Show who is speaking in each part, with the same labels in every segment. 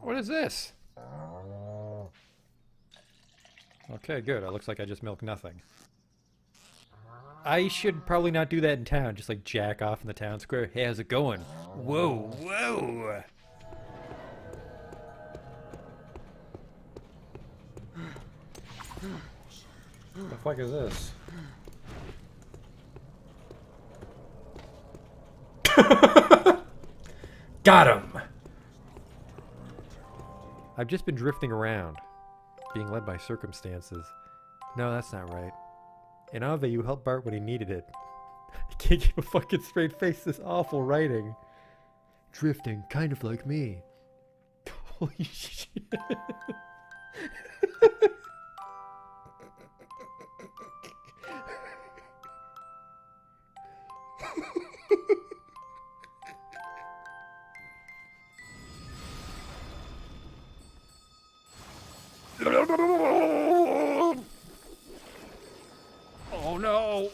Speaker 1: What is this? Okay, good. It looks like I just milked nothing. I should probably not do that in town. Just like jack off in the town square. Hey, how's it going? Whoa, whoa! What the fuck is this? Got him! I've just been drifting around, being led by circumstances. No, that's not right. In Ave, you helped Bart when he needed it. I can't keep a fucking straight face, this awful writing. Drifting, kind of like me. Holy shit. Oh no!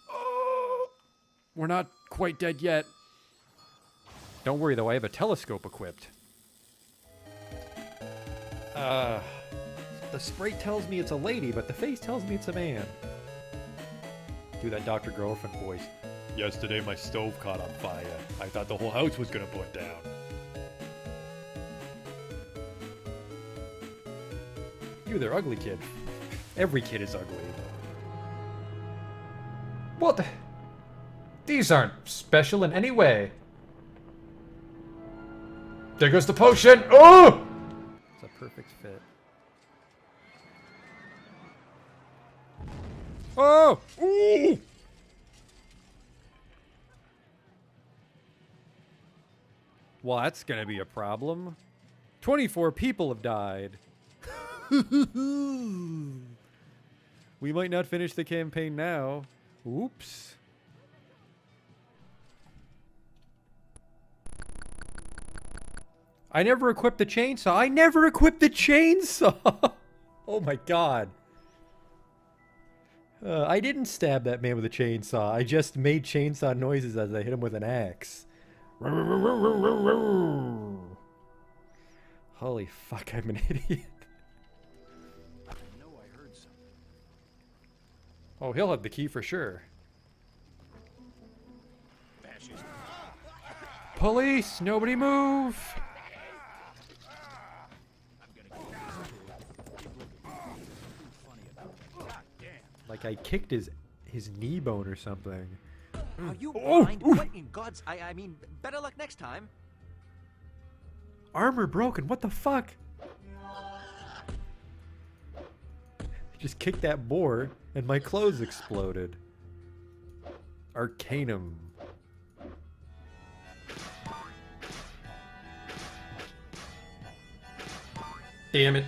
Speaker 1: Oh, we're not quite dead yet. Don't worry though, I have a telescope equipped. The sprite tells me it's a lady, but the face tells me it's a man. Do that Dr. Girlfriend voice. Yesterday my stove caught on fire. I thought the whole house was gonna burn down. You there, ugly kid. Every kid is ugly.
Speaker 2: What? These aren't special in any way. There goes the potion! Oh!
Speaker 1: It's a perfect fit. Oh! Ooh! Well, that's gonna be a problem. 24 people have died. We might not finish the campaign now. Oops. I never equipped the chainsaw. I never equipped the chainsaw! Oh my god. I didn't stab that man with a chainsaw. I just made chainsaw noises as I hit him with an axe. Holy fuck, I'm an idiot. Oh, he'll have the key for sure. Police! Nobody move! Like I kicked his knee bone or something.
Speaker 3: Are you blind? What in God's... I mean, better luck next time.
Speaker 1: Armor broken, what the fuck? Just kicked that boar and my clothes exploded. Arcanum.
Speaker 2: Damn it.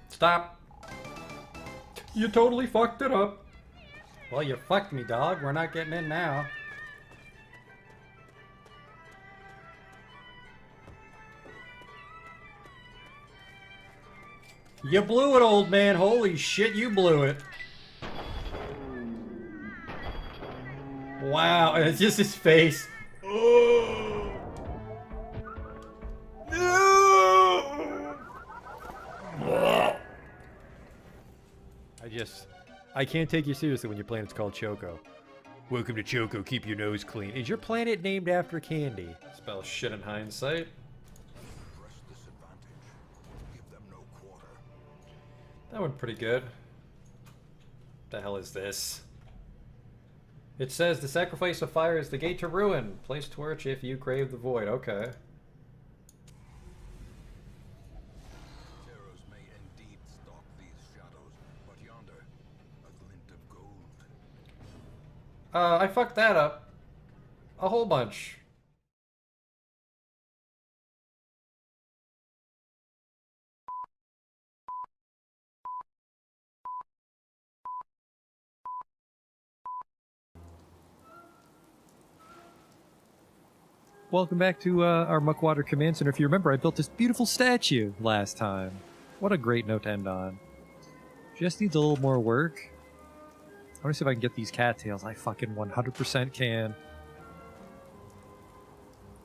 Speaker 2: Stop. You totally fucked it up.
Speaker 1: Well, you fucked me, dog. We're not getting in now. You blew it, old man. Holy shit, you blew it. Wow, and it's just his face. Oh. No. I can't take you seriously when your planet's called Choco. Welcome to Choco, keep your nose clean. Is your planet named after candy?
Speaker 2: Spell shit in hindsight. That went pretty good. The hell is this? It says the sacrifice of fire is the gate to ruin. Place torch if you crave the void. Okay.
Speaker 4: Terrors may indeed stalk these shadows, but yonder, a glint of gold.
Speaker 2: I fucked that up. A whole bunch.
Speaker 1: Welcome back to our Muckwater Command Center. If you remember, I built this beautiful statue last time. What a great note to end on.
Speaker 5: Just needs a little more work. I want to see if I can get these cattails. I fucking 100% can.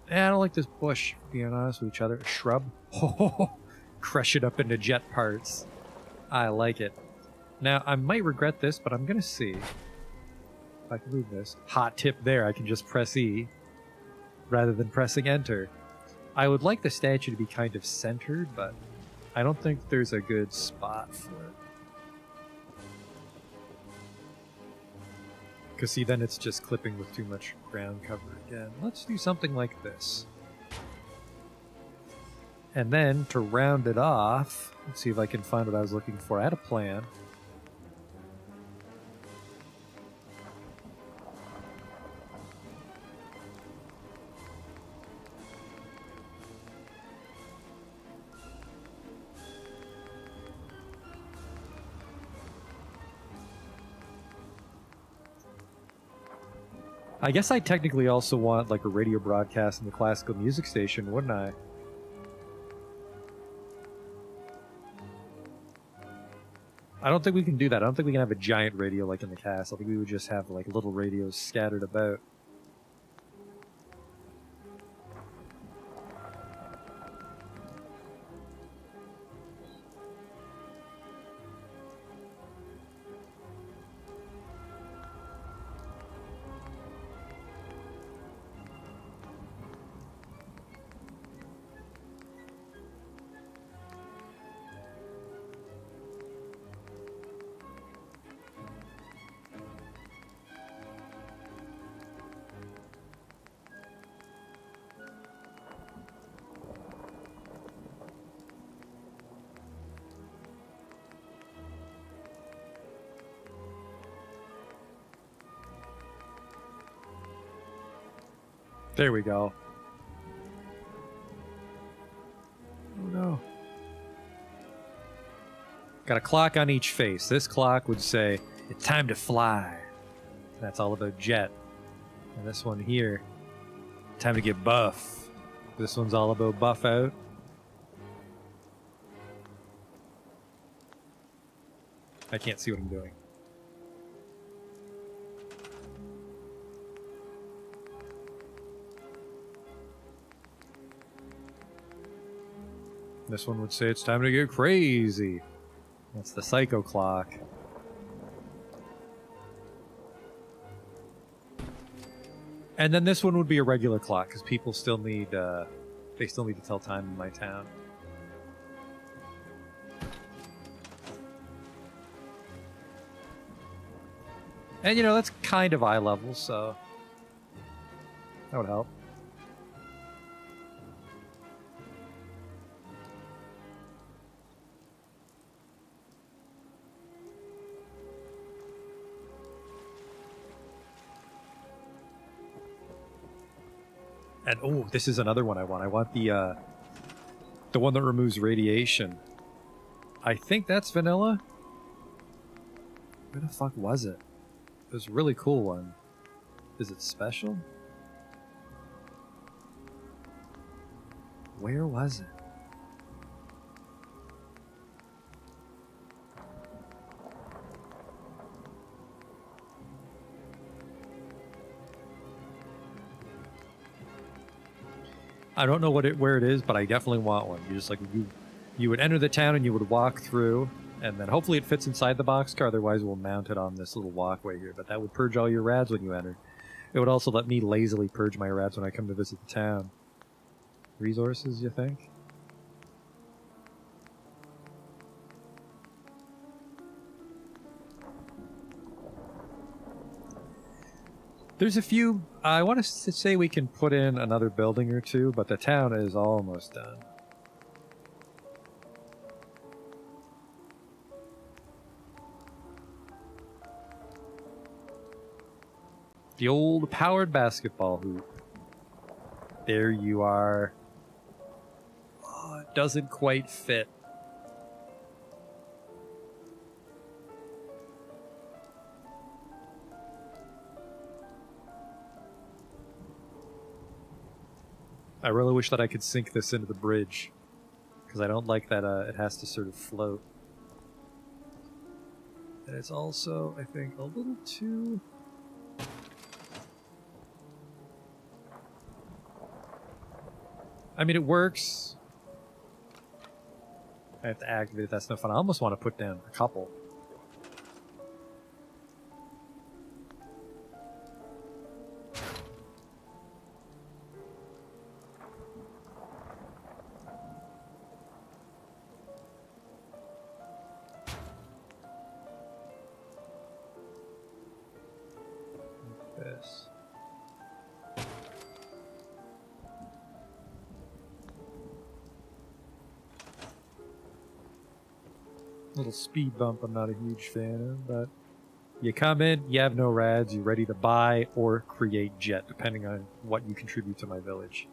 Speaker 5: I don't like this bush, being honest with each other. A shrub. Oh, crush it up into jet parts. I like it. Now, I might regret this, but I'm going to see if I can move this. Hot tip there, I can just press E rather than pressing enter. I would like the statue to be kind of centered, but I don't think there's a good spot for it. Because see, then it's just clipping with too much ground cover again. Let's do something like this. And then, to round it off, let's see if I can find what I was looking for. I had a plan. I guess I technically also want like a radio broadcast in the classical music station, wouldn't I? I don't think we can do that. I don't think we can have a giant radio like in the castle. I think we would just have like little radios scattered about. There we go. Oh no. Got a clock on each face. This clock would say, it's time to fly. That's all about jet. And this one here, time to get buff. This one's all about buff out. I can't see what I'm doing. This one would say it's time to get crazy. That's the psycho clock. And then this one would be a regular clock because people still need they still need to tell time in my town. And you know, that's kind of eye level, so that would help. And oh, this is another one I want. I want the one that removes radiation. I think that's vanilla. Where the fuck was it? It was a really cool one. Is it special? Where was it? I don't know where it is, but I definitely want one. You just like you would enter the town and you would walk through, and then hopefully it fits inside the boxcar. Otherwise, we'll mount it on this little walkway here. But that would purge all your rads when you enter. It would also let me lazily purge my rads when I come to visit the town. Resources, you think? There's a few. I want to say we can put in another building or two, but the town is almost done. The old powered basketball hoop. There you are. Oh, it doesn't quite fit. I really wish that I could sink this into the bridge, because I don't like that it has to sort of float. And it's also, I think, a little too... I mean, it works. I have to activate it. That's no fun. I almost want to put down a couple. This. Little speed bump I'm not a huge fan of, but you come in, you have no rads, you're ready to buy or create jet, depending on what you contribute to my village.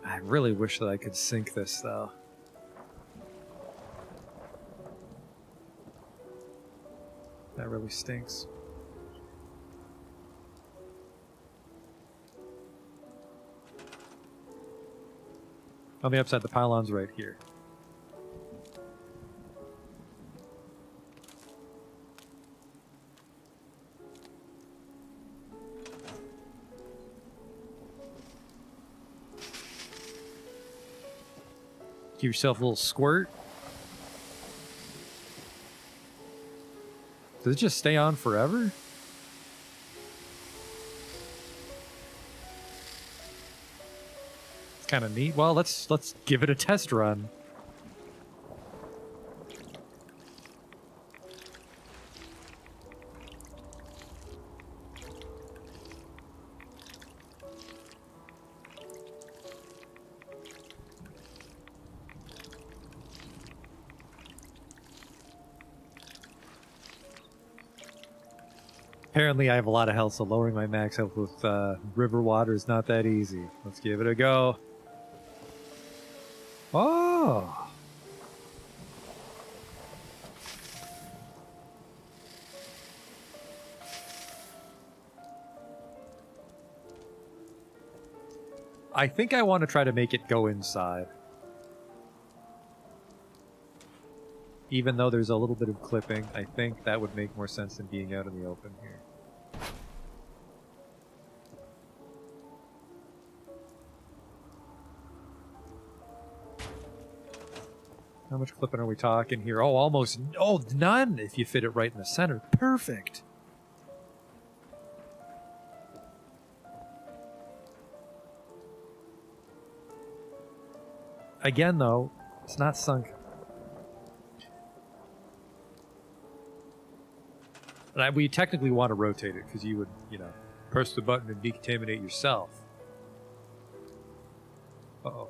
Speaker 5: I really wish that I could sync this, though. That really stinks. On the upside, the pylon's right here. Give yourself a little squirt. Does it just stay on forever? It's kind of neat. Well, let's give it a test run. Apparently I have a lot of health, so lowering my max health with river water is not that easy. Let's give it a go. Oh! I think I want to try to make it go inside. Even though there's a little bit of clipping, I think that would make more sense than being out in the open here. How much clipping are we talking here? Oh, almost... Oh, none if you fit it right in the center. Perfect! Again, though, it's not sunk. And we technically want to rotate it, because you would, you know, press the button and decontaminate yourself. Uh-oh.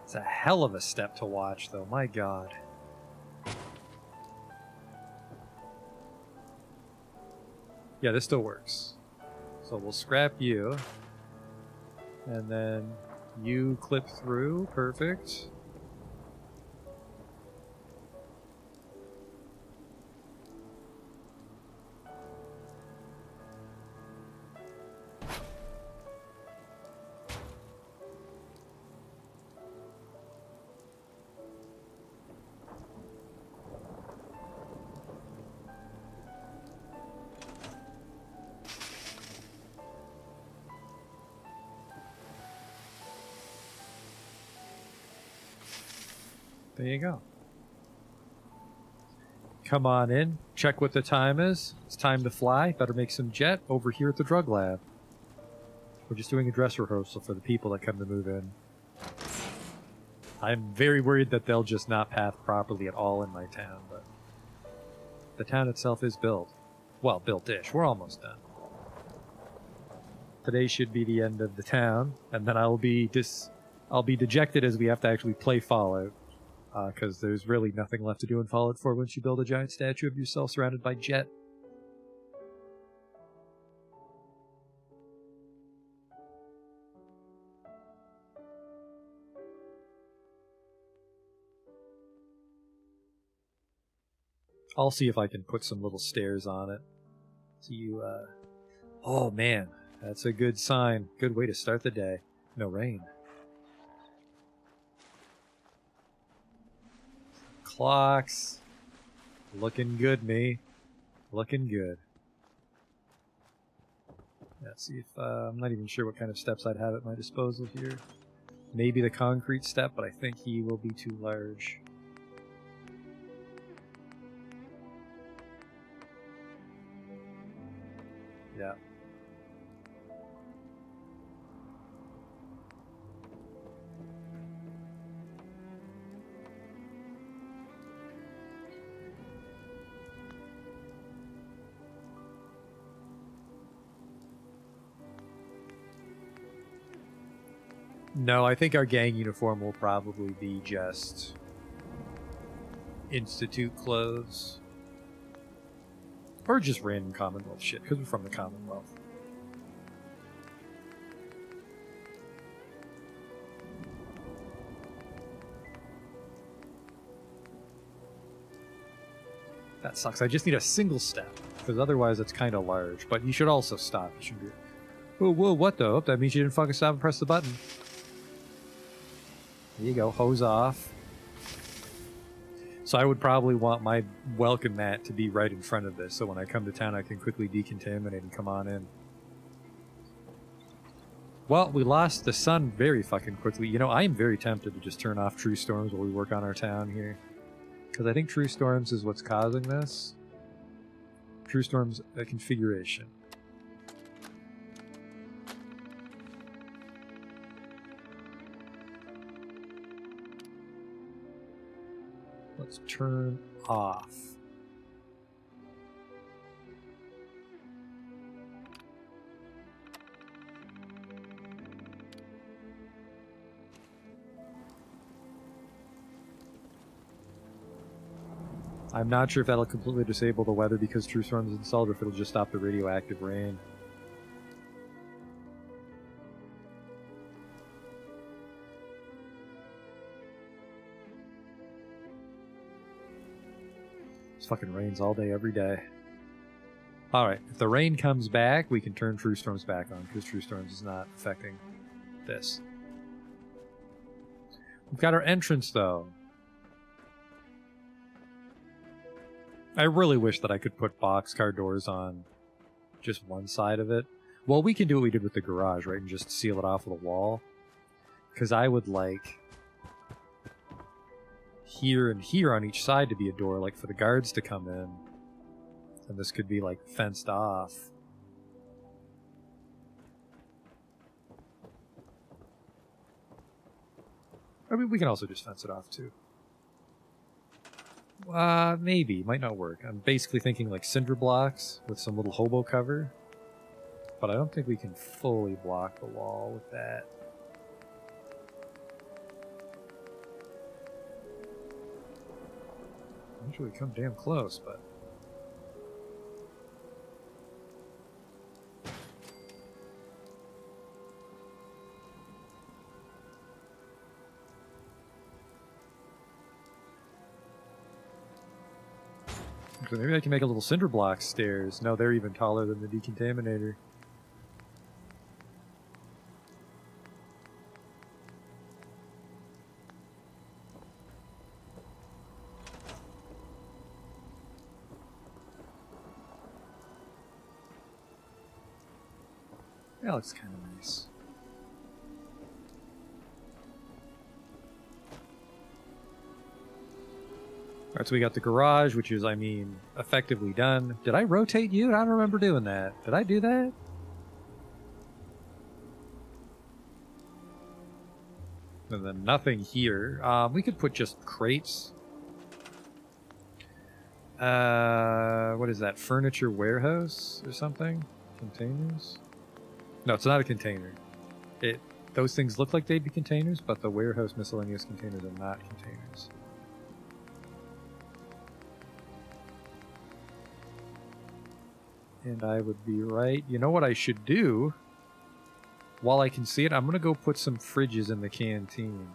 Speaker 5: It's a hell of a step to watch, though. My God. Yeah, this still works. So we'll scrap you. And then you clip through. Perfect. There you go. Come on in, check what the time is. It's time to fly. Better make some jet over here at the drug lab. We're just doing a dress rehearsal for the people that come to move in. I'm very worried that they'll just not path properly at all in my town, but the town itself is built. Well, built-ish. We're almost done. Today should be the end of the town, and then I'll be dejected as we have to actually play Fallout. Because there's really nothing left to do in Fallout 4 once you build a giant statue of yourself surrounded by jet. I'll see if I can put some little stairs on it. So you, oh man, that's a good sign. Good way to start the day. No rain. Clocks. Looking good, me. Looking good. Let's see if, I'm not even sure what kind of steps I'd have at my disposal here. Maybe the concrete step, but I think he will be too large. Yeah. No, I think our gang uniform will probably be just Institute clothes. Or just random Commonwealth shit, because we're from the Commonwealth. That sucks. I just need a single step, because otherwise it's kind of large. But you should also stop. You should be... Whoa, whoa, what though? That means you didn't fucking stop and press the button. There you go, hose off. So I would probably want my welcome mat to be right in front of this, so when I come to town I can quickly decontaminate and come on in. Well, we lost the sun very fucking quickly. You know, I am very tempted to just turn off True Storms while we work on our town here. Because I think True Storms is what's causing this. True Storms configuration. Let's turn off. I'm not sure if that'll completely disable the weather because True Storm is installed or if it'll just stop the radioactive rain. It fucking rains all day, every day. Alright, if the rain comes back, we can turn True Storms back on, because True Storms is not affecting this. We've got our entrance, though. I really wish that I could put boxcar doors on just one side of it. Well, we can do what we did with the garage, right, and just seal it off with a wall. Because I would like... here and here on each side to be a door, like for the guards to come in. And this could be like fenced off. I mean, we can also just fence it off too. Maybe. Might not work. I'm basically thinking like cinder blocks with some little hobo cover. But I don't think we can fully block the wall with that. Usually come damn close, but... So maybe I can make a little cinder block stairs. No, they're even taller than the decontaminator. That looks kind of nice. Alright, so we got the garage, which is, I mean, effectively done. Did I rotate you? I don't remember doing that. Did I do that? And then nothing here. We could put just crates. What is that? Furniture warehouse or something? Containers? No, it's not a container. Those things look like they'd be containers, but the warehouse miscellaneous containers are not containers. And I would be right. You know what I should do? While I can see it, I'm going to go put some fridges in the canteen.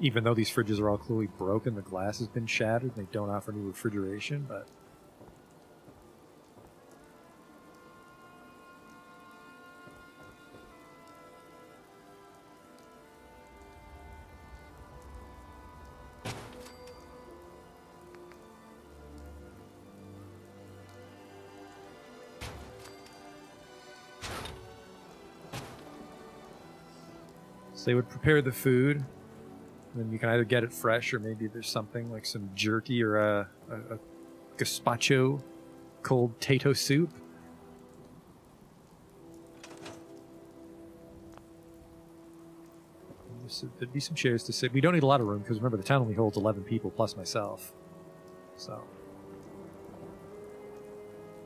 Speaker 5: Even though these fridges are all clearly broken, the glass has been shattered, and they don't offer any refrigeration, but... So they would prepare the food, and then you can either get it fresh, or maybe there's something like some jerky or a gazpacho, cold potato soup. There'd be some chairs to sit. We don't need a lot of room, because remember, the town only holds 11 people plus myself. So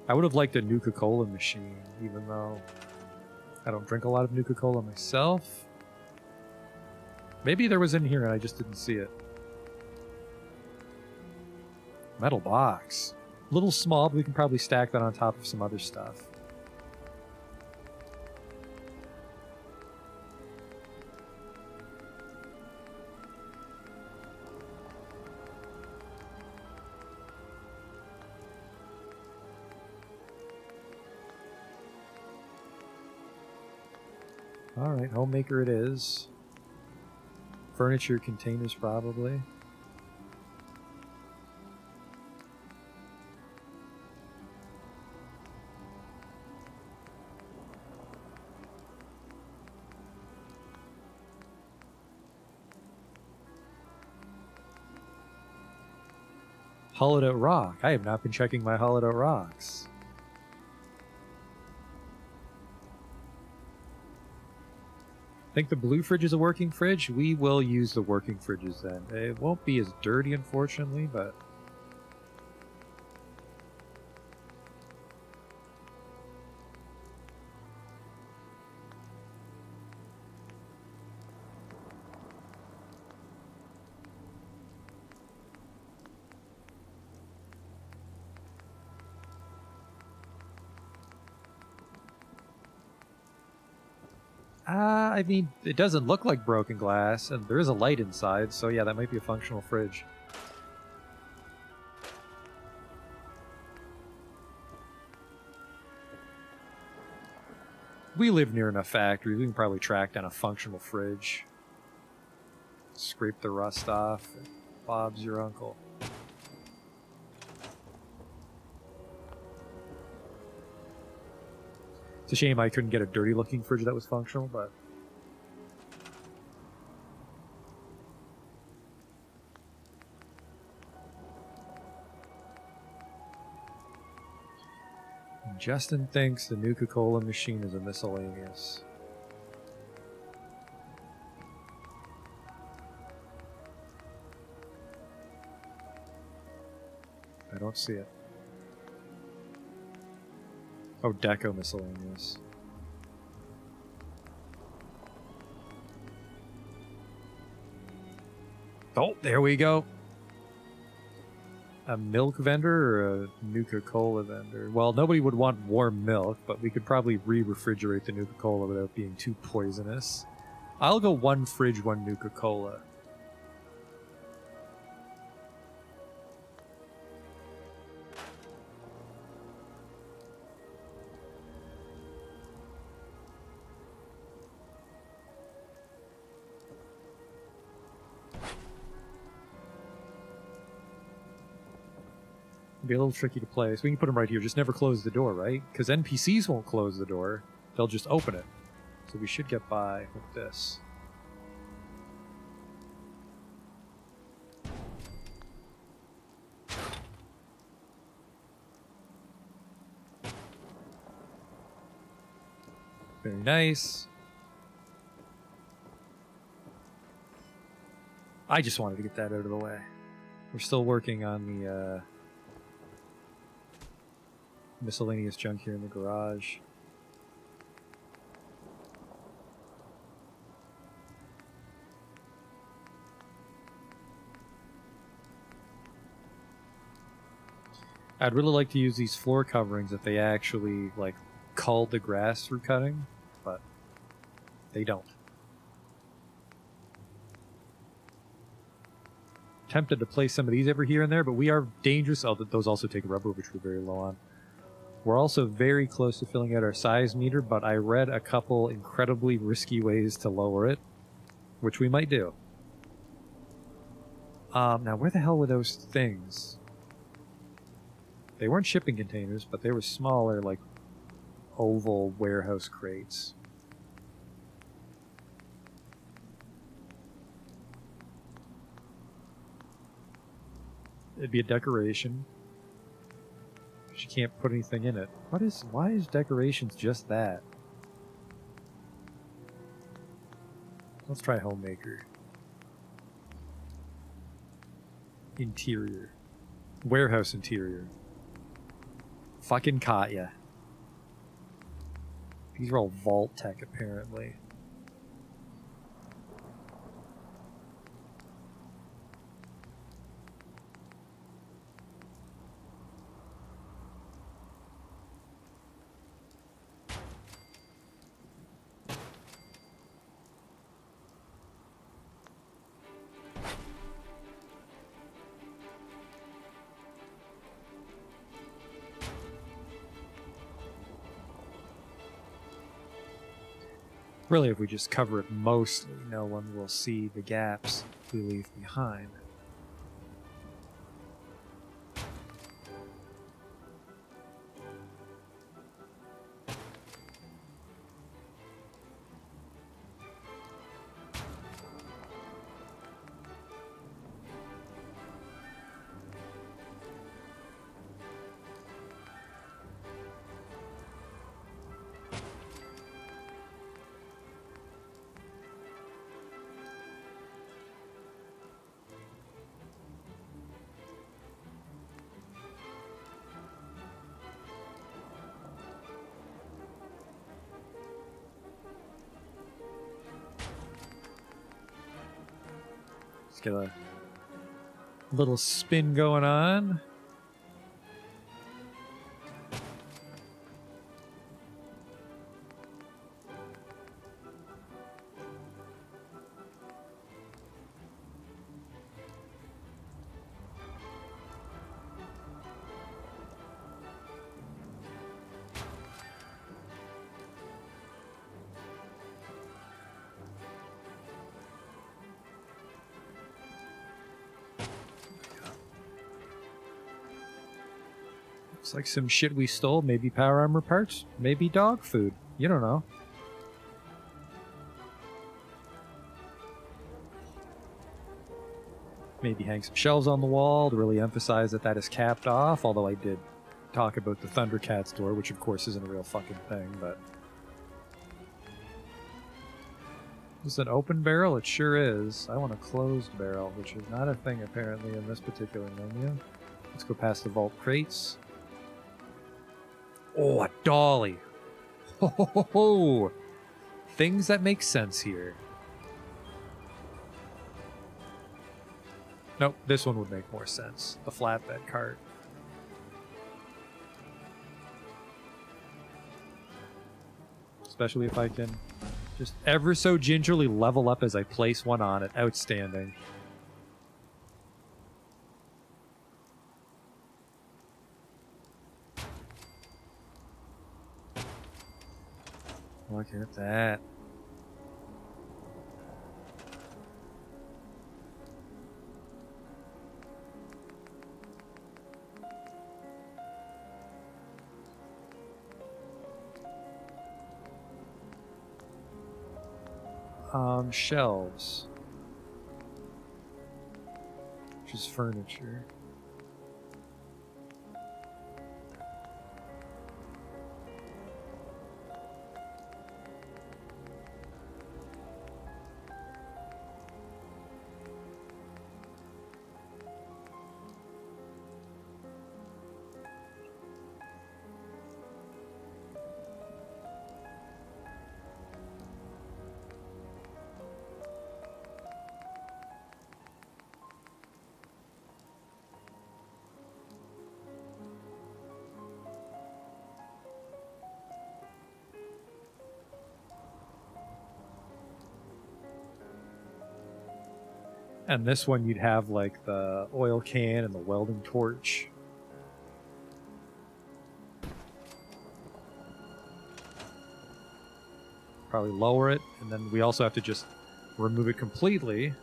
Speaker 5: I would have liked a Nuka-Cola machine, even though I don't drink a lot of Nuka-Cola myself. Maybe there was in here and I just didn't see it. Metal box. A little small, but we can probably stack that on top of some other stuff. Alright, homemaker it is. Furniture containers, probably. Hollowed out rock. I have not been checking my hollowed out rocks. Think the blue fridge is a working fridge? We will use the working fridges then. It won't be as dirty, unfortunately, but... I mean, it doesn't look like broken glass, and there is a light inside, so yeah, that might be a functional fridge. We live near enough factories, we can probably track down a functional fridge. Scrape the rust off. Bob's your uncle. It's a shame I couldn't get a dirty looking fridge that was functional, but... Justin thinks the Nuka-Cola machine is a miscellaneous. I don't see it. Oh, Deco miscellaneous. Oh, there we go. A milk vendor or a Nuka-Cola vendor? Well, nobody would want warm milk, but we could probably re-refrigerate the Nuka-Cola without being too poisonous. I'll go one fridge, one Nuka-Cola. Be a little tricky to play, so we can put them right here. Just never close the door, right? Because NPCs won't close the door. They'll just open it. So we should get by with this. Very nice. I just wanted to get that out of the way. We're still working on the miscellaneous junk here in the garage. I'd really like to use these floor coverings if they actually, like, culled the grass through cutting, but they don't. tempted to place some of these over here and there, but we are dangerous. Oh, those also take rubber, which we're very low on. We're also very close to filling out our size meter, but I read a couple incredibly risky ways to lower it, which we might do. Now, where the hell were those things? They weren't shipping containers, but they were smaller, like oval warehouse crates. It'd be a decoration. She can't put anything in it. Why is decorations just that? Let's try homemaker. Interior. Warehouse interior. Fucking Katya. These are all Vault Tech, apparently. Really, if we just cover it mostly, no one will see the gaps we leave behind. Get a little spin going on. Looks like some shit we stole. Maybe power armor parts. Maybe dog food. You don't know. Maybe hang some shelves on the wall to really emphasize that that is capped off. Although I did talk about the Thundercats door, which of course isn't a real fucking thing, but... Is it an open barrel? It sure is. I want a closed barrel, which is not a thing apparently in this particular menu. Let's go past the vault crates. Oh, a dolly. Ho, ho, ho, ho. Things that make sense here. Nope, this one would make more sense. The flatbed cart. Especially if I can just ever so gingerly level up as I place one on it. Outstanding. Look at that. Shelves. Which is furniture. And this one you'd have like the oil can and the welding torch. Probably lower it, and then we also have to just remove it completely.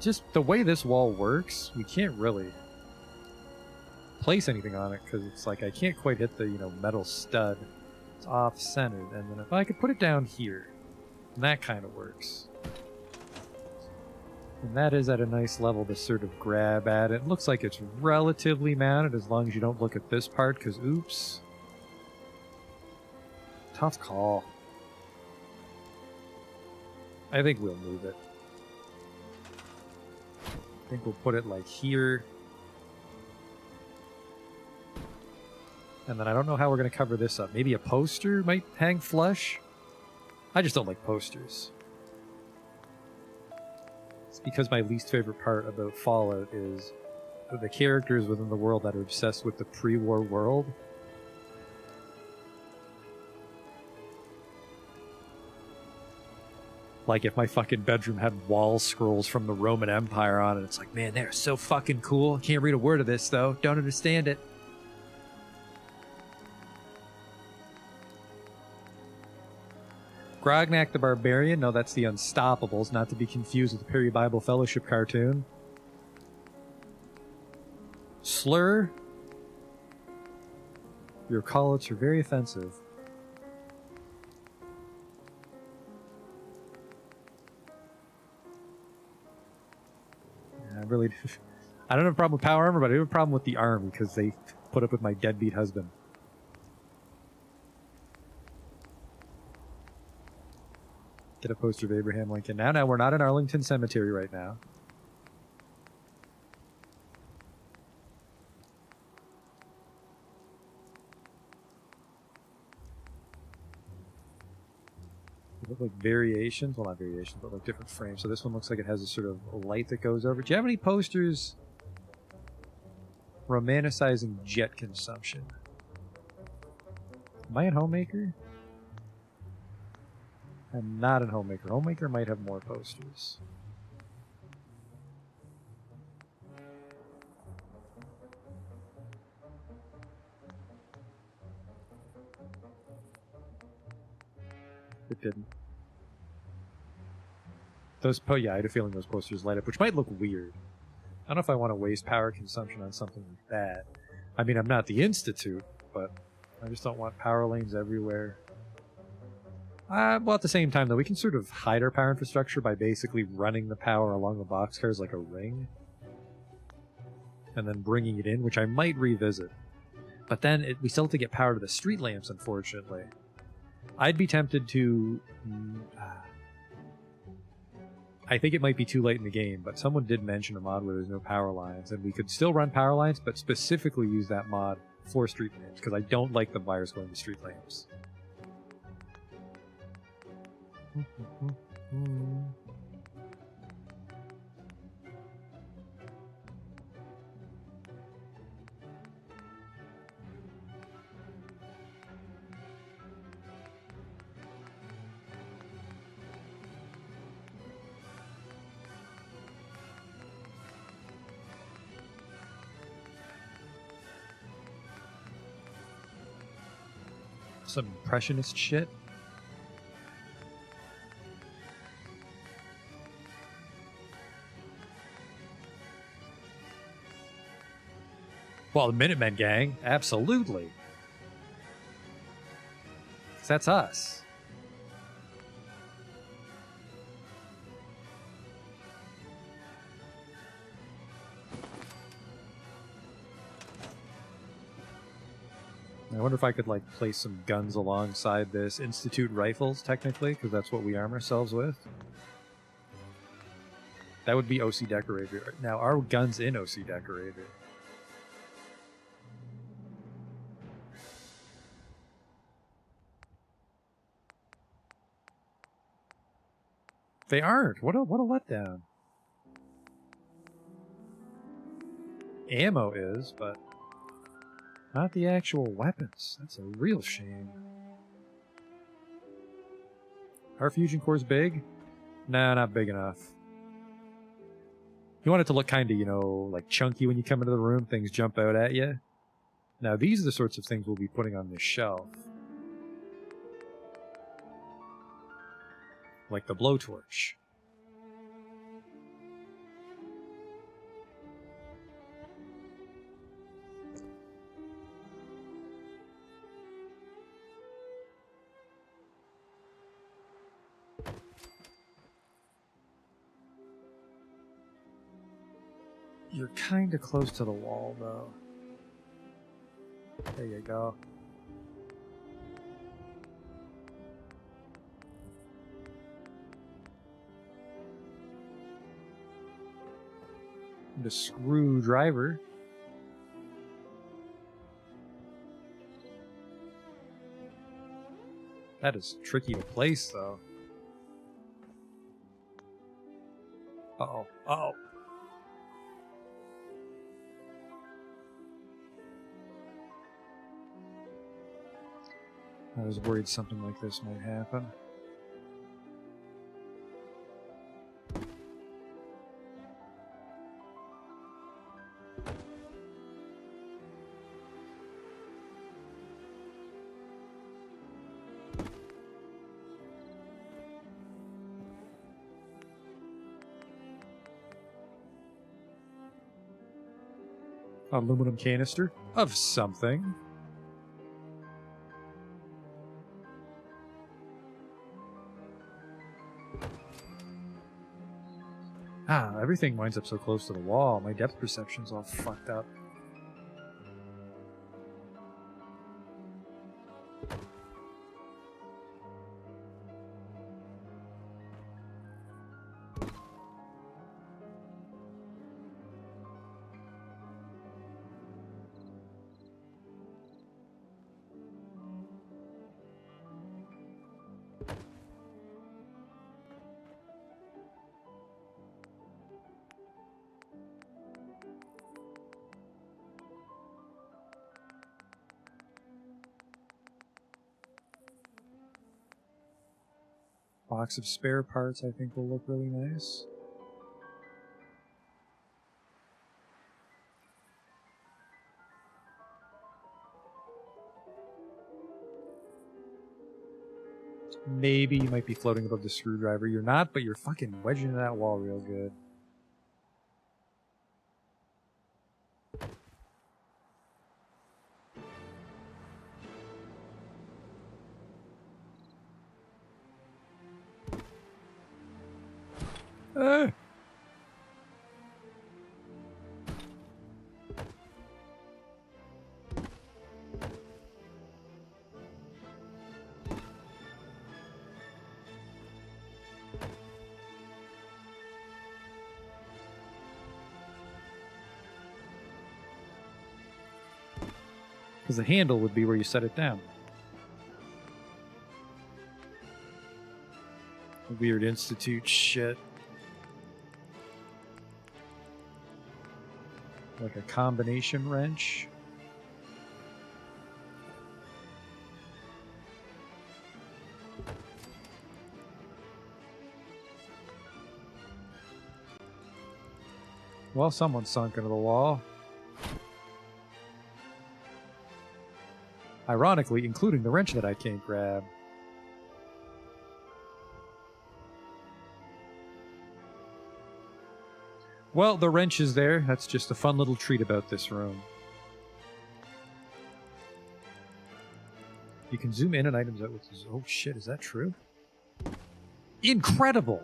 Speaker 5: Just the way this wall works, we can't really place anything on it because it's like I can't quite hit the, metal stud. It's off-centered, and then if I could put it down here, that kind of works. And that is at a nice level to sort of grab at. It looks like it's relatively mounted as long as you don't look at this part, because oops. Tough call. I think we'll move it. I think we'll put it like here. And then I don't know how we're going to cover this up. Maybe a poster might hang flush? I just don't like posters. It's because my least favorite part about Fallout is the characters within the world that are obsessed with the pre-war world. Like if my fucking bedroom had wall scrolls from the Roman Empire on it, it's like, man, they're so fucking cool. Can't read a word of this though. Don't understand it. Grognak the Barbarian. No, that's the Unstoppables, not to be confused with the Perry Bible Fellowship cartoon. Slur. Your call-outs are very offensive. I really do. I don't have a problem with power armor, but I have a problem with the arm because they put up with my deadbeat husband. Get a poster of Abraham Lincoln. Now, we're not in Arlington Cemetery right now. They look like variations. Well, not variations, but like different frames. So this one looks like it has a sort of light that goes over. Do you have any posters romanticizing jet consumption? Am I in Homemaker? I'm not in Homemaker. Homemaker might have more posters. It didn't. Yeah, I had a feeling those posters light up, which might look weird. I don't know if I want to waste power consumption on something like that. I mean, I'm not the Institute, but I just don't want power lanes everywhere. Well, at the same time, though, we can sort of hide our power infrastructure by basically running the power along the boxcars like a ring. And then bringing it in, which I might revisit. But then we still have to get power to the street lamps, unfortunately. I'd be tempted to... I think it might be too late in the game, but someone did mention a mod where there's no power lines, and we could still run power lines, but specifically use that mod for street lamps, because I don't like the wires going to street lamps. Some impressionist shit. Well, the Minutemen gang, absolutely. 'Cause that's us. I wonder if I could, like, place some guns alongside this. Institute rifles, technically, because that's what we arm ourselves with. That would be OC Decorator. Now, are guns in OC Decorator? They aren't. What a letdown. Ammo is, but Not the actual weapons. That's a real shame. Our fusion core's big? No, not big enough. You want it to look kind of, you know, like chunky when you come into the room, things jump out at you. Now, these are the sorts of things we'll be putting on this shelf. Like the blowtorch. You're kind of close to the wall, though. There you go. The screwdriver. That is tricky to place, though. Uh-oh. Uh-oh. I was worried something like this might happen. Aluminum canister of something. Ah, everything winds up so close to the wall. My depth perception's all fucked up. Box of spare parts I think will look really nice. Maybe you might be floating above the screwdriver. You're not, but you're fucking wedging into that wall real good. Because the handle would be where you set it down. Weird Institute shit. Like a combination wrench. Well, someone sunk into the wall. Ironically, including the wrench that I can't grab. Well, the wrench is there. That's just a fun little treat about this room. You can zoom in on items out with... Oh shit, is that true? Incredible!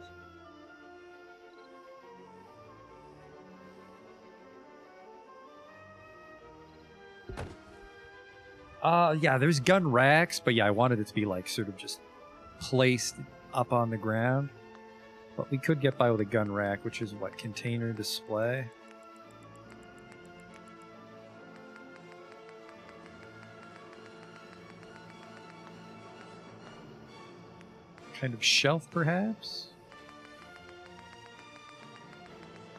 Speaker 5: Yeah, there's gun racks, but yeah, I wanted it to be like sort of just placed up on the ground. But we could get by with a gun rack, which is what, container display? Kind of shelf, perhaps?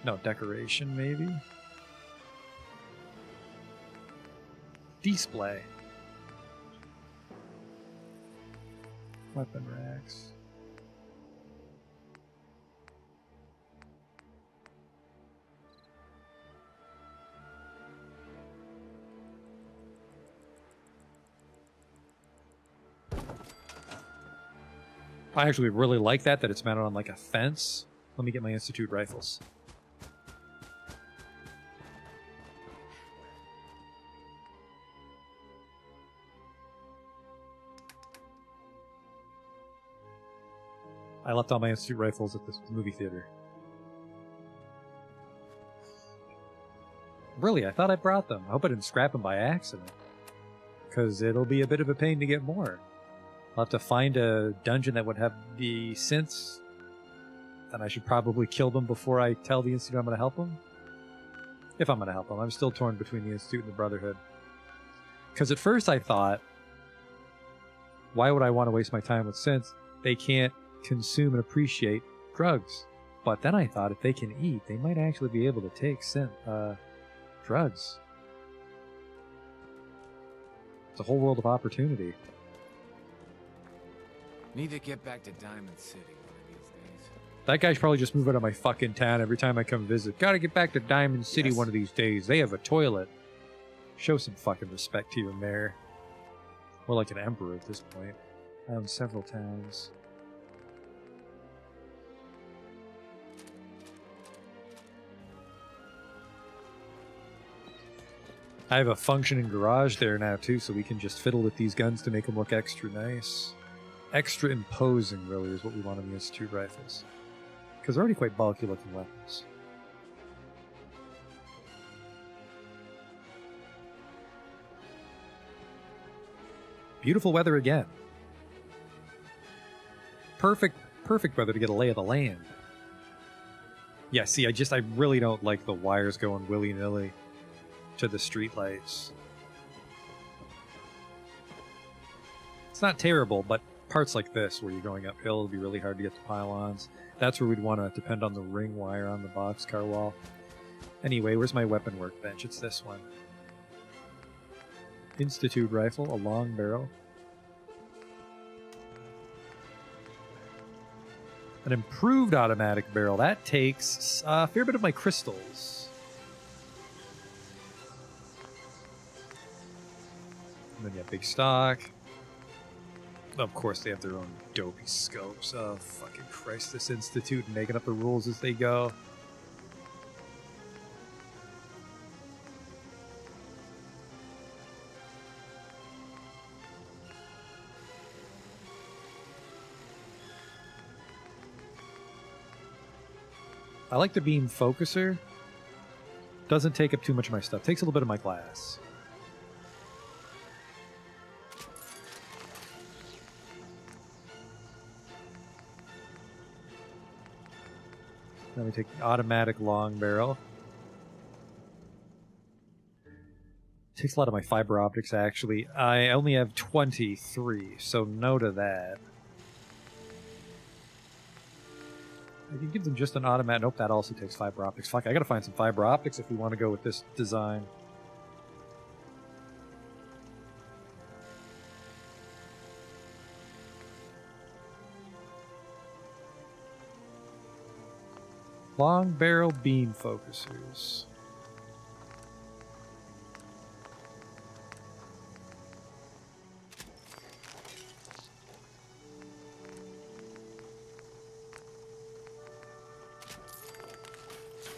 Speaker 5: No, decoration, maybe? Display. Weapon racks. I actually really like that it's mounted on like a fence. Let me get my Institute rifles. I left all my Institute rifles at this movie theater. Really, I thought I brought them. I hope I didn't scrap them by accident. Because it'll be a bit of a pain to get more. I'll have to find a dungeon that would have the synths. And I should probably kill them before I tell the Institute I'm going to help them. If I'm going to help them. I'm still torn between the Institute and the Brotherhood. Because at first I thought, why would I want to waste my time with synths? They can't consume and appreciate drugs. But then I thought if they can eat, they might actually be able to take drugs. It's a whole world of opportunity.
Speaker 6: Need to get back to Diamond City one of these days.
Speaker 5: That guy should probably just move out of my fucking town every time I come visit. Gotta get back to Diamond City
Speaker 6: Yes.
Speaker 5: one of these days. They have a toilet. Show some fucking respect to your mayor. More like an emperor at this point. I own several towns. I have a functioning garage there now too, so we can just fiddle with these guns to make them look extra nice. Extra imposing, really, is what we want on the Institute rifles. Because they're already quite bulky looking weapons. Beautiful weather again. Perfect weather to get a lay of the land. Yeah, see, I really don't like the wires going willy-nilly to the streetlights. It's not terrible, but parts like this, where you're going uphill, it'll be really hard to get to pylons. That's where we'd want to depend on the ring wire on the boxcar wall. Anyway, where's my weapon workbench? It's this one. Institute rifle, a long barrel. An improved automatic barrel. That takes a fair bit of my crystals. And then you have big stock. Of course, they have their own dopey scopes. Oh, fucking Christ, this Institute making up the rules as they go. I like the beam focuser. Doesn't take up too much of my stuff. Takes a little bit of my glass. Then we take the automatic long barrel. Takes a lot of my fiber optics, actually. I only have 23, so no to that. I can give them just an automatic. Nope, that also takes fiber optics. Fuck, I gotta find some fiber optics if we want to go with this design. Long barrel beam focusers.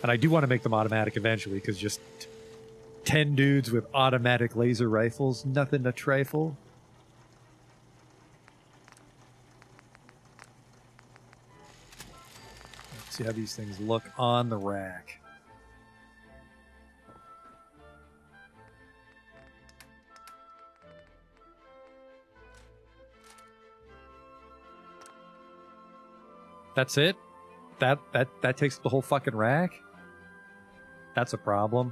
Speaker 5: And I do want to make them automatic eventually, because just 10 dudes with automatic laser rifles, nothing to trifle. Let's see how these things look on the rack. That's it? That takes the whole fucking rack? That's a problem.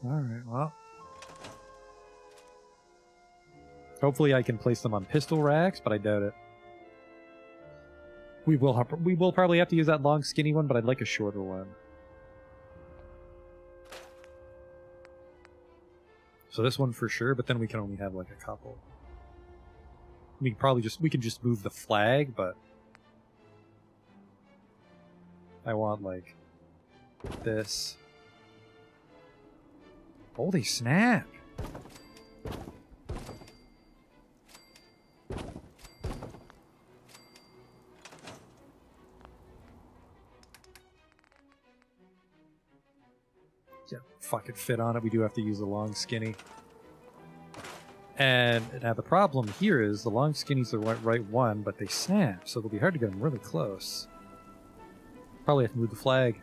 Speaker 5: Alright, well. Hopefully I can place them on pistol racks, but I doubt it. We will probably have to use that long skinny one, but I'd like a shorter one. So this one for sure, but then we can only have like a couple. We can just move the flag, but I want like this. Holy snap! Yeah, fucking fit on it. We do have to use the long skinny. And now the problem here is the long skinny's the right one, but they snap, so it'll be hard to get them really close. Probably have to move the flag.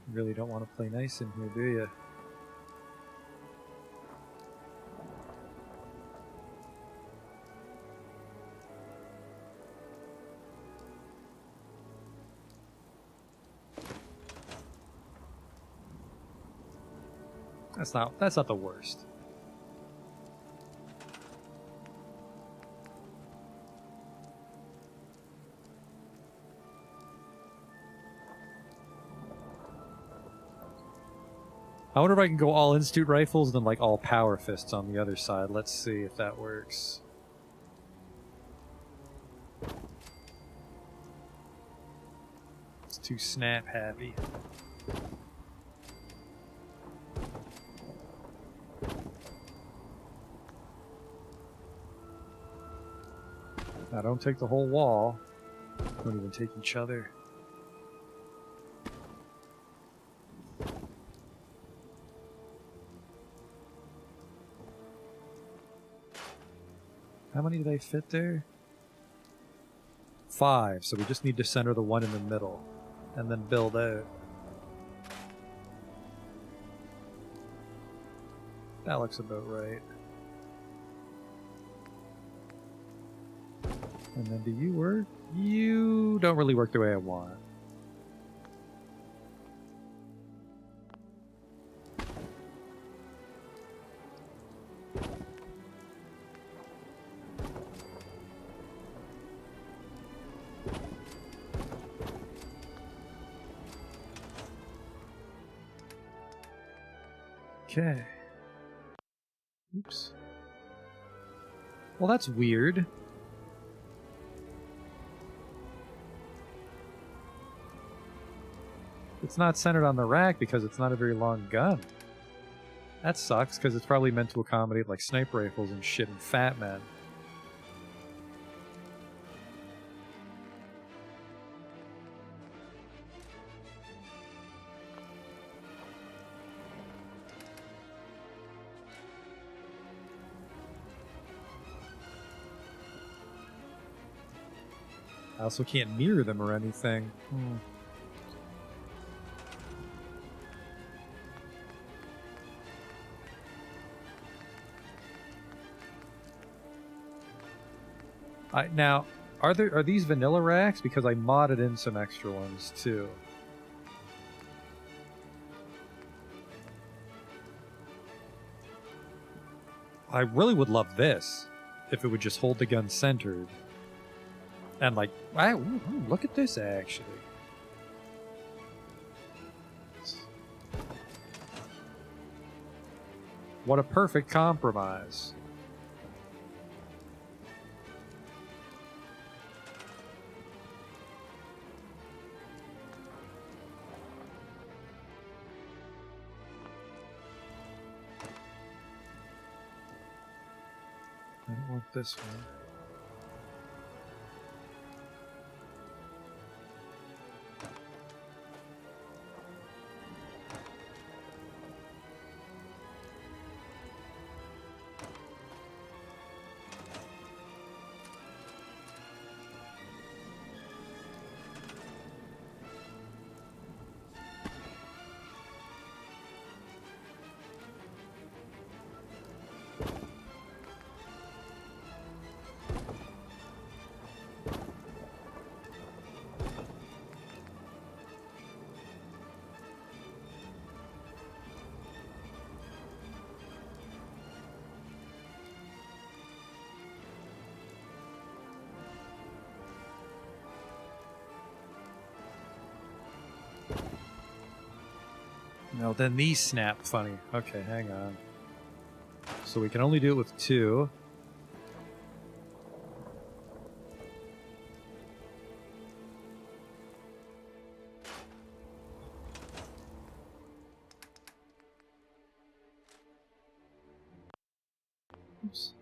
Speaker 5: You really don't want to play nice in here, do you? That's not the worst. I wonder if I can go all institute rifles and then like all power fists on the other side. Let's see if that works. It's too snap happy. Now don't take the whole wall. Don't even take each other. How many do they fit there? 5, so we just need to center the one in the middle and then build out. That looks about right. And then do you work? You don't really work the way I want. Okay. Oops. Well, that's weird. It's not centered on the rack because it's not a very long gun. That sucks, because it's probably meant to accommodate like sniper rifles and shit and fat men. I also can't mirror them or anything. Now, are these vanilla racks? Because I modded in some extra ones too. I really would love this if it would just hold the gun centered. And like, wow, ooh, look at this actually. What a perfect compromise. I don't want this one. No, then these snap funny. Okay, hang on. So we can only do it with 2. Oops.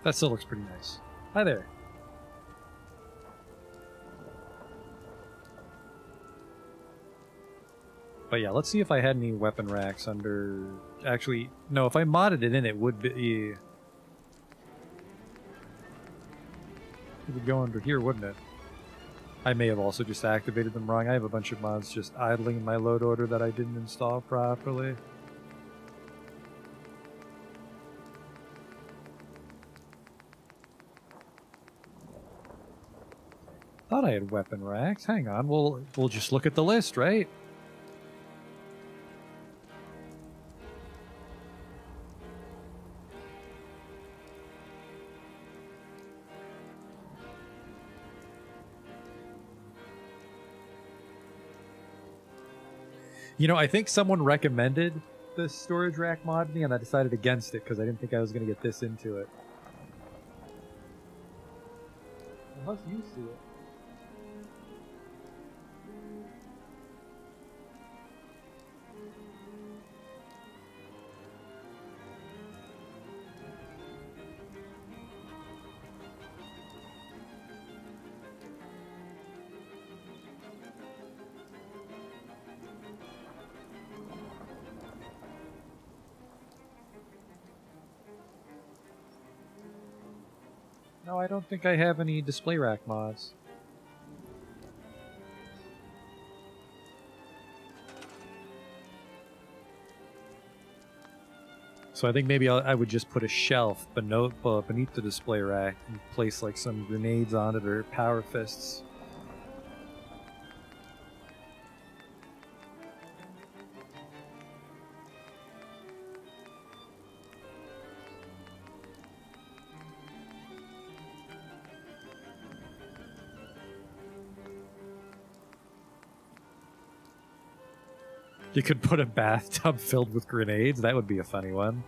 Speaker 5: That still looks pretty nice. Hi there. But yeah, let's see if I had any weapon racks under... Actually, no, if I modded it in, it would be... It would go under here, wouldn't it? I may have also just activated them wrong. I have a bunch of mods just idling in my load order that I didn't install properly. Thought I had weapon racks. Hang on, we'll just look at the list, right? You know, I think someone recommended the storage rack mod to me, and I decided against it because I didn't think I was going to get this into it. I was used to it. No, I don't think I have any display rack mods. So I think maybe I would just put a shelf beneath the display rack and place like some grenades on it or power fists. You could put a bathtub filled with grenades. That would be a funny one.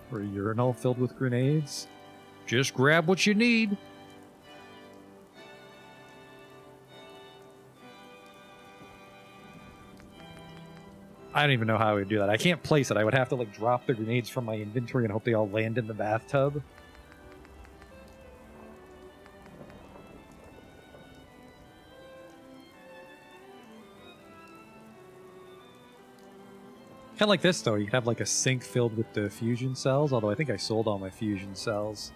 Speaker 5: Or a urinal filled with grenades. Just grab what you need. I don't even know how I would do that. I can't place it. I would have to like drop the grenades from my inventory and hope they all land in the bathtub. Kind of like this, though. You could have like a sink filled with the fusion cells, although I think I sold all my fusion cells.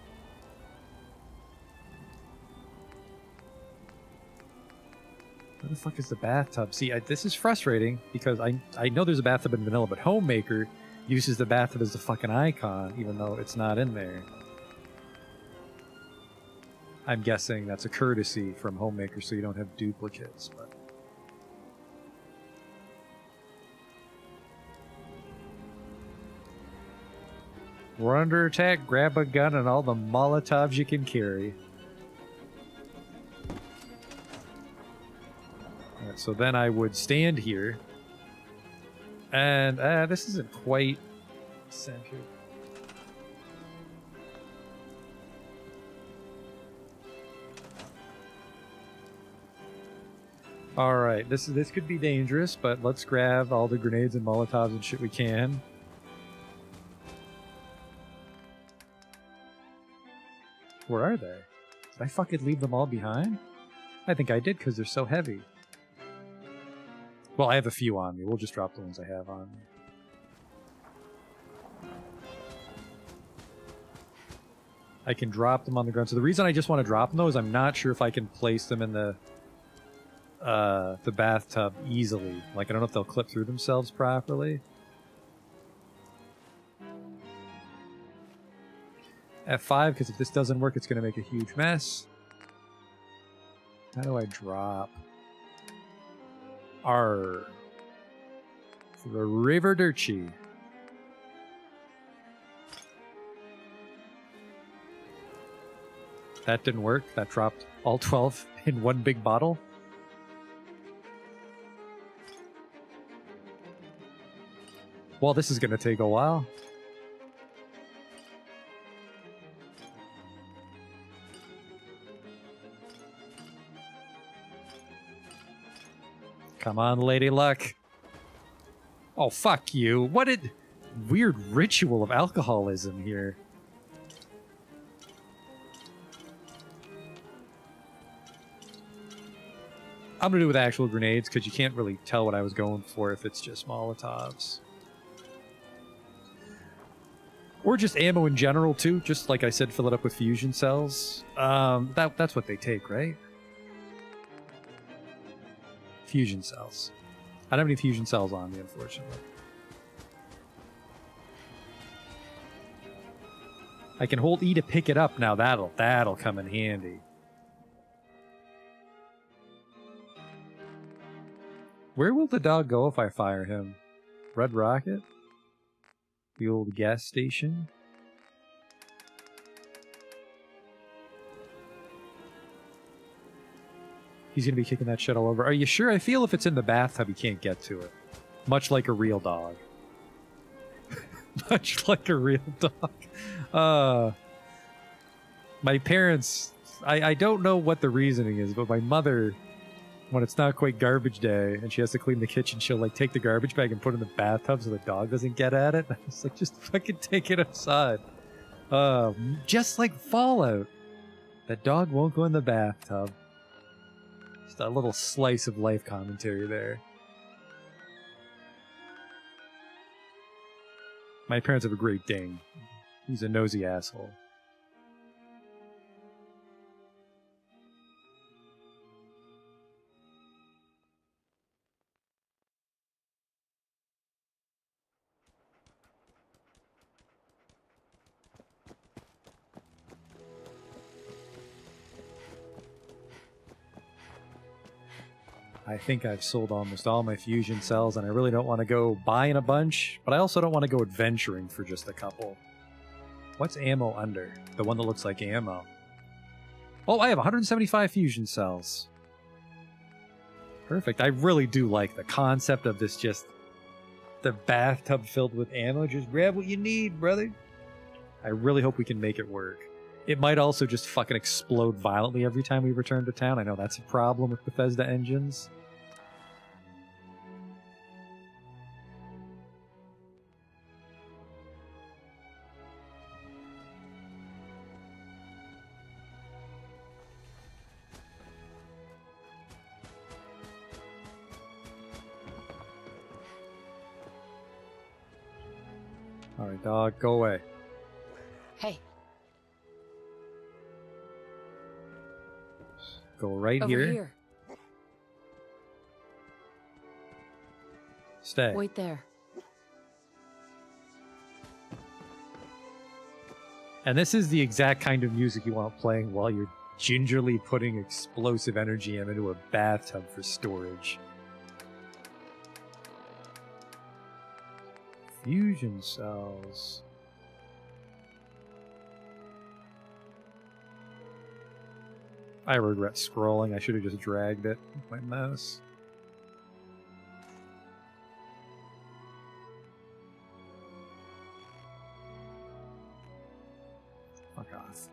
Speaker 5: Where the fuck is the bathtub? See, this is frustrating because I know there's a bathtub in vanilla, but Homemaker uses the bathtub as the fucking icon, even though it's not in there. I'm guessing that's a courtesy from Homemaker so you don't have duplicates, but... We're under attack, grab a gun and all the Molotovs you can carry. Alright, so then I would stand here. And this isn't quite centered. Alright, this could be dangerous, but let's grab all the grenades and Molotovs and shit we can. Where are they? Did I fucking leave them all behind? I think I did because they're so heavy. Well, I have a few on me. We'll just drop the ones I have on me. I can drop them on the ground. So the reason I just want to drop them, though, is I'm not sure if I can place them in the bathtub easily. Like, I don't know if they'll clip through themselves properly. F5, because if this doesn't work, it's going to make a huge mess. How do I drop? R. For the Riverdirchi. That didn't work. That dropped all 12 in one big bottle. Well, this is going to take a while. Come on, Lady Luck. Oh, fuck you. What a weird ritual of alcoholism here. I'm going to do it with actual grenades, because you can't really tell what I was going for if it's just Molotovs. Or just ammo in general, too. Just like I said, fill it up with fusion cells. That's what they take, right? Fusion cells. I don't have any fusion cells on me, unfortunately. I can hold E to pick it up. Now that'll come in handy. Where will the dog go if I fire him? Red Rocket? The old gas station? He's gonna be kicking that shit all over. Are you sure? I feel if it's in the bathtub, you can't get to it. Much like a real dog. Much like a real dog. My parents, I don't know what the reasoning is, but my mother, when it's not quite garbage day and she has to clean the kitchen, she'll like take the garbage bag and put it in the bathtub so the dog doesn't get at it. It's like, just fucking take it outside. Just like Fallout. The dog won't go in the bathtub. Just a little slice of life commentary there. My parents have a Great Dane. He's a nosy asshole. I think I've sold almost all my fusion cells, and I really don't want to go buying a bunch, but I also don't want to go adventuring for just a couple. What's ammo under? The one that looks like ammo. Oh, I have 175 fusion cells. Perfect. I really do like the concept of this, just the bathtub filled with ammo. Just grab what you need, brother. I really hope we can make it work. It might also just fucking explode violently every time we return to town. I know that's a problem with Bethesda engines. Alright, dog, go away.
Speaker 7: Hey,
Speaker 5: Go right
Speaker 7: over here.
Speaker 5: Stay.
Speaker 7: Wait there.
Speaker 5: And this is the exact kind of music you want playing while you're gingerly putting explosive energy into a bathtub for storage. Fusion cells. I regret scrolling. I should have just dragged it with my mouse. Fuck off.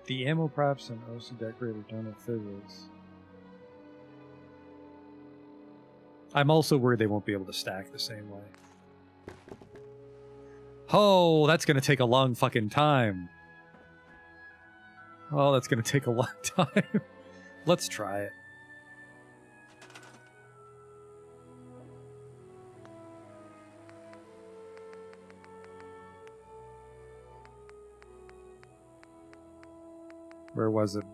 Speaker 5: The ammo props and OC decorator don't have fizzles. I'm also worried they won't be able to stack the same way. Oh, that's gonna take a long fucking time. Oh, that's gonna take a long time. Let's try it. Where was it?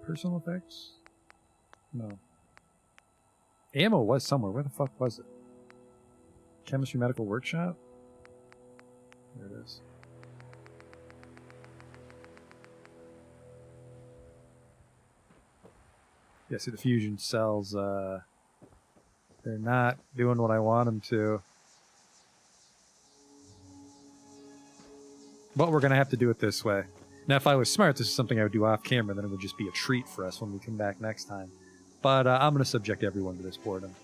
Speaker 5: Personal effects? No. Ammo was somewhere. Where the fuck was it? Chemistry Medical Workshop? There it is. Yeah, see the fusion cells, they're not doing what I want them to. But we're going to have to do it this way. Now, if I was smart, this is something I would do off camera, then it would just be a treat for us when we come back next time. But I'm going to subject everyone to this boredom.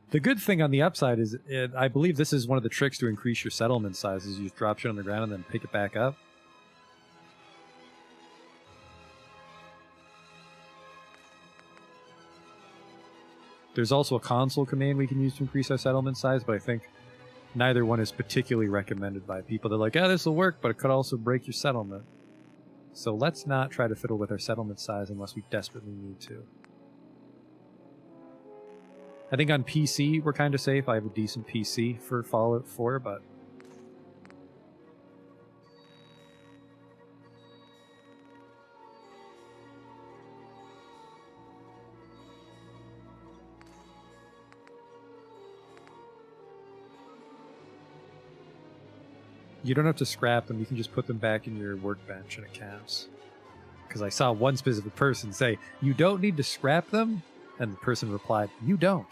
Speaker 5: The good thing on the upside is, I believe this is one of the tricks to increase your settlement sizes. You just drop shit on the ground and then pick it back up. There's also a console command we can use to increase our settlement size, but I think neither one is particularly recommended by people. They're like, oh, this will work, but it could also break your settlement. So let's not try to fiddle with our settlement size unless we desperately need to. I think on PC, we're kind of safe. I have a decent PC for Fallout 4, but... you don't have to scrap them. You can just put them back in your workbench and it counts. Because I saw one specific person say, you don't need to scrap them? And the person replied, you don't.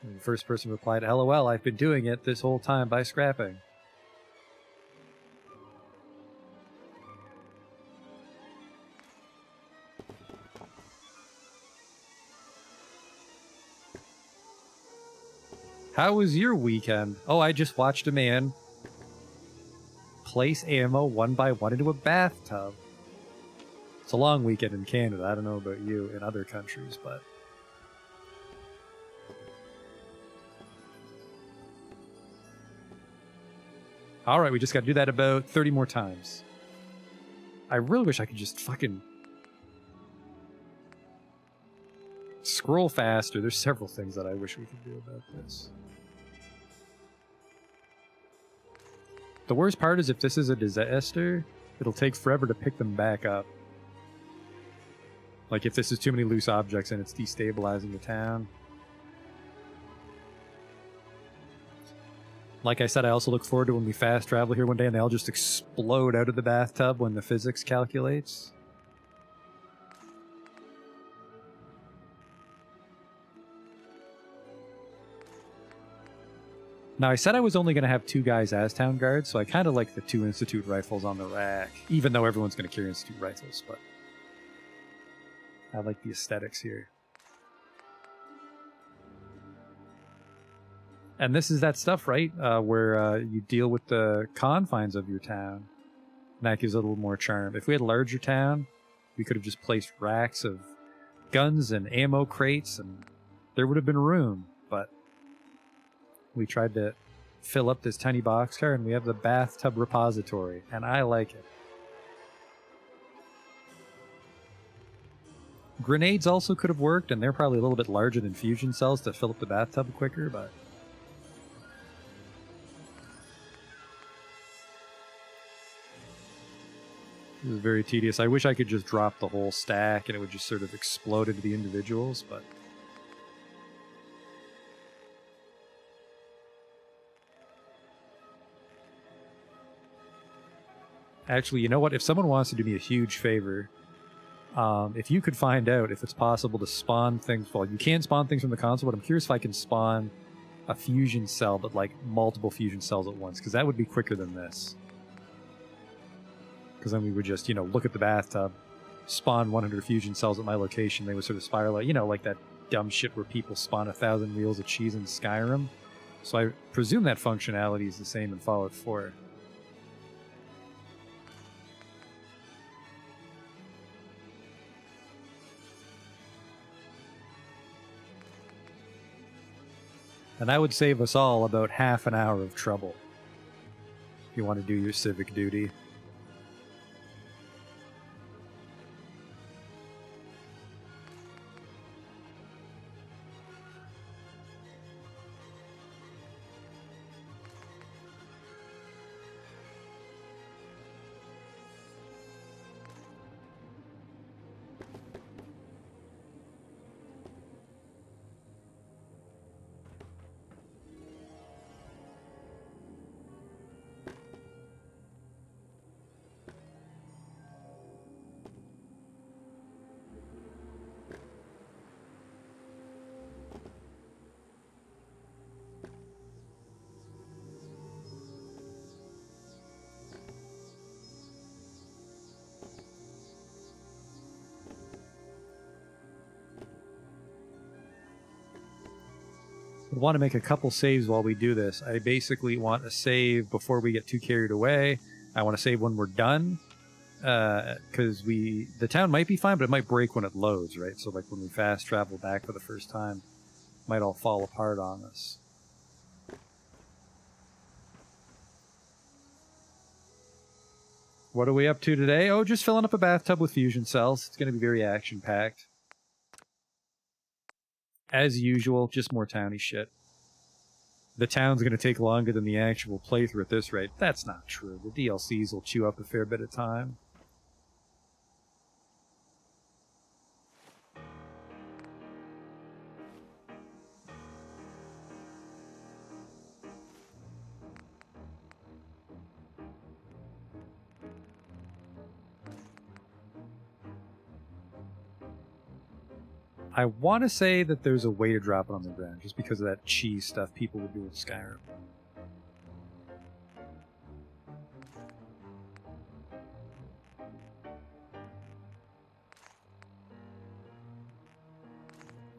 Speaker 5: And the first person replied, LOL, I've been doing it this whole time by scrapping. How was your weekend? Oh, I just watched a man place ammo one by one into a bathtub. It's a long weekend in Canada. I don't know about you in other countries, but... Alright, we just gotta do that about 30 more times. I really wish I could just fucking... scroll faster. There's several things that I wish we could do about this. The worst part is if this is a disaster, it'll take forever to pick them back up. Like if this is too many loose objects and it's destabilizing the town. Like I said, I also look forward to when we fast travel here one day and they all just explode out of the bathtub when the physics calculates. Now, I said I was only going to have 2 guys as town guards, so I kind of like the 2 Institute rifles on the rack, even though everyone's going to carry Institute rifles, but I like the aesthetics here. And this is that stuff, right, where you deal with the confines of your town, and that gives it a little more charm. If we had a larger town, we could have just placed racks of guns and ammo crates, and there would have been room, but we tried to fill up this tiny boxcar, and we have the bathtub repository, and I like it. Grenades also could have worked, and they're probably a little bit larger than fusion cells to fill up the bathtub quicker, but... this is very tedious. I wish I could just drop the whole stack, and it would just sort of explode into the individuals, but... actually, you know what? If someone wants to do me a huge favor If you could find out if it's possible to spawn things, well, you can spawn things from the console, but I'm curious if I can spawn a fusion cell, but like multiple fusion cells at once, because that would be quicker than this. Because then we would just, look at the bathtub, spawn 100 fusion cells at my location, they would sort of spiral out, like that dumb shit where people spawn 1,000 wheels of cheese in Skyrim. So I presume that functionality is the same in Fallout 4. And that would save us all about half an hour of trouble. If you want to do your civic duty. I want to make a couple saves while we do this. I basically want to save before we get too carried away. I want to save when we're done, because the town might be fine, but it might break when it loads, right? So like when we fast travel back for the first time, it might all fall apart on us. What are we up to today? Oh, just filling up a bathtub with fusion cells. It's going to be very action-packed. As usual, just more towny shit. The town's going to take longer than the actual playthrough at this rate. That's not true. The DLCs will chew up a fair bit of time. I want to say that there's a way to drop it on the ground, just because of that cheese stuff people would do in Skyrim.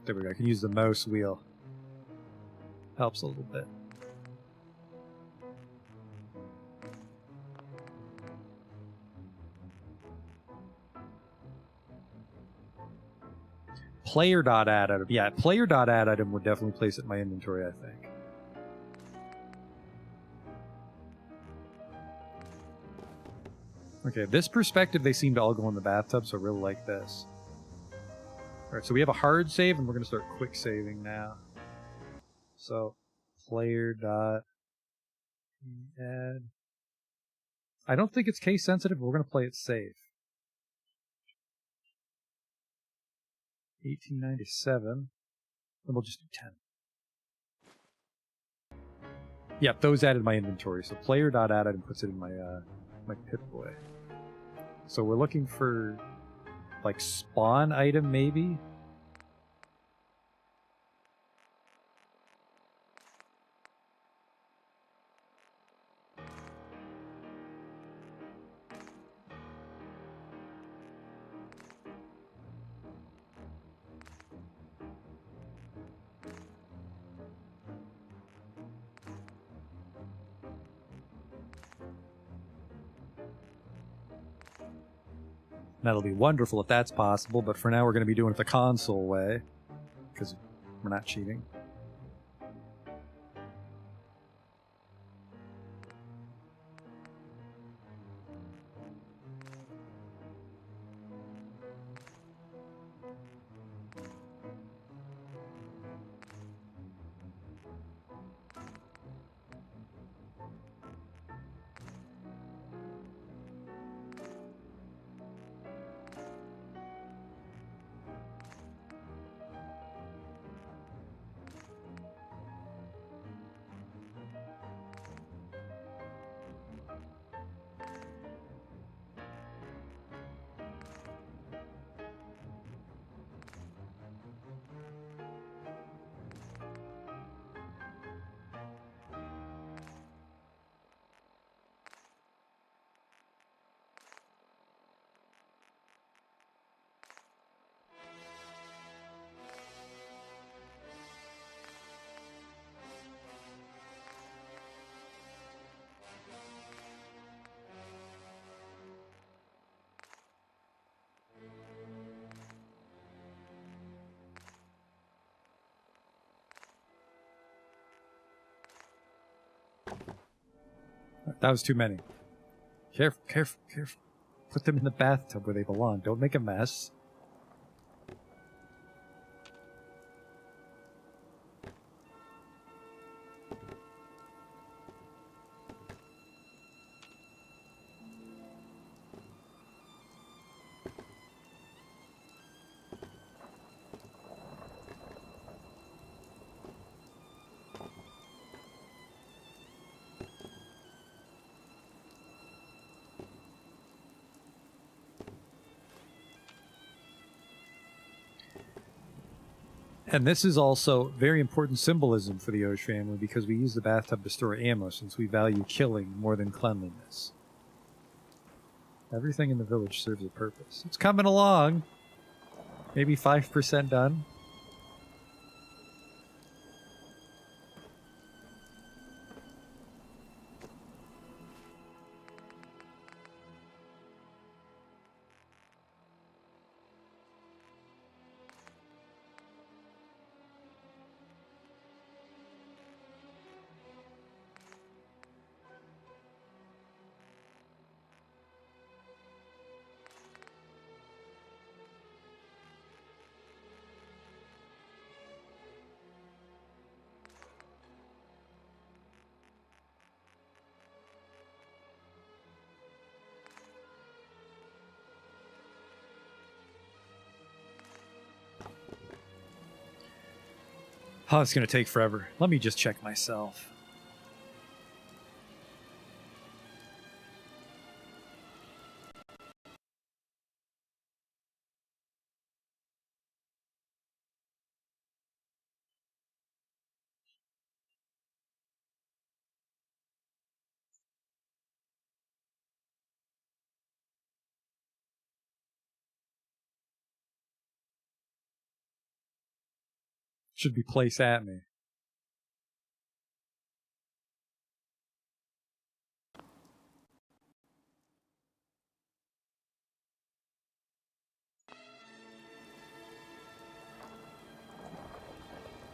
Speaker 5: There we go, I can use the mouse wheel. Helps a little bit. Player.add item. Yeah, player.add item would definitely place it in my inventory, I think. Okay, this perspective, they seem to all go in the bathtub, so I really like this. Alright, so we have a hard save, and we're going to start quick saving now. So, player.add. I don't think it's case sensitive, but we're going to play it safe. 1897. And we'll just do 10. Yep, those added my inventory. So player.add item puts it in my my Pip-Boy. So we're looking for like spawn item maybe. That'll be wonderful if that's possible, but for now we're going to be doing it the console way, because we're not cheating. That was too many. Careful, careful, careful. Put them in the bathtub where they belong. Don't make a mess. And this is also very important symbolism for the Osh family because we use the bathtub to store ammo since we value killing more than cleanliness. Everything in the village serves a purpose. It's coming along. Maybe 5% done. Oh, it's going to take forever. Let me just check myself. Should be place at me.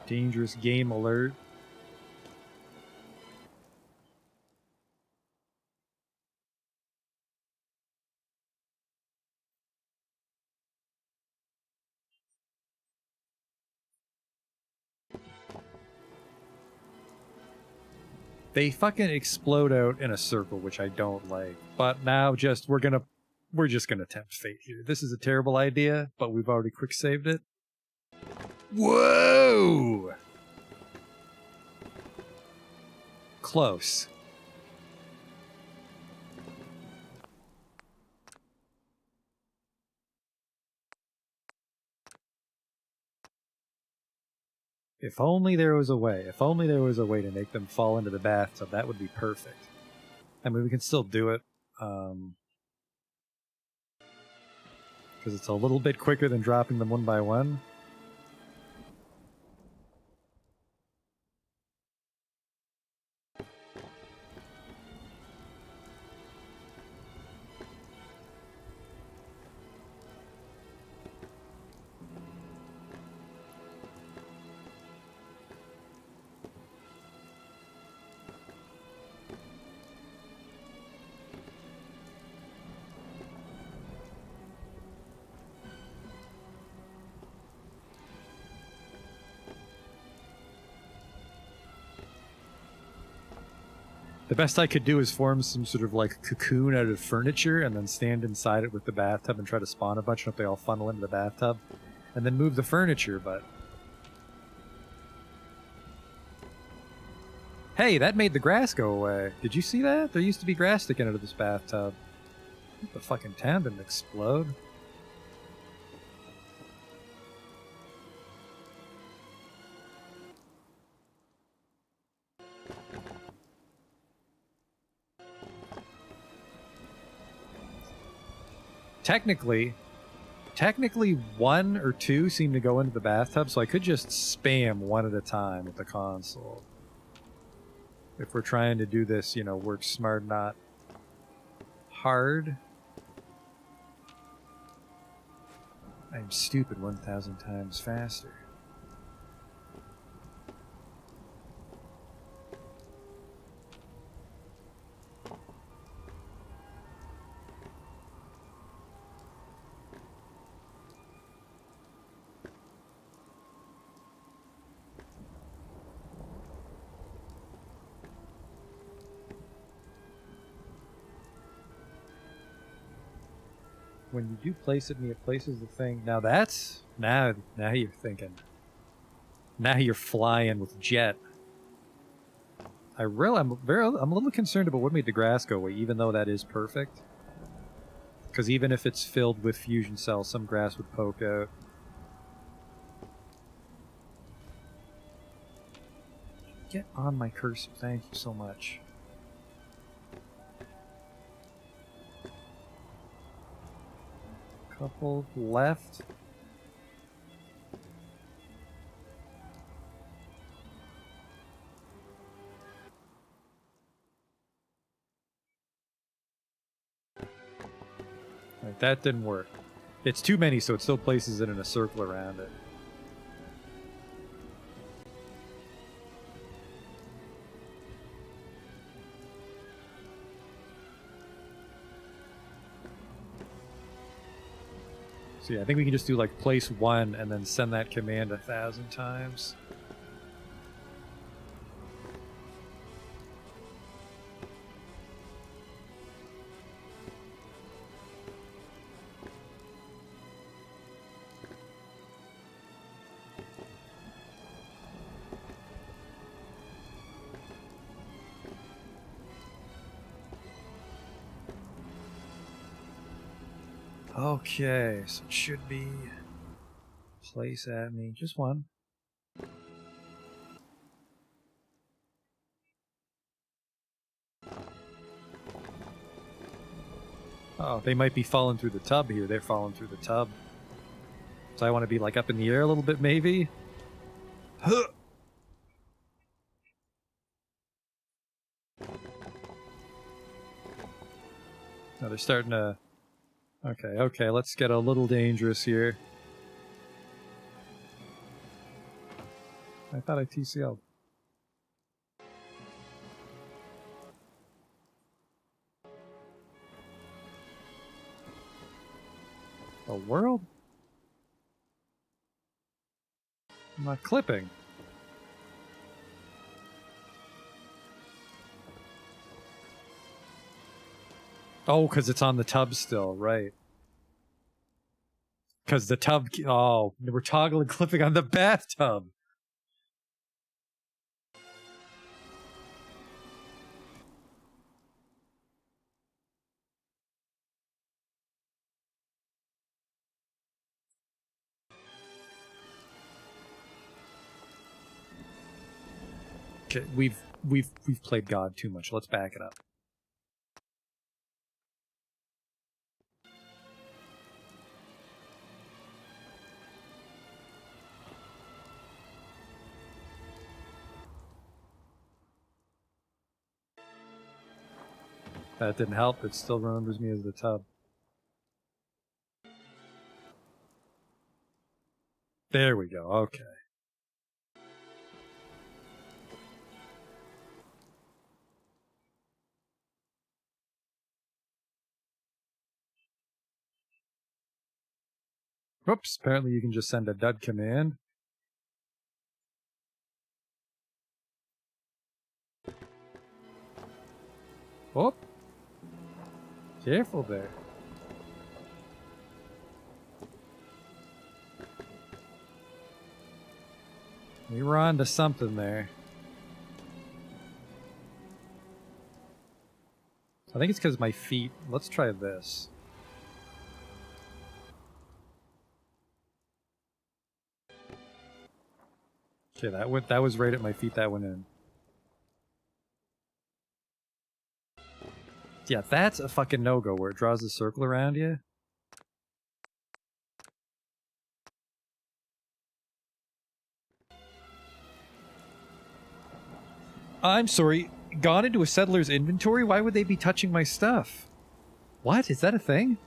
Speaker 5: Dangerous game alert. They fucking explode out in a circle, which I don't like. But now we're just gonna tempt fate here. This is a terrible idea, but we've already quick saved it. Whoa! Close. If only there was a way. If only there was a way to make them fall into the bathtub, that would be perfect. I mean, we can still do it. Because it's a little bit quicker than dropping them one by one. The best I could do is form some sort of like cocoon out of furniture and then stand inside it with the bathtub and try to spawn a bunch and hope they all funnel into the bathtub. And then move the furniture, but... Hey, that made the grass go away. Did you see that? There used to be grass sticking out of this bathtub. The fucking town didn't explode. Technically one or two seem to go into the bathtub, so I could just spam one at a time with the console. If we're trying to do this, you know, work smart, not hard. I'm stupid 1,000 times faster. When you do place it near places the thing. Now that's now you're thinking. Now you're flying with jet. I'm a little concerned about what made the grass go away, even though that is perfect. Because even if it's filled with fusion cells, some grass would poke out. Get on my cursor, thank you so much. Couple left. Right, that didn't work. It's too many, so it still places it in a circle around it. So yeah, I think we can just do like place 1 and then send that command 1,000 times. Okay, so it should be place at me. Just one. Oh, they might be falling through the tub here. They're falling through the tub. So I want to be like up in the air a little bit, maybe. Huh. Now they're starting to... Okay, let's get a little dangerous here. I thought I TCL'd. The world? I'm not clipping. Oh, because it's on the tub still, right. Because the tub... Oh, we're toggling clipping on the bathtub. Okay, we've played God too much. Let's back it up. That didn't help. It still remembers me as the tub. There we go. Okay. Whoops. Apparently you can just send a dud command. Oh. Careful there. We were on to something there. I think it's because my feet... Let's try this. Okay, that was right at my feet. That went in. Yeah, that's a fucking no-go where it draws a circle around you. I'm sorry. Gone into a settler's inventory? Why would they be touching my stuff? What? Is that a thing?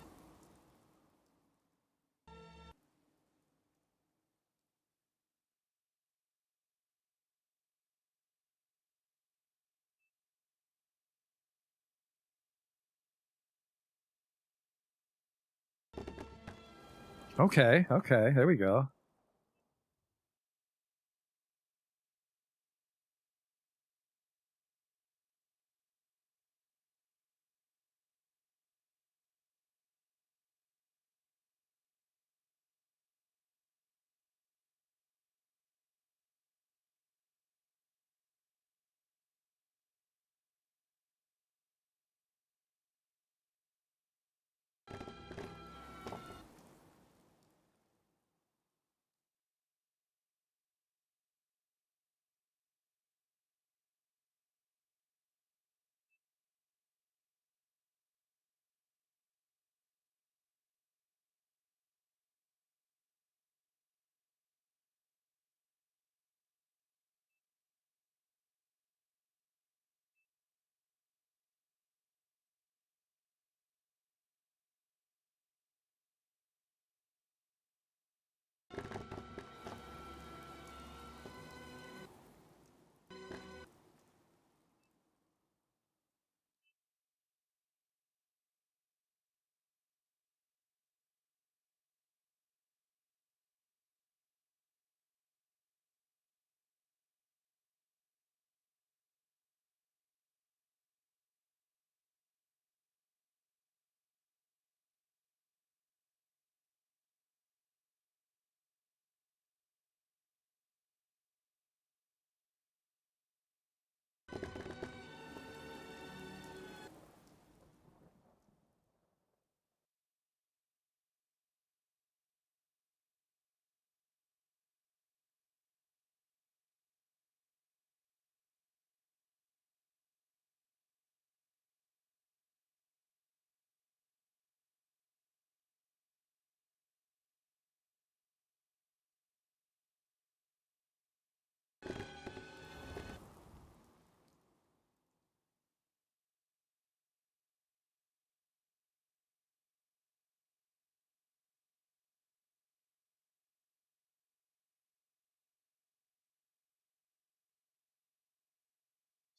Speaker 5: Okay, there we go.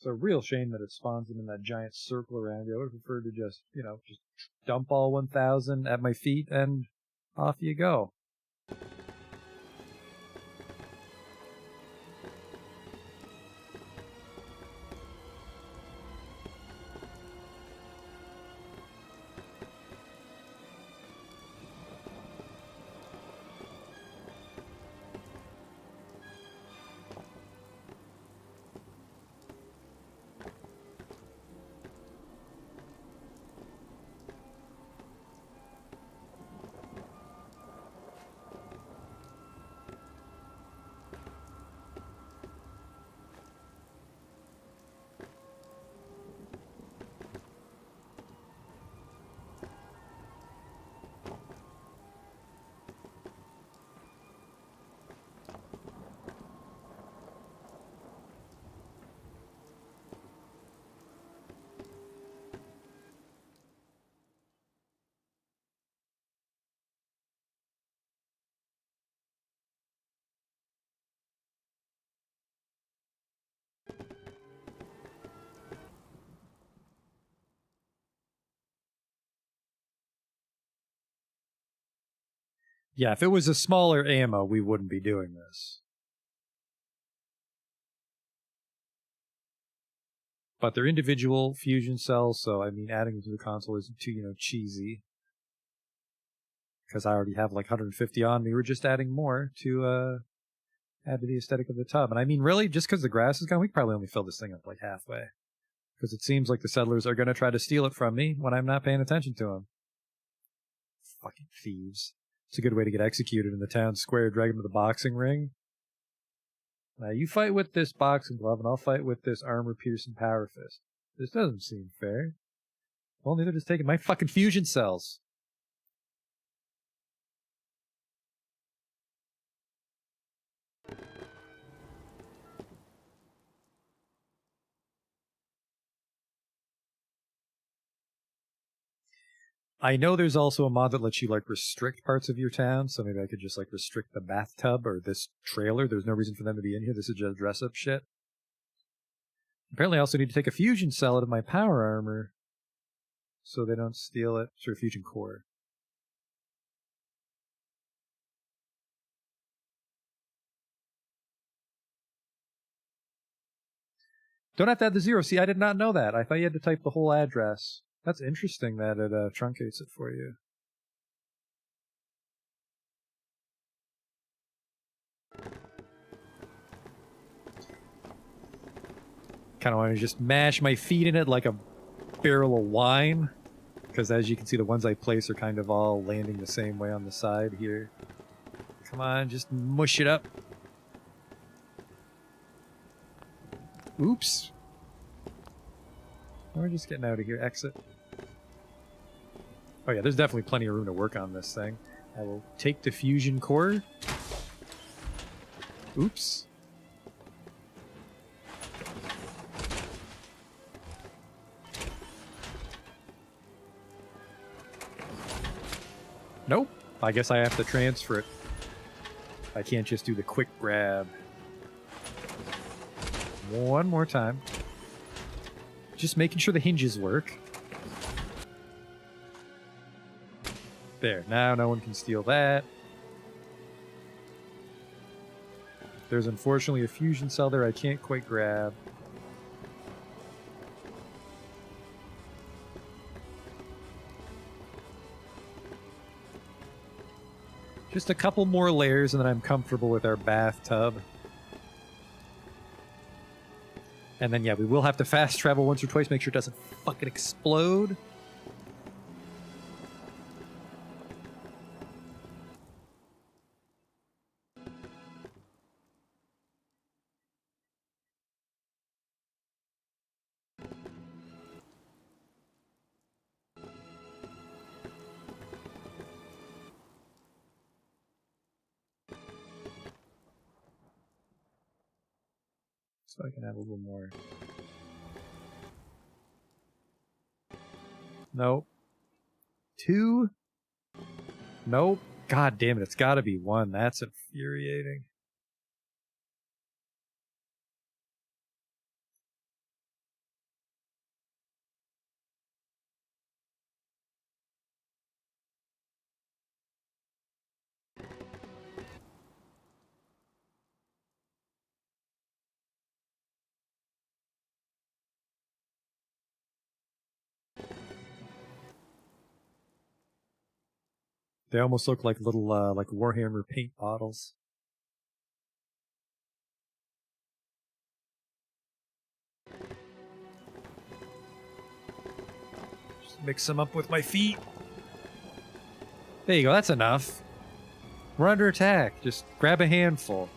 Speaker 5: It's a real shame that it spawns them in that giant circle around you. I would have preferred to just, just dump all 1,000 at my feet and off you go. Yeah, if it was a smaller ammo, we wouldn't be doing this. But they're individual fusion cells, so I mean, adding them to the console isn't too, cheesy. Because I already have like 150 on me. We're just adding more to add to the aesthetic of the tub. And I mean, really, just because the grass is gone, we could probably only fill this thing up like halfway. Because it seems like the settlers are going to try to steal it from me when I'm not paying attention to them. Fucking thieves. It's a good way to get executed in the town square, drag them to the boxing ring. Now you fight with this boxing glove, and I'll fight with this armor-piercing power fist. This doesn't seem fair. Only they're just taking my fucking fusion cells. I know there's also a mod that lets you like restrict parts of your town, so maybe I could just like restrict the bathtub or this trailer. There's no reason for them to be in here. This is just dress up shit. Apparently I also need to take a fusion cell out of my power armor so they don't steal it. Sort of fusion core. Don't have to add the 0. See, I did not know that. I thought you had to type the whole address. That's interesting that it truncates it for you. Kind of want to just mash my feet in it like a barrel of wine. Because as you can see, the ones I place are kind of all landing the same way on the side here. Come on, just mush it up. Oops. We're just getting out of here. Exit. Oh yeah, there's definitely plenty of room to work on this thing. I will take the fusion core. Oops. Nope. I guess I have to transfer it. I can't just do the quick grab. One more time. Just making sure the hinges work. There, now no one can steal that. There's unfortunately a fusion cell there I can't quite grab. Just a couple more layers and then I'm comfortable with our bathtub. And then yeah, we will have to fast travel once or twice, make sure it doesn't fucking explode. So I can have a little more. Nope. 2? Nope. God damn it, it's gotta be 1. That's infuriating. They almost look like little, like Warhammer paint bottles. Just mix them up with my feet. There you go, that's enough. We're under attack. Just grab a handful.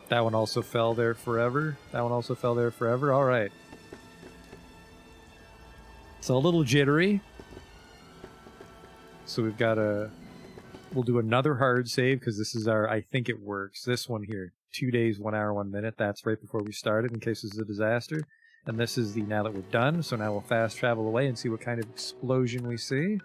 Speaker 5: That one also fell there forever. That one also fell there forever. All right. So a little jittery. So we've got we'll do another hard save because this is our, I think it works. This one here, 2 days, 1 hour, 1 minute. That's right before we started in case this is a disaster. And this is the now that we're done. So now we'll fast travel away and see what kind of explosion we see.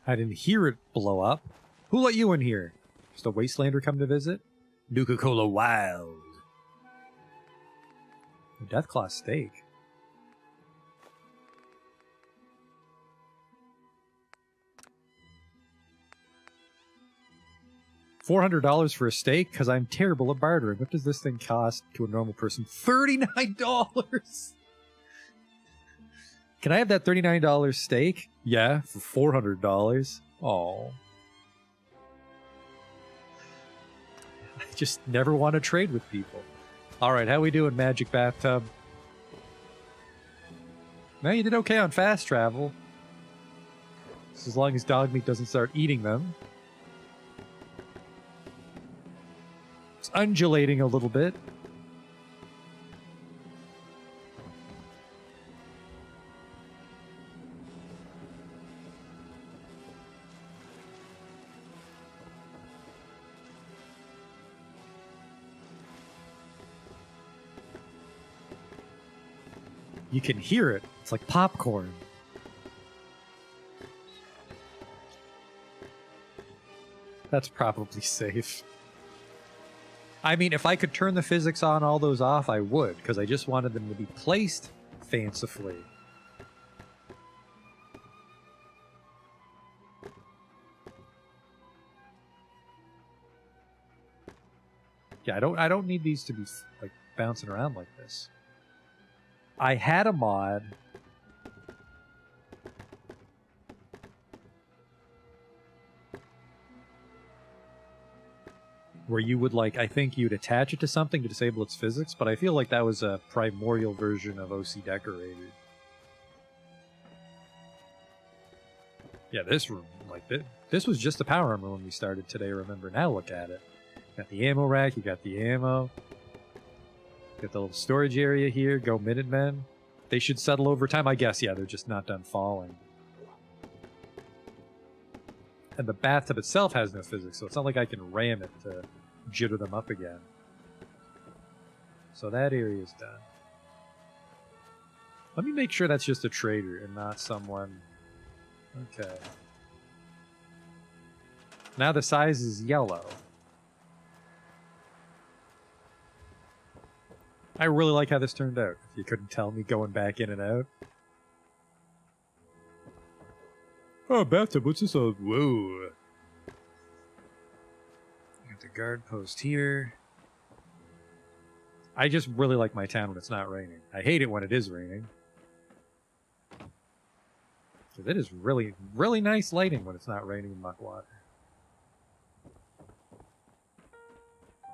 Speaker 5: I didn't hear it blow up. Who let you in here? Just a Wastelander come to visit? Nuka-Cola Wild. A Deathclaw steak. $400 for a steak? Because I'm terrible at bartering. What does this thing cost to a normal person? $39! Can I have that $39 steak? Yeah, for $400. Oh. I just never want to trade with people. Alright, how we doing, Magic Bathtub? Now you did okay on fast travel. Just as long as dog meat doesn't start eating them. It's undulating a little bit. You can hear it. It's like popcorn. That's probably safe. I mean, if I could turn the physics on all those off, I would, because I just wanted them to be placed fancifully. Yeah, I don't need these to be like bouncing around like this. I had a mod where you would, like, I think you'd attach it to something to disable its physics, but I feel like that was a primordial version of OC Decorator. Yeah, this room, like, this was just the power armor when we started today, remember? Now look at it. Got the ammo rack, you got the ammo. Got the little storage area here. Go Minutemen. They should settle over time, I guess. Yeah, they're just not done falling. And the bathtub itself has no physics, so it's not like I can ram it to jitter them up again. So that area is done. Let me make sure that's just a trader and not someone... Okay. Now the size is yellow. I really like how this turned out. If you couldn't tell me going back in and out. Oh, bathtub, what's this all? Whoa. Got the guard post here. I just really like my town when it's not raining. I hate it when it is raining. Because it is really, really nice lighting when it's not raining in Muckwater.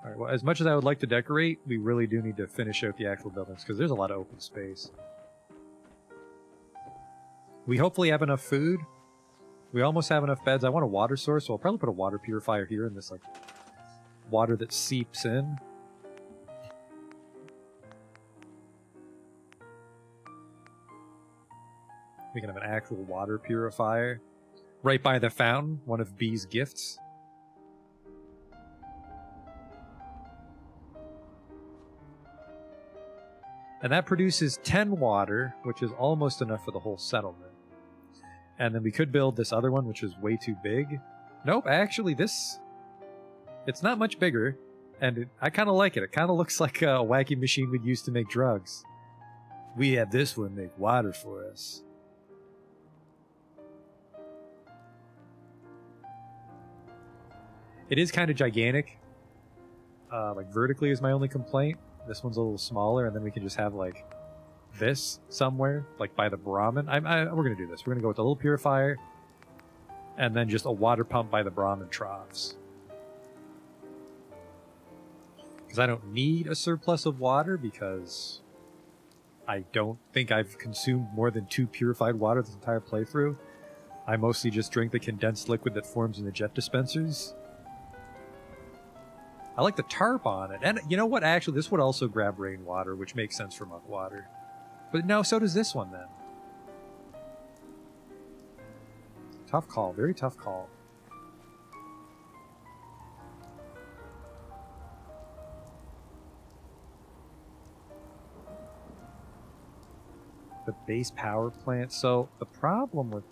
Speaker 5: Alright, well, as much as I would like to decorate, we really do need to finish out the actual buildings, because there's a lot of open space. We hopefully have enough food. We almost have enough beds. I want a water source, so I'll probably put a water purifier here in this, like, water that seeps in. We can have an actual water purifier right by the fountain, one of B's gifts. And that produces 10 water, which is almost enough for the whole settlement. And then we could build this other one, which is way too big. Nope, actually this... It's not much bigger, and I kind of like it. It kind of looks like a wacky machine we'd use to make drugs. We have this one make water for us. It is kind of gigantic. Like vertically is my only complaint. This one's a little smaller, and then we can just have like this somewhere, like by the Brahmin. We're gonna do this. We're gonna go with a little purifier, and then just a water pump by the Brahmin troughs. Because I don't need a surplus of water, because I don't think I've consumed more than 2 purified water this entire playthrough. I mostly just drink the condensed liquid that forms in the jet dispensers. I like the tarp on it. And you know what? Actually, this would also grab rainwater, which makes sense for muck water. But no, so does this one then. Tough call. Very tough call. The base power plant. So the problem with...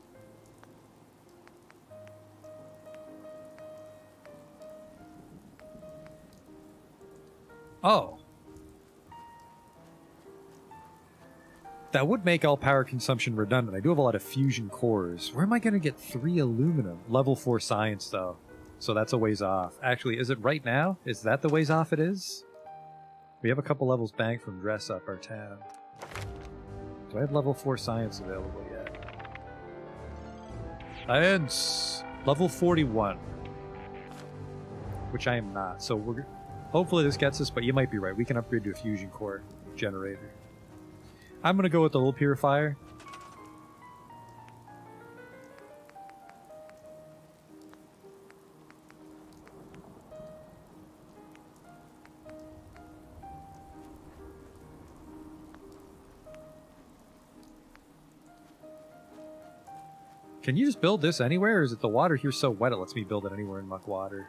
Speaker 5: Oh. That would make all power consumption redundant. I do have a lot of fusion cores. Where am I going to get 3 aluminum? Level 4 science, though. So that's a ways off. Actually, is it right now? Is that the ways off it is? We have a couple levels banked from Dress Up, our town. Do I have level 4 science available yet? Science! Level 41. Which I am not, so we're... Hopefully this gets us, but you might be right. We can upgrade to a fusion core generator. I'm going to go with the little purifier. Can you just build this anywhere, or is it the water here so wet it lets me build it anywhere in muck water?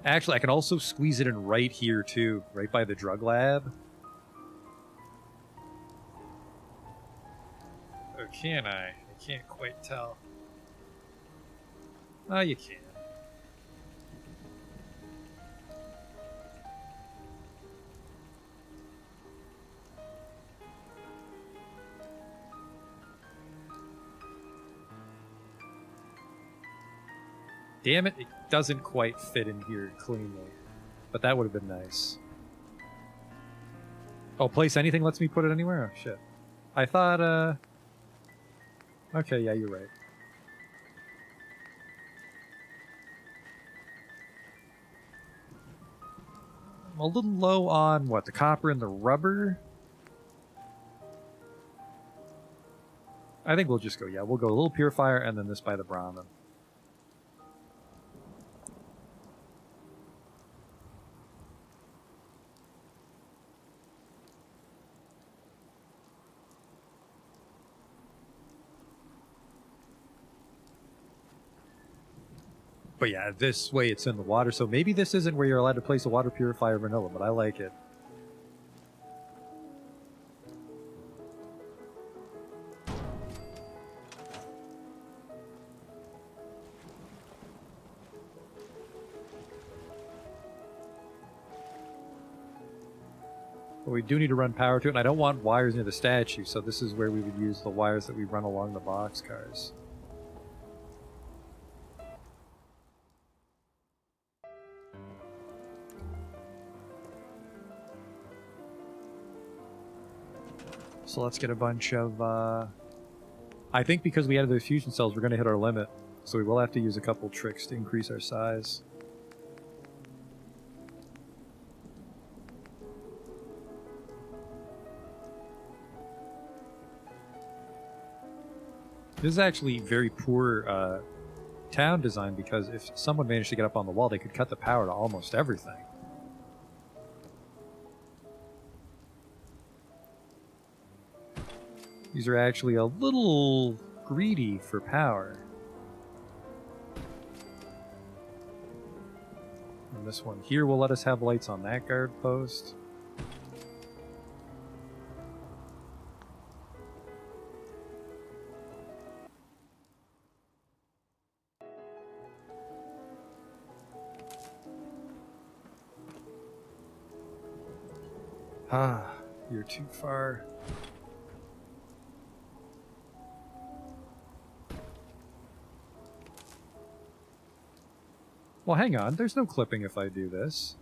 Speaker 5: Actually, I can also squeeze it in right here, too. Right by the drug lab. Or can I? I can't quite tell. Oh, you can. Damn it, it doesn't quite fit in here cleanly. But that would have been nice. Oh, place anything lets me put it anywhere? Oh, shit. I thought, Okay, yeah, you're right. I'm a little low on, what, the copper and the rubber? I think we'll just go, yeah, we'll go a little purifier and then this by the Brahmin. But yeah, this way it's in the water, so maybe this isn't where you're allowed to place a water purifier vanilla, but I like it. But we do need to run power to it, and I don't want wires near the statue, so this is where we would use the wires that we run along the boxcars. So let's get a bunch of, I think because we added those fusion cells, we're going to hit our limit. So we will have to use a couple tricks to increase our size. This is actually very poor town design, because if someone managed to get up on the wall, they could cut the power to almost everything. These are actually a little greedy for power. And this one here will let us have lights on that guard post. Ah, you're too far. Well, hang on. There's no clipping if I do this.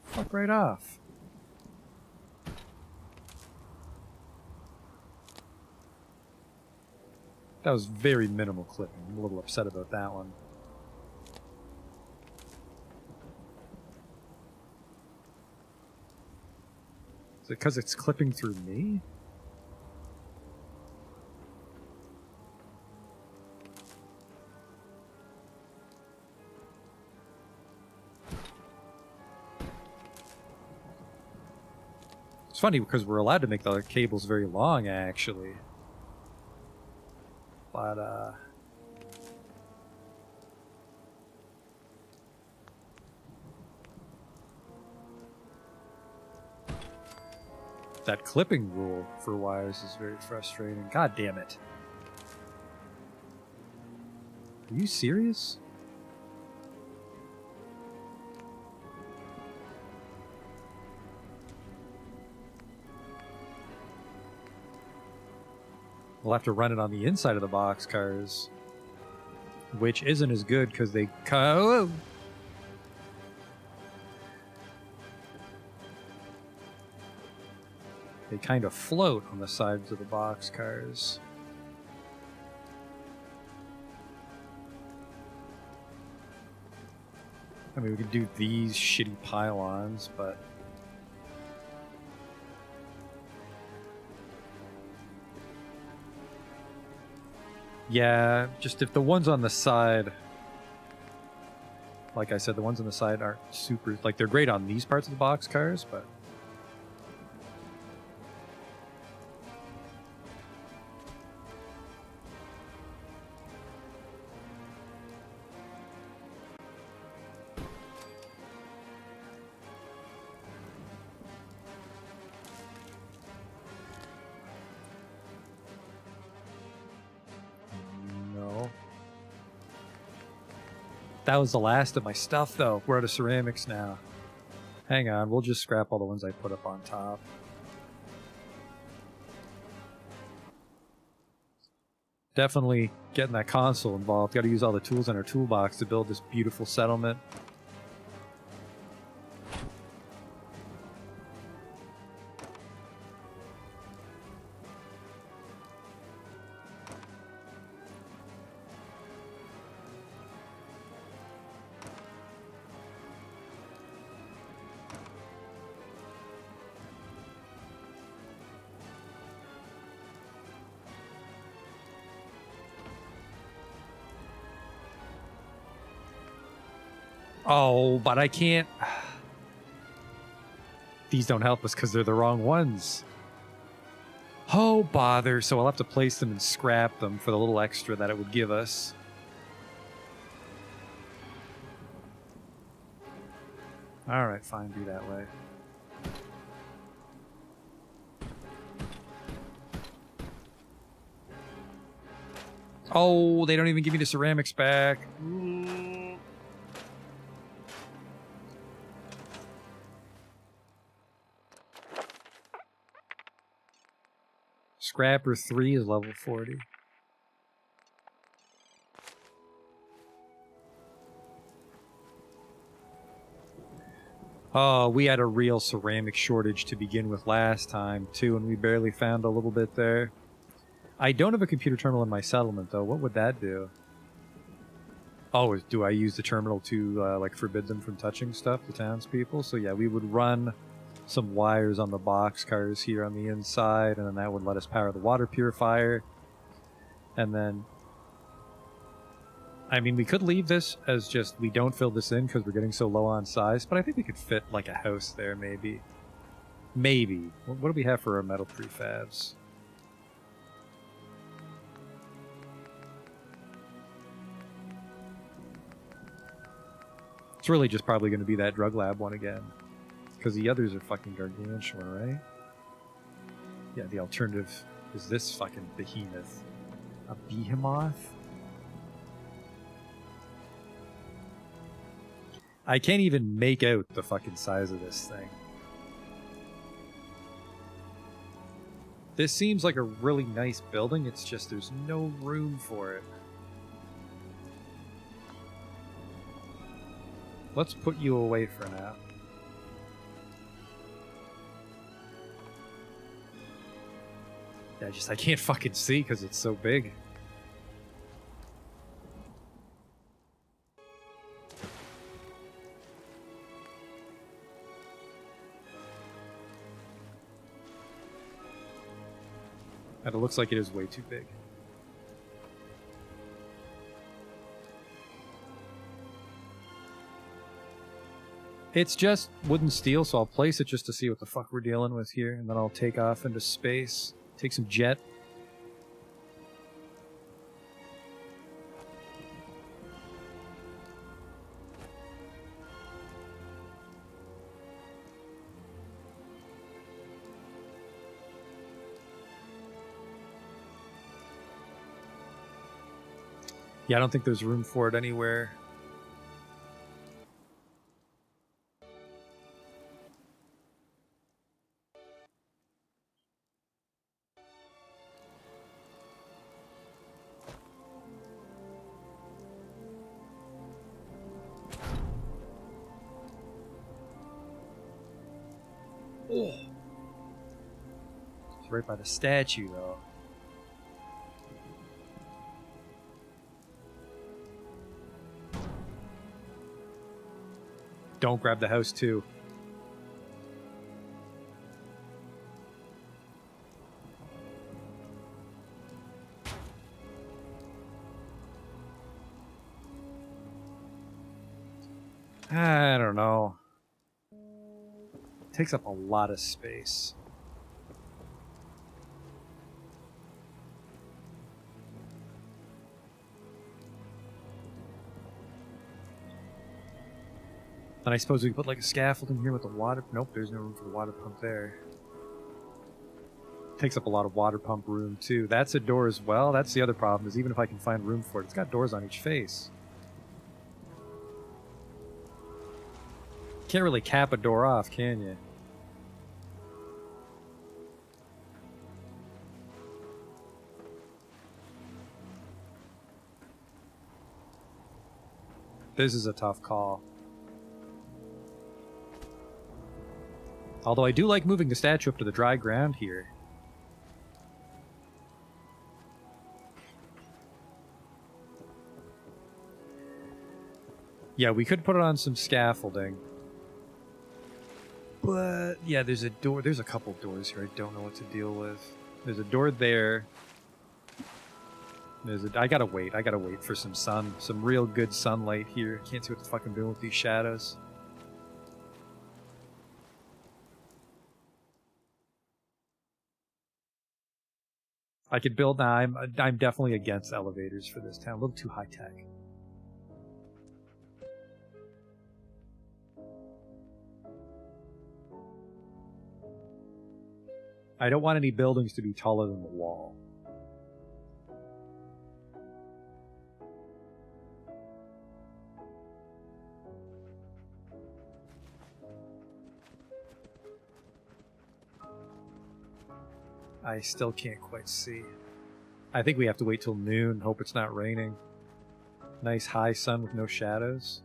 Speaker 5: Fuck right off. That was very minimal clipping. I'm a little upset about that one. Is it because it's clipping through me? It's funny because we're allowed to make the cables very long, actually. But, that clipping rule for wires is very frustrating. God damn it. Are you serious? We'll have to run it on the inside of the boxcars, which isn't as good because they kind of float on the sides of the boxcars. I mean, we could do these shitty pylons, but yeah, just if the ones on the side, like I said, the ones on the side aren't super, like they're great on these parts of the boxcars, but that was the last of my stuff, though. We're out of ceramics now. Hang on, we'll just scrap all the ones I put up on top. Definitely getting that console involved. Got to use all the tools in our toolbox to build this beautiful settlement. Oh, but I can't. These don't help us because they're the wrong ones. Oh, bother. So I'll have to place them and scrap them for the little extra that it would give us. Alright, fine, be that way. Oh, they don't even give me the ceramics back. Scrapper 3 is level 40. Oh, we had a real ceramic shortage to begin with last time, too, and we barely found a little bit there. I don't have a computer terminal in my settlement, though. What would that do? Oh, do I use the terminal to, like, forbid them from touching stuff, the townspeople? So, yeah, we would run some wires on the boxcars here on the inside, and then that would let us power the water purifier. And then, I mean, we could leave this as just we don't fill this in because we're getting so low on size, but I think we could fit like a house there maybe. Maybe. What do we have for our metal prefabs? It's really just probably going to be that drug lab one again. Because the others are fucking gargantuan, right? Yeah, the alternative is this fucking behemoth. A behemoth? I can't even make out the fucking size of this thing. This seems like a really nice building, it's just there's no room for it. Let's put you away for now. Yeah, I can't fucking see because it's so big. And it looks like it is way too big. It's just wooden steel, so I'll place it just to see what the fuck we're dealing with here, and then I'll take off into space, take some jet. Yeah, I don't think there's room for it anywhere. Oh. It's right by the statue, though. Don't grab the house, too. I don't know. It takes up a lot of space. And I suppose we could put like a scaffolding here with the water. Nope, there's no room for the water pump there. Takes up a lot of water pump room too. That's a door as well. That's the other problem, is even if I can find room for it, it's got doors on each face. Can't really cap a door off, can you? This is a tough call. Although I do like moving the statue up to the dry ground here. Yeah, we could put it on some scaffolding. But, yeah, there's a door. There's a couple doors here I don't know what to deal with. There's a door there. I gotta wait. I gotta wait for some sun. Some real good sunlight here. Can't see what the fuck I'm doing with these shadows. I could build now. I'm definitely against elevators for this town. A little too high tech. I don't want any buildings to be taller than the wall. I still can't quite see. I think we have to wait till noon, hope it's not raining. Nice high sun with no shadows.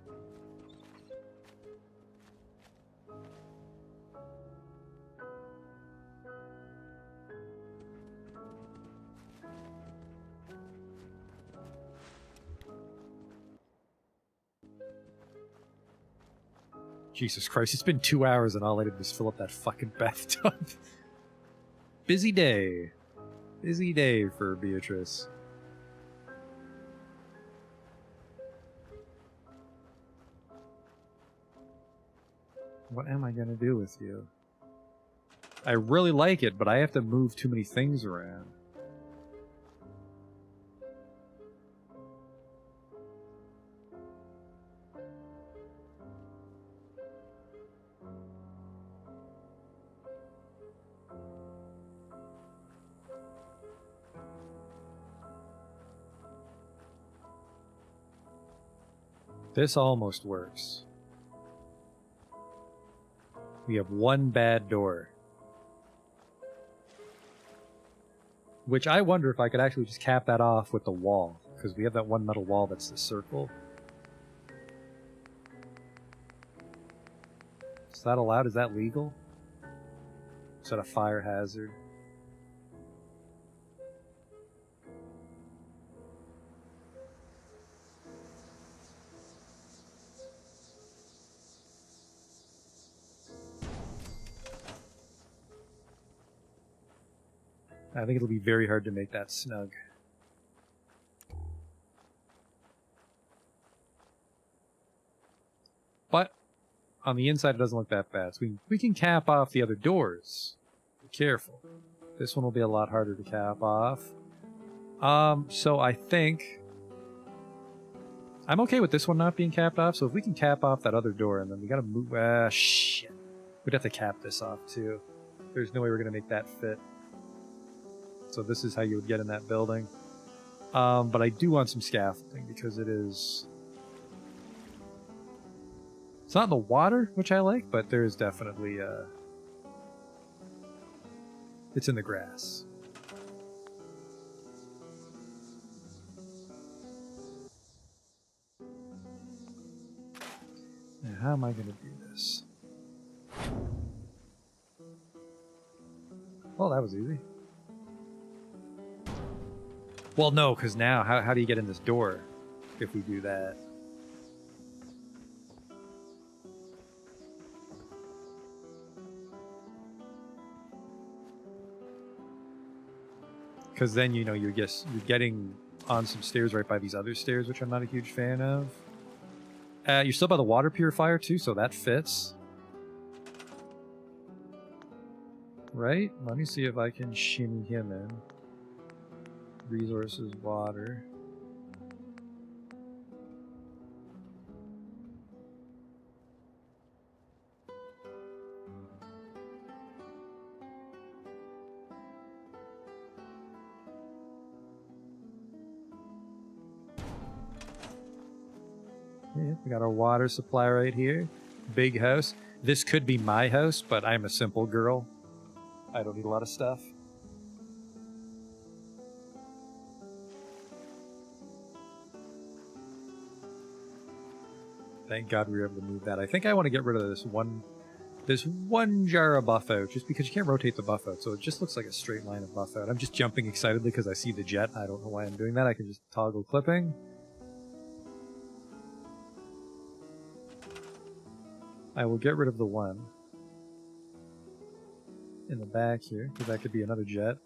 Speaker 5: Jesus Christ, it's been 2 hours and all I did was fill up that fucking bathtub. Busy day. Busy day for Beatrice. What am I gonna do with you? I really like it, but I have to move too many things around. This almost works. We have one bad door. Which I wonder if I could actually just cap that off with the wall. Because we have that one metal wall that's the circle. Is that allowed? Is that legal? Is that a fire hazard? I think it'll be very hard to make that snug. But on the inside, it doesn't look that bad. So we can cap off the other doors. Be careful. This one will be a lot harder to cap off. So I think I'm okay with this one not being capped off. So if we can cap off that other door, and then we gotta move. Shit. We'd have to cap this off too. There's no way we're gonna make that fit. So this is how you would get in that building. But I do want some scaffolding because it is... It's not in the water, which I like, but there is definitely... It's in the grass. Now, how am I going to do this? Well, that was easy. Well, no, because now, how do you get in this door if we do that? Because then, you know, you're getting on some stairs right by these other stairs, which I'm not a huge fan of. You're still by the water purifier, too, so that fits. Right? Let me see if I can shimmy him in. Resources, water. Yeah, we got our water supply right here. Big house. This could be my house, but I'm a simple girl. I don't need a lot of stuff. Thank God we were able to move that. I think I want to get rid of this one jar of buff out, just because you can't rotate the buff out, so it just looks like a straight line of buff out. I'm just jumping excitedly because I see the jet. I don't know why I'm doing that. I can just toggle clipping. I will get rid of the one in the back here, because that could be another jet.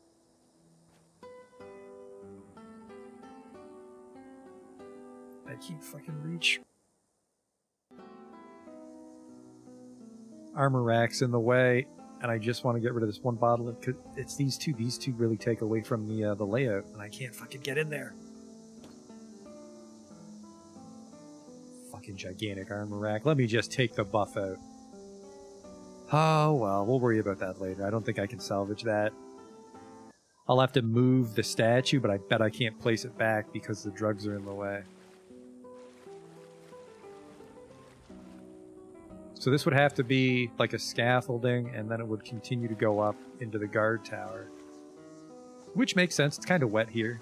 Speaker 5: I can't fucking reach. Armor rack's in the way, and I just want to get rid of this one bottle. It's these two. These two really take away from the layout, and I can't fucking get in there. Fucking gigantic armor rack. Let me just take the buff out. Oh, well, we'll worry about that later. I don't think I can salvage that. I'll have to move the statue, but I bet I can't place it back because the drugs are in the way. So this would have to be like a scaffolding, and then it would continue to go up into the guard tower. Which makes sense. It's kind of wet here.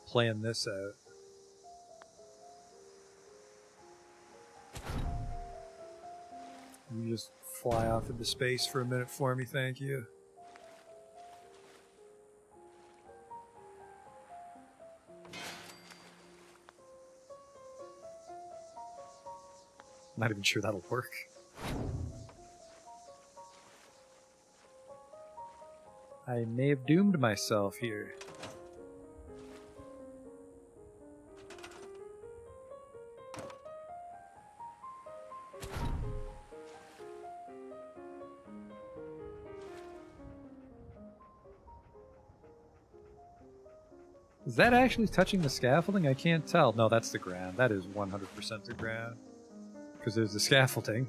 Speaker 5: Plan this out. You just fly off into space for a minute for me, thank you. Not even sure that'll work. I may have doomed myself here. Is that actually touching the scaffolding? I can't tell. No, that's the ground. That is 100% the ground. Because there's the scaffolding.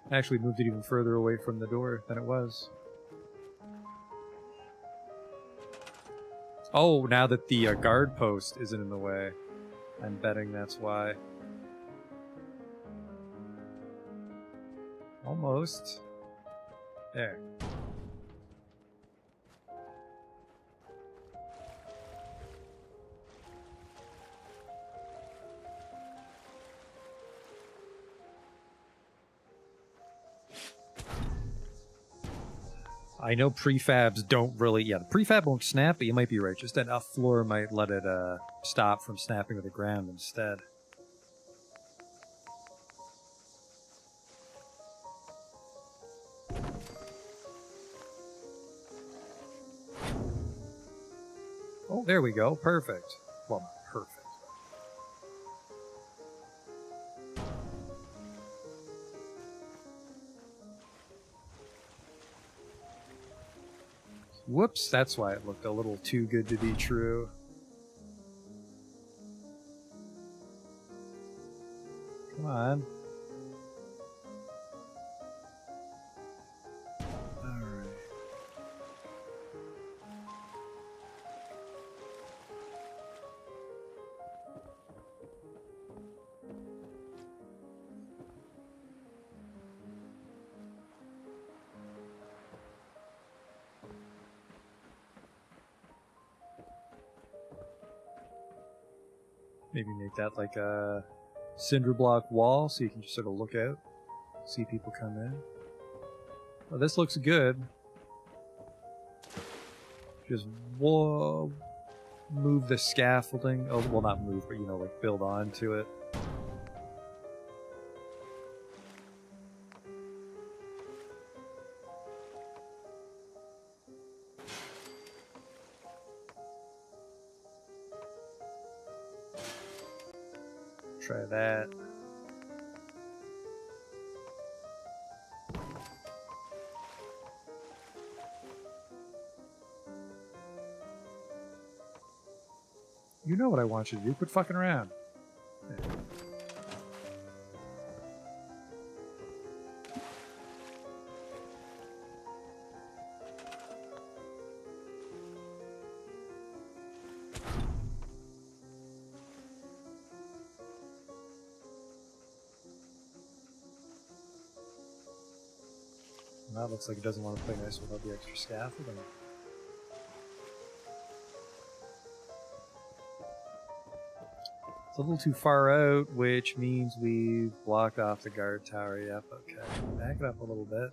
Speaker 5: I actually moved it even further away from the door than it was. Oh, now that the guard post isn't in the way. I'm betting that's why. Almost. There. I know prefabs don't really... Yeah, the prefab won't snap, but you might be right. Just enough floor might let it stop from snapping to the ground instead. Oh, there we go. Perfect. Well, not perfect. Whoops, that's why it looked a little too good to be true. Come on. Alright. Maybe make that like a cinder block wall so you can just sort of look out, see people come in. Well, this looks good. Just move the scaffolding. Oh, well, not move, but you know, like build onto it. Try that. You know what I want you to do. Quit fucking around. There. That looks like it doesn't want to play nice without the extra scaffolding. It's a little too far out, which means we've blocked off the guard tower. Yep, okay. Back it up a little bit.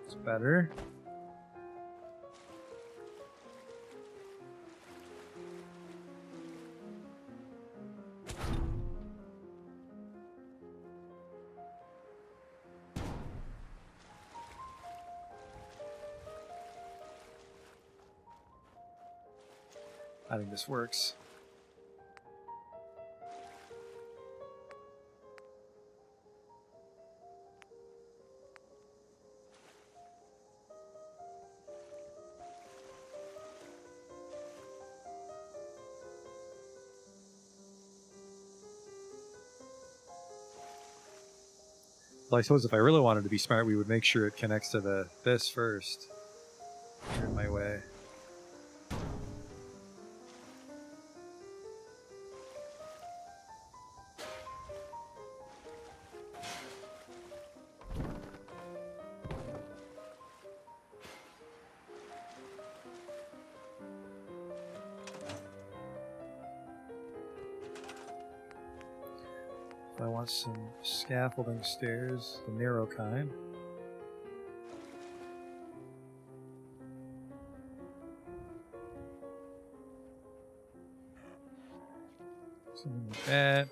Speaker 5: It's better. I think this works. Well, I suppose if I really wanted to be smart, we would make sure it connects to this first. You're in my way. I want some scaffolding stairs, the narrow kind. Something like that.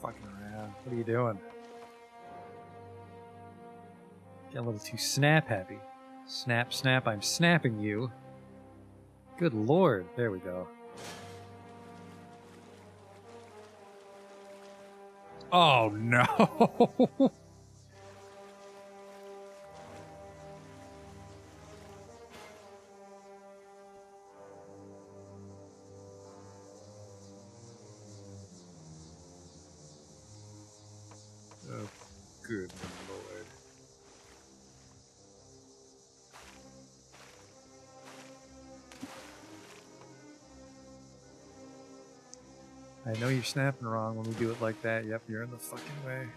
Speaker 5: Fucking around. What are you doing? Get a little too snap happy. Snap, snap, I'm snapping you. Good lord. There we go. Oh no! Oh, good lord. I know you're snapping wrong when we do it like that. Yep, you're in the fucking way.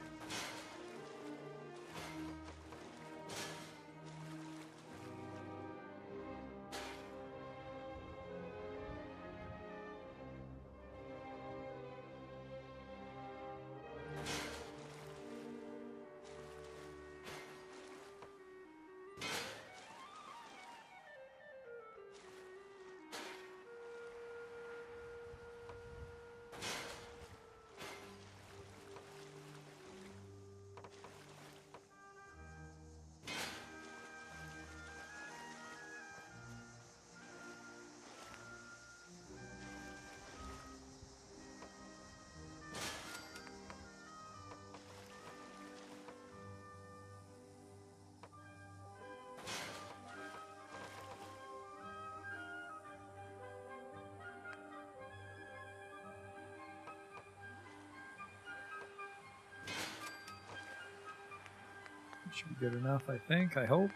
Speaker 5: Should be good enough, I think. I hope.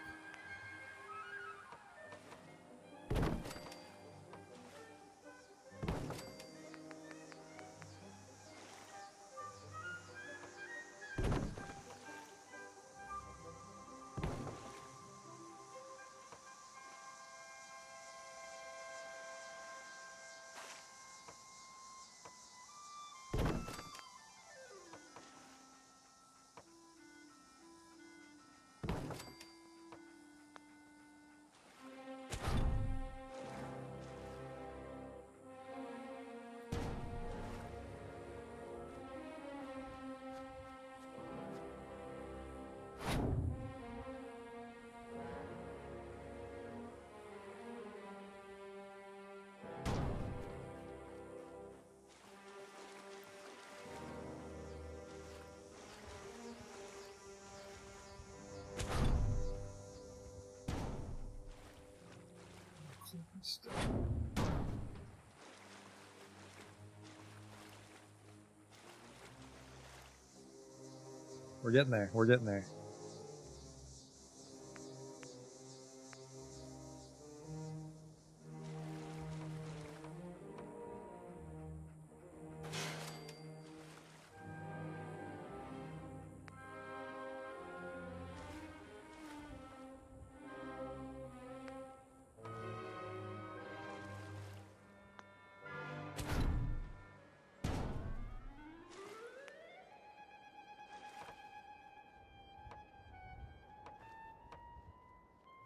Speaker 5: We're getting there. We're getting there.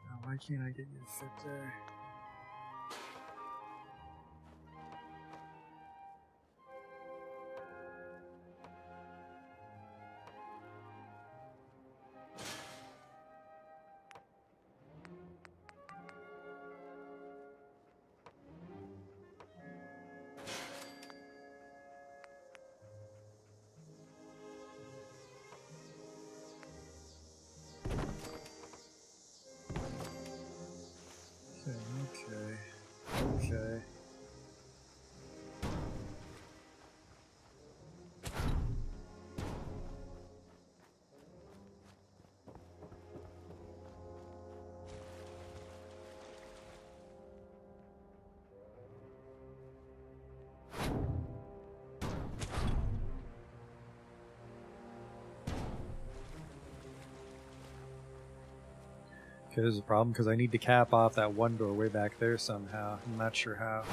Speaker 5: Now, why can't I get you to fit there? Okay, Okay, there's a problem because I need to cap off that one door way back there somehow. I'm not sure how.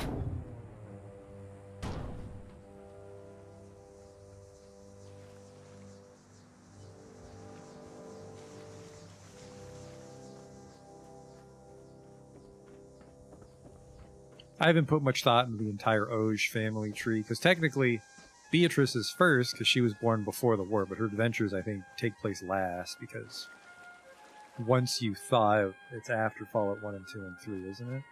Speaker 5: I haven't put much thought into the entire Oge family tree, because technically Beatrice is first because she was born before the war, but her adventures, I think, take place last, because once you thaw, it's after Fallout 1 and 2 and 3, isn't it?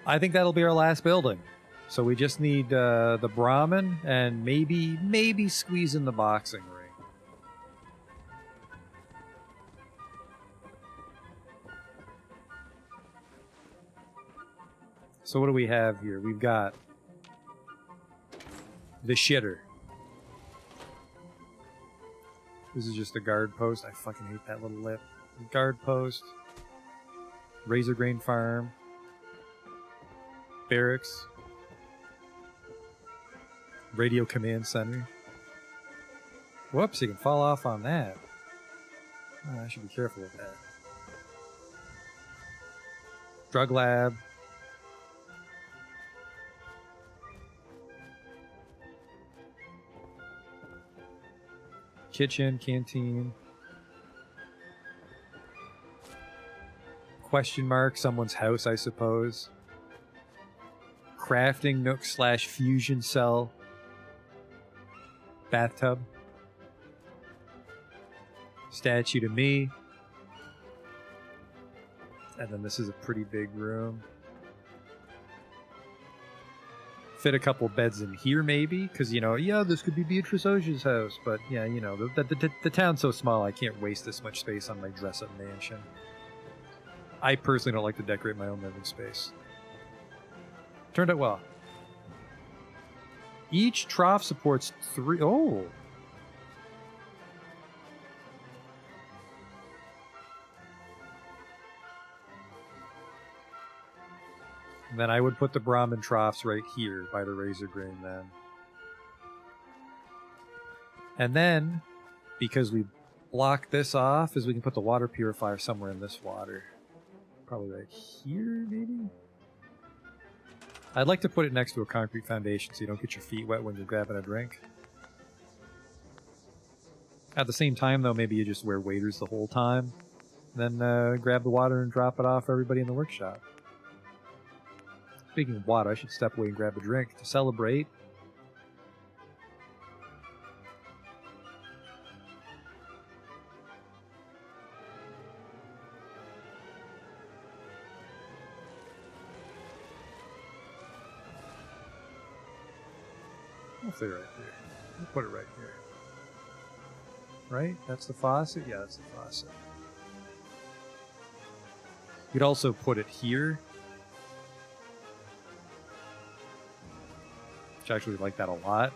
Speaker 5: I think that'll be our last building. So we just need the Brahmin and maybe squeeze in the boxing ring. So what do we have here? We've got the shitter. This is just a guard post. I fucking hate that little lip. Guard post. Razor Grain Farm. Barracks. Radio Command Center. Whoops, you can fall off on that. Oh, I should be careful with that. Drug Lab. Kitchen, canteen. Question mark, someone's house, I suppose. Crafting nook / fusion cell. Bathtub. Statue to me. And then this is a pretty big room. Fit a couple beds in here, maybe, because, you know, yeah, this could be Beatrice Oge's house, but yeah, you know, the town's so small I can't waste this much space on my dress-up mansion. I personally don't like to decorate my own living space. Turned out well. Each trough supports 3... Oh! And then I would put the Brahmin troughs right here by the Razor Grain then. And then, because we block this off, is we can put the water purifier somewhere in this water. Probably right here, maybe? I'd like to put it next to a concrete foundation so you don't get your feet wet when you're grabbing a drink. At the same time, though, maybe you just wear waders the whole time. Then grab the water and drop it off for everybody in the workshop. Speaking of water, I should step away and grab a drink to celebrate. I'll say right here. I'll put it right here. Right? That's the faucet? Yeah, that's the faucet. You could also put it here. Which I actually like that a lot.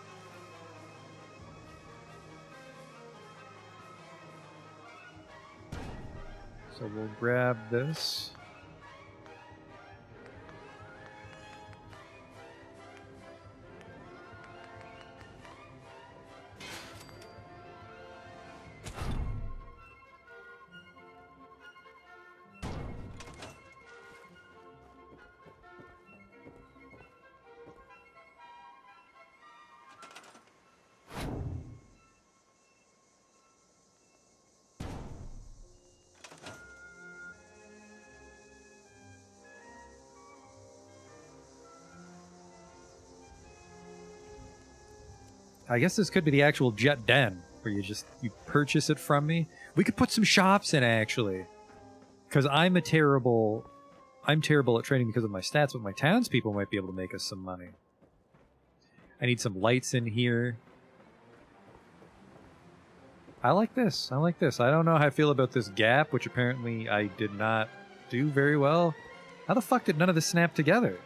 Speaker 5: So we'll grab this. I guess this could be the actual jet den, where you purchase it from me. We could put some shops in, actually. Because I'm terrible at trading because of my stats, but my townspeople might be able to make us some money. I need some lights in here. I like this. I like this. I don't know how I feel about this gap, which apparently I did not do very well. How the fuck did none of this snap together?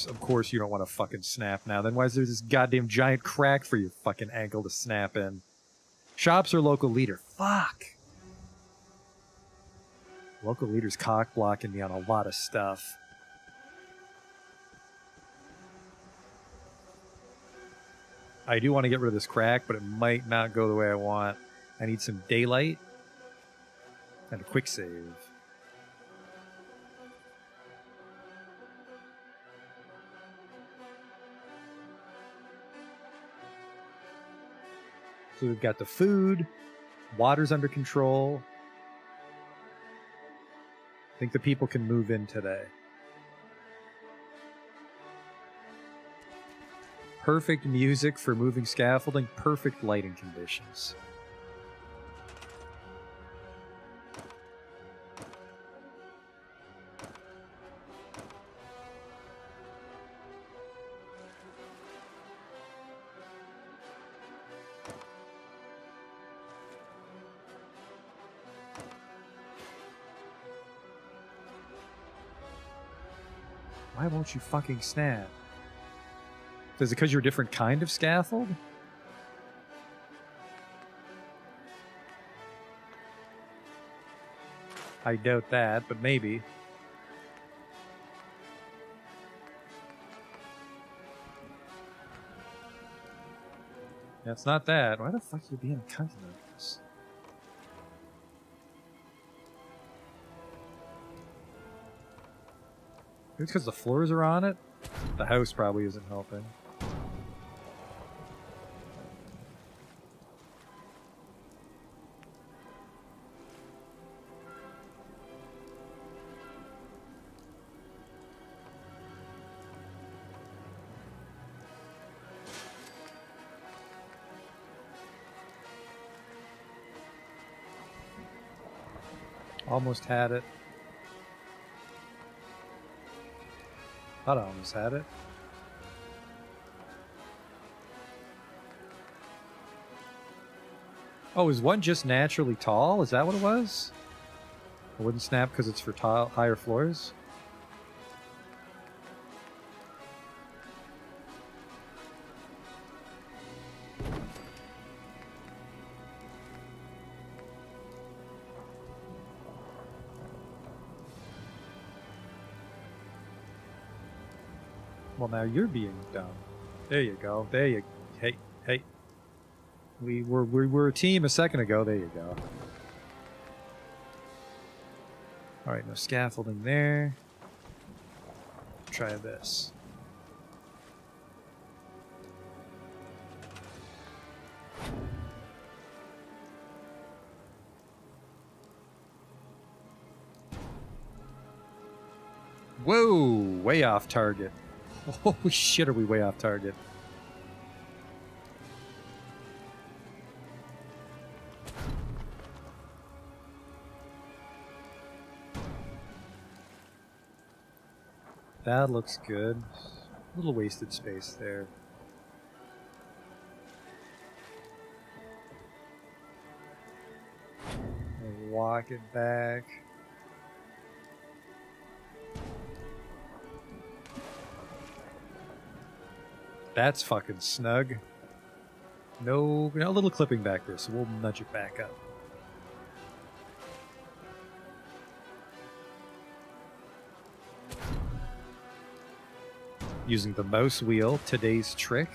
Speaker 5: Of course you don't want to fucking snap now. Then why is there this goddamn giant crack for your fucking ankle to snap in? Shops or local leader? Fuck. Local leader's cock blocking me on a lot of stuff. I do want to get rid of this crack, but it might not go the way I want. I need some daylight and a quick save. So we've got the food, water's under control. I think the people can move in today. Perfect music for moving scaffolding, perfect lighting conditions. Why won't you fucking snap? Is it because you're a different kind of scaffold? I doubt that, but maybe. That's not that. Why the fuck are you being a cunt like this? It's because the floors are on it? The house probably isn't helping. Almost had it. Thought I almost had it. Oh, is one just naturally tall? Is that what it was? It wouldn't snap because it's for higher floors? Well, now you're being dumb. There you go. There you... Hey. We were a team a second ago. There you go. Alright, no scaffolding there. Try this. Whoa! Way off target. Holy shit, are we way off target. That looks good. A little wasted space there. And walk it back. That's fucking snug. No, a little clipping back there, so we'll nudge it back up. Using the mouse wheel, today's trick.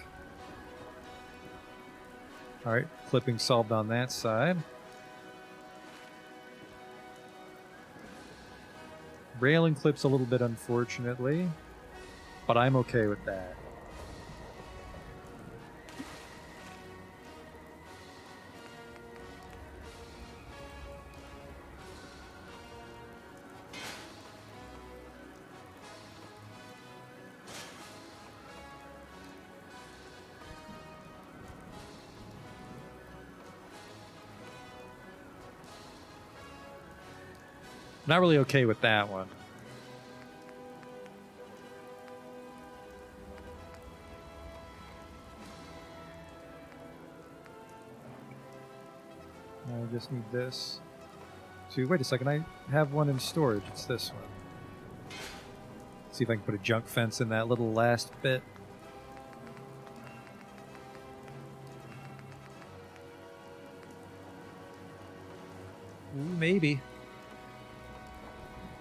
Speaker 5: Alright, clipping solved on that side. Railing clips a little bit, unfortunately, but I'm okay with that. Not really okay with that one. I just need this. So wait a second, I have one in storage. It's this one. See if I can put a junk fence in that little last bit. Ooh, maybe.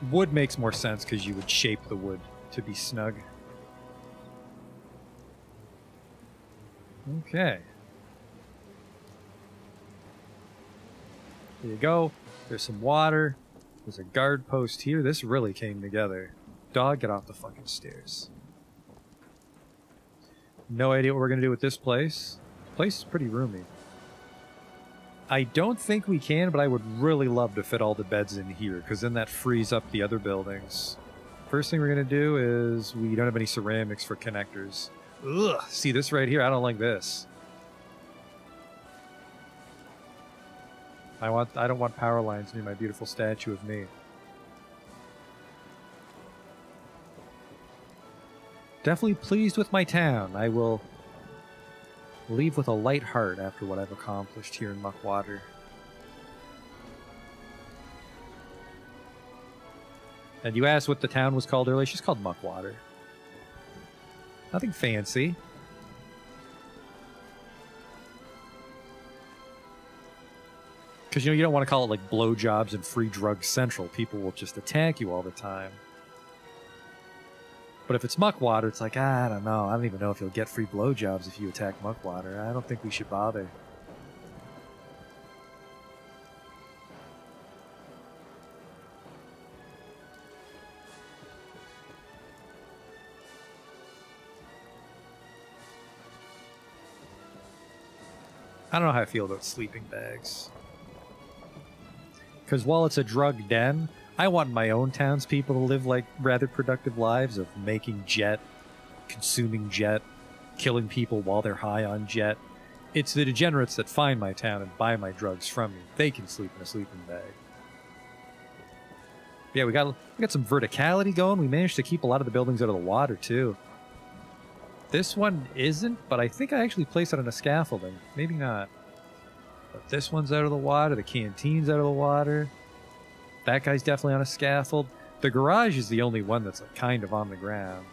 Speaker 5: Wood makes more sense because you would shape the wood to be snug. Okay. There you go. There's some water. There's a guard post here. This really came together. Dog, get off the fucking stairs. No idea what we're going to do with this place. The place is pretty roomy. I don't think we can, but I would really love to fit all the beds in here, because then that frees up the other buildings. First thing we're going to do is we don't have any ceramics for connectors. Ugh, see this right here? I don't like this. I don't want power lines near my beautiful statue of me. Definitely pleased with my town. I will leave with a light heart after what I've accomplished here in Muckwater. And you asked what the town was called earlier? She's called Muckwater. Nothing fancy. Because, you know, you don't want to call it like blowjobs and free drugs central. People will just attack you all the time. But if it's Muckwater, it's like, I don't know. I don't even know if you'll get free blowjobs if you attack Muckwater. I don't think we should bother. I don't know how I feel about sleeping bags. Because while it's a drug den, I want my own townspeople to live like rather productive lives of making jet, consuming jet, killing people while they're high on jet. It's the degenerates that find my town and buy my drugs from me. They can sleep in a sleeping bag. Yeah, we got some verticality going. We managed to keep a lot of the buildings out of the water too. This one isn't, but I think I actually placed it on a scaffolding. Maybe not. But this one's out of the water. The canteen's out of the water. That guy's definitely on a scaffold. The garage is the only one that's like kind of on the ground.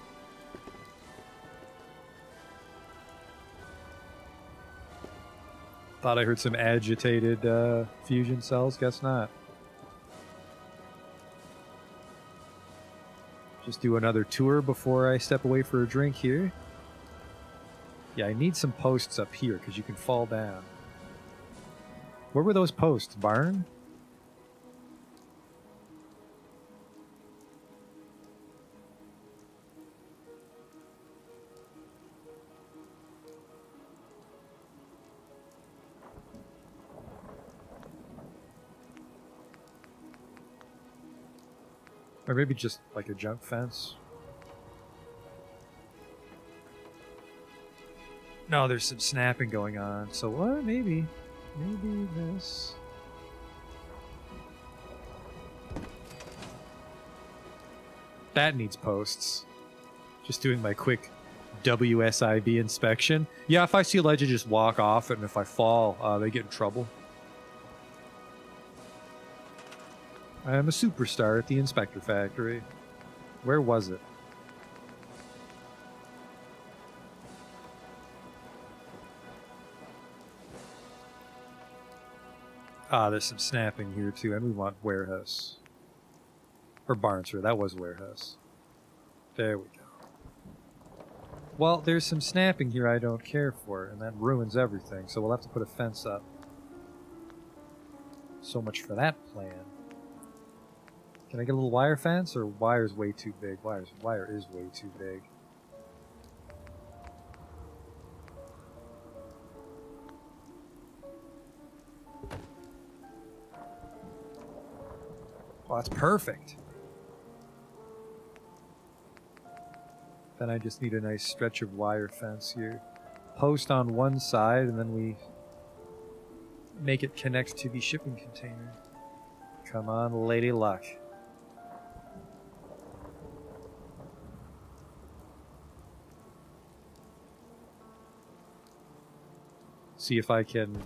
Speaker 5: Thought I heard some agitated fusion cells. Guess not. Just do another tour before I step away for a drink here. Yeah, I need some posts up here because you can fall down. Where were those posts? Barn? Or maybe just like a junk fence. No, there's some snapping going on. So what? Maybe this. That needs posts. Just doing my quick WSIB inspection. Yeah, if I see a ledge, I just walk off it, and if I fall, they get in trouble. I am a superstar at the Inspector Factory. Where was it? Ah, there's some snapping here too, and we want warehouse. Or barn, sorry, that was warehouse. There we go. Well, there's some snapping here I don't care for, and that ruins everything, so we'll have to put a fence up. So much for that plan. Can I get a little wire fence, or wire's way too big? Wire is way too big. Oh, that's perfect. Then I just need a nice stretch of wire fence here. Post on one side, and then we make it connect to the shipping container. Come on, Lady Luck. see if I can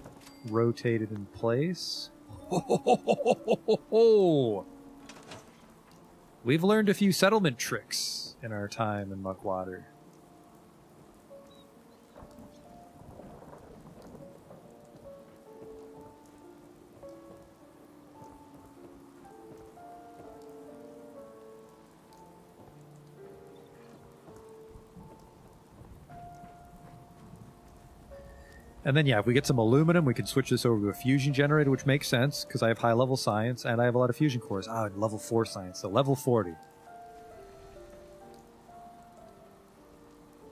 Speaker 5: rotate it in place. We've learned a few settlement tricks in our time in Muckwater. And then, yeah, if we get some aluminum, we can switch this over to a fusion generator, which makes sense, because I have high-level science, and I have a lot of fusion cores. Ah, level 4 science, so level 40.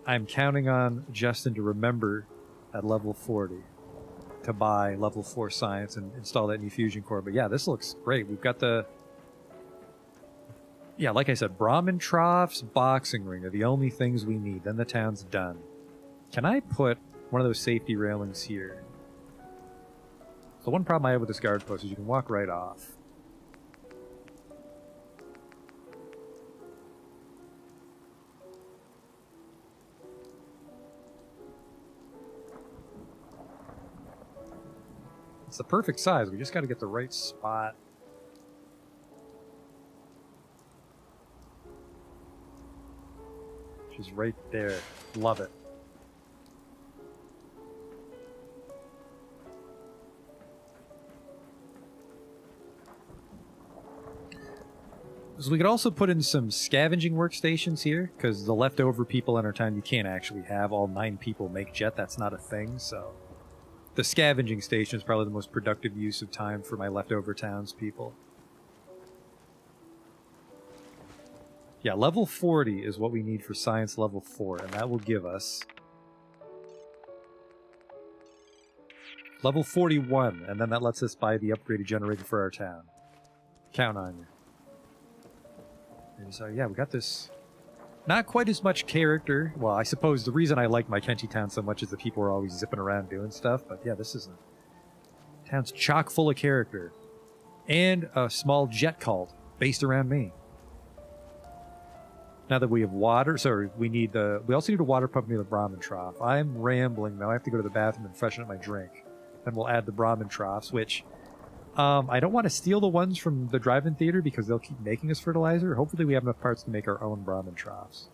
Speaker 5: I'm counting on Justin to remember at level 40 to buy level 4 science and install that new fusion core. But yeah, this looks great. We've got the... Yeah, like I said, Brahmin troughs, boxing ring are the only things we need. Then the town's done. Can I put one of those safety railings here? The one problem I have with this guard post is you can walk right off. It's the perfect size. We just got to get the right spot. Which is right there. Love it. So we could also put in some scavenging workstations here, because the leftover people in our town, you can't actually have all 9 people make jet. That's not a thing, so... The scavenging station is probably the most productive use of time for my leftover townspeople. Yeah, level 40 is what we need for science level 4, and that will give us... level 41, and then that lets us buy the upgraded generator for our town. Count on you. And so, yeah, we got this... Not quite as much character. Well, I suppose the reason I like my Kenty town so much is that people are always zipping around doing stuff. But yeah, this is a town's chock full of character. And a small jet cult based around me. Now that we have water, sorry, we also need a water pump near the Brahmin trough. I'm rambling now. I have to go to the bathroom and freshen up my drink. Then we'll add the Brahmin troughs, which... I don't want to steal the ones from the drive-in theater because they'll keep making us fertilizer. Hopefully we have enough parts to make our own Brahmin troughs.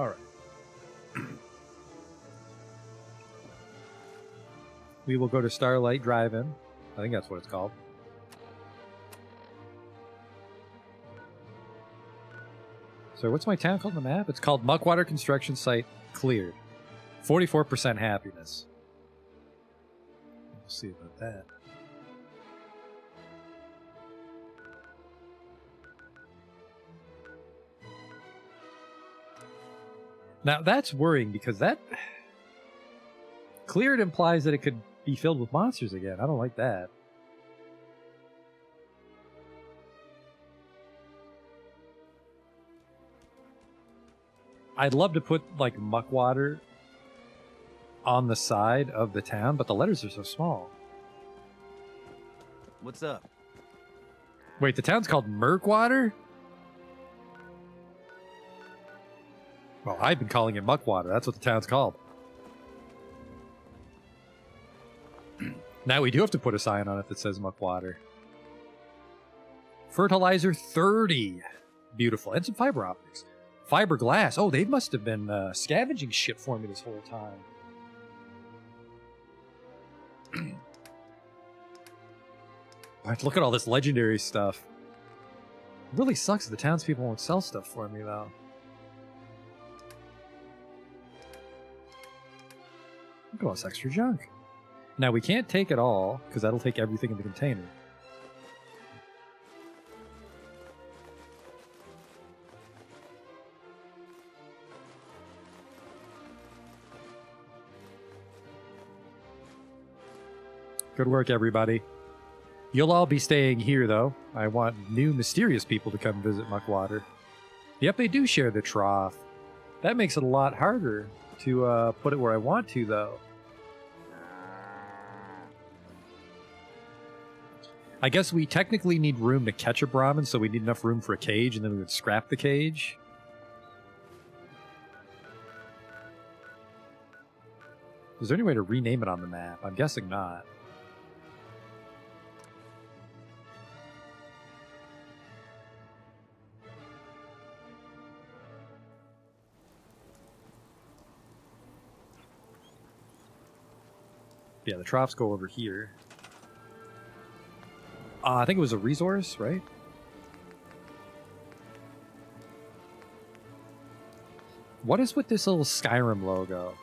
Speaker 5: All right. We will go to Starlight Drive-In. I think that's what it's called. So what's my town called on the map? It's called Muckwater Construction Site Cleared. 44% happiness. We'll see about that. Now that's worrying because that cleared implies that it could be filled with monsters again. I don't like that. I'd love to put like Muckwater on the side of the town, but the letters are so small.
Speaker 3: What's up?
Speaker 5: Wait, the town's called Murkwater? Well, I've been calling it Muckwater. That's what the town's called. Now we do have to put a sign on it that says Muckwater. Fertilizer 30. Beautiful. And some fiber optics. Fiberglass. Oh, they must have been scavenging shit for me this whole time. Right, look at all this legendary stuff. It really sucks that the townspeople won't sell stuff for me, though. Look at all this extra junk. Now, we can't take it all, because that'll take everything in the container. Good work, everybody. You'll all be staying here, though. I want new mysterious people to come visit Muckwater. Yep, they do share the trough. That makes it a lot harder to put it where I want to, though. I guess we technically need room to catch a Brahmin, so we need enough room for a cage, and then we would scrap the cage. Is there any way to rename it on the map? I'm guessing not. Yeah, the troughs go over here. I think it was a resource, right? What is with this little Skyrim logo?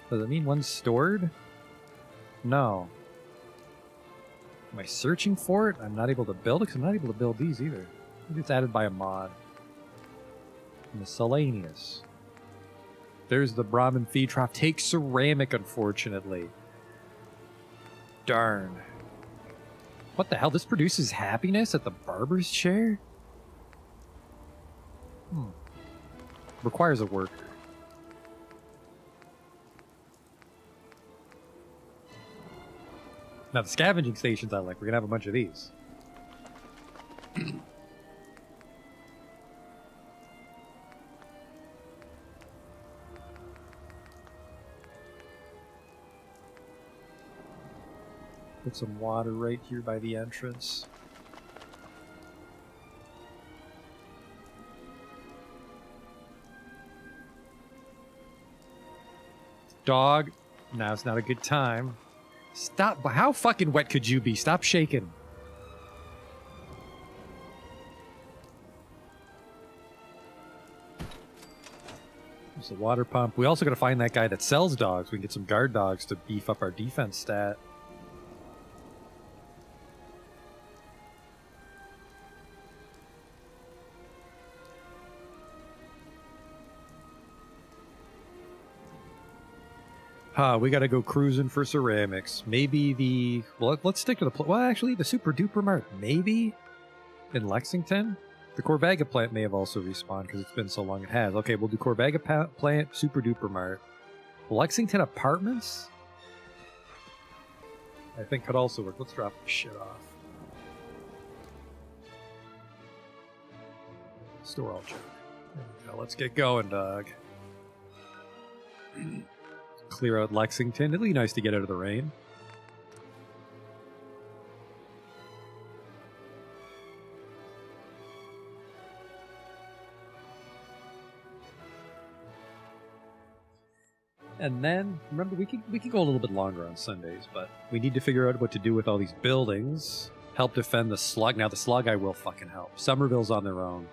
Speaker 5: Does it mean one's stored? No. Am I searching for it? I'm not able to build it because I'm not able to build these either. Maybe it's added by a mod. Miscellaneous. There's the Brahmin feed trough. Take ceramic, unfortunately. Darn. What the hell? This produces happiness at the barber's chair? Requires a worker. Now the scavenging stations I like. We're gonna have a bunch of these. Put some water right here by the entrance. Dog, now's not a good time. Stop. How fucking wet could you be? Stop shaking. There's a water pump. We also gotta find that guy that sells dogs. We can get some guard dogs to beef up our defense stat. We gotta go cruising for ceramics. Maybe the... Well, let's stick to the... Well, actually, the Super Duper Mart. Maybe in Lexington? The Corvaga plant may have also respawned because it's been so long it has. Okay, we'll do Corvaga plant, Super Duper Mart. Lexington Apartments? I think could also work. Let's drop this shit off. Store all junk. There we go. Let's get going, dog. Clear out Lexington. It'll be nice to get out of the rain. And then, remember, we could go a little bit longer on Sundays, but we need to figure out what to do with all these buildings. Help defend the slug. Now, the slug I will fucking help. Somerville's on their own.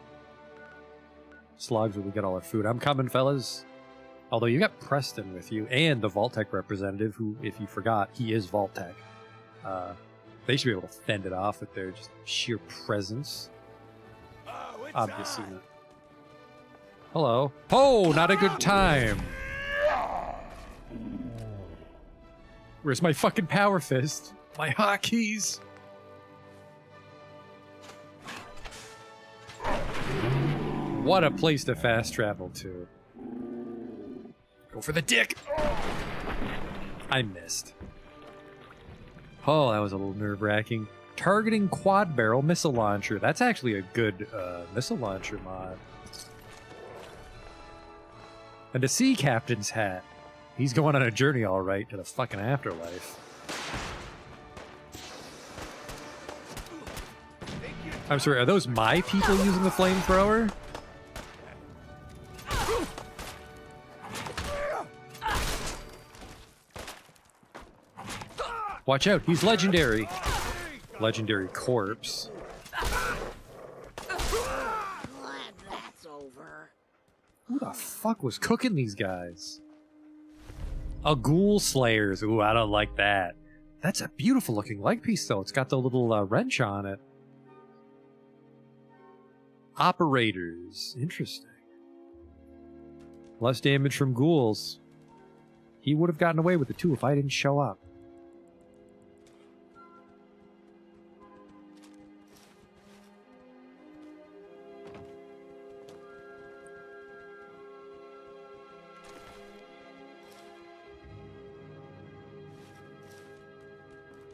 Speaker 5: Slugs where we get all our food. I'm coming, fellas. Although you got Preston with you, and the Vault-Tec representative, who, if you forgot, he is Vault-Tec. They should be able to fend it off with their just sheer presence. Obviously not. Hello. Oh, not a good time. Where's my fucking power fist? My hotkeys. What a place to fast travel to. Go for the dick. I missed. Oh, that was a little nerve-wracking. Targeting quad barrel missile launcher. That's actually a good missile launcher mod. And a sea captain's hat. He's going on a journey, all right, to the fucking afterlife. I'm sorry, are those my people using the flamethrower? Watch out, he's legendary. Legendary corpse.
Speaker 7: Glad that's over.
Speaker 5: Who the fuck was cooking these guys? A ghoul slayers. Ooh, I don't like that. That's a beautiful looking leg piece, though. It's got the little wrench on it. Operators. Interesting. Less damage from ghouls. He would have gotten away with it, too, if I didn't show up.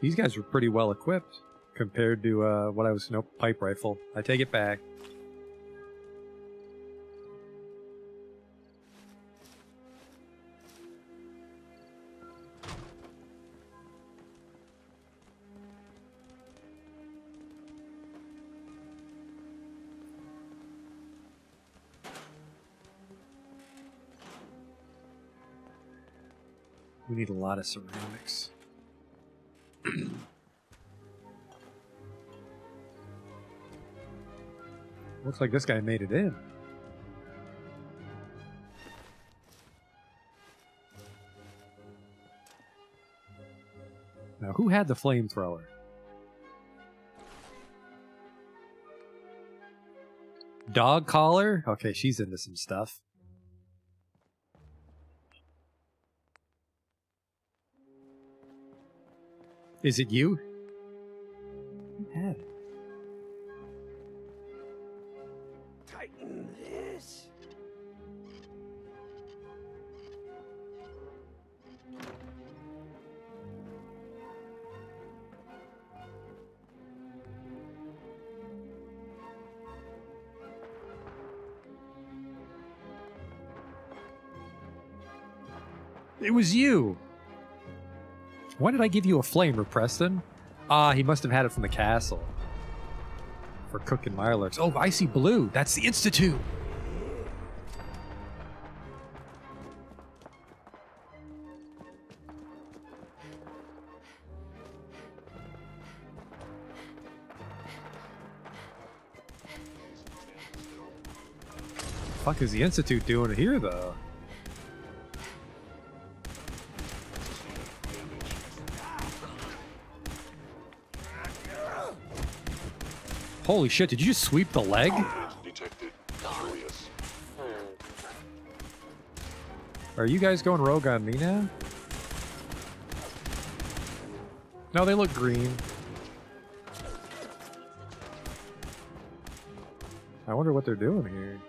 Speaker 5: These guys were pretty well equipped compared to what I was. Nope, pipe rifle. I take it back. We need a lot of ceramics. Looks like this guy made it in. Now, who had the flamethrower? Dog collar? Okay, she's into some stuff. Is it you? Who had it?
Speaker 7: Tighten this.
Speaker 5: It was you! Why did I give you a flamer, Preston? Ah, he must have had it from the castle. For cooking Mirelurks. Oh, I see blue. That's the Institute. Fuck is the Institute doing here, though? Holy shit, did you just sweep the leg?
Speaker 4: Detected. Curious.
Speaker 5: Are you guys going rogue on me now? No, they look green. I wonder what they're doing here.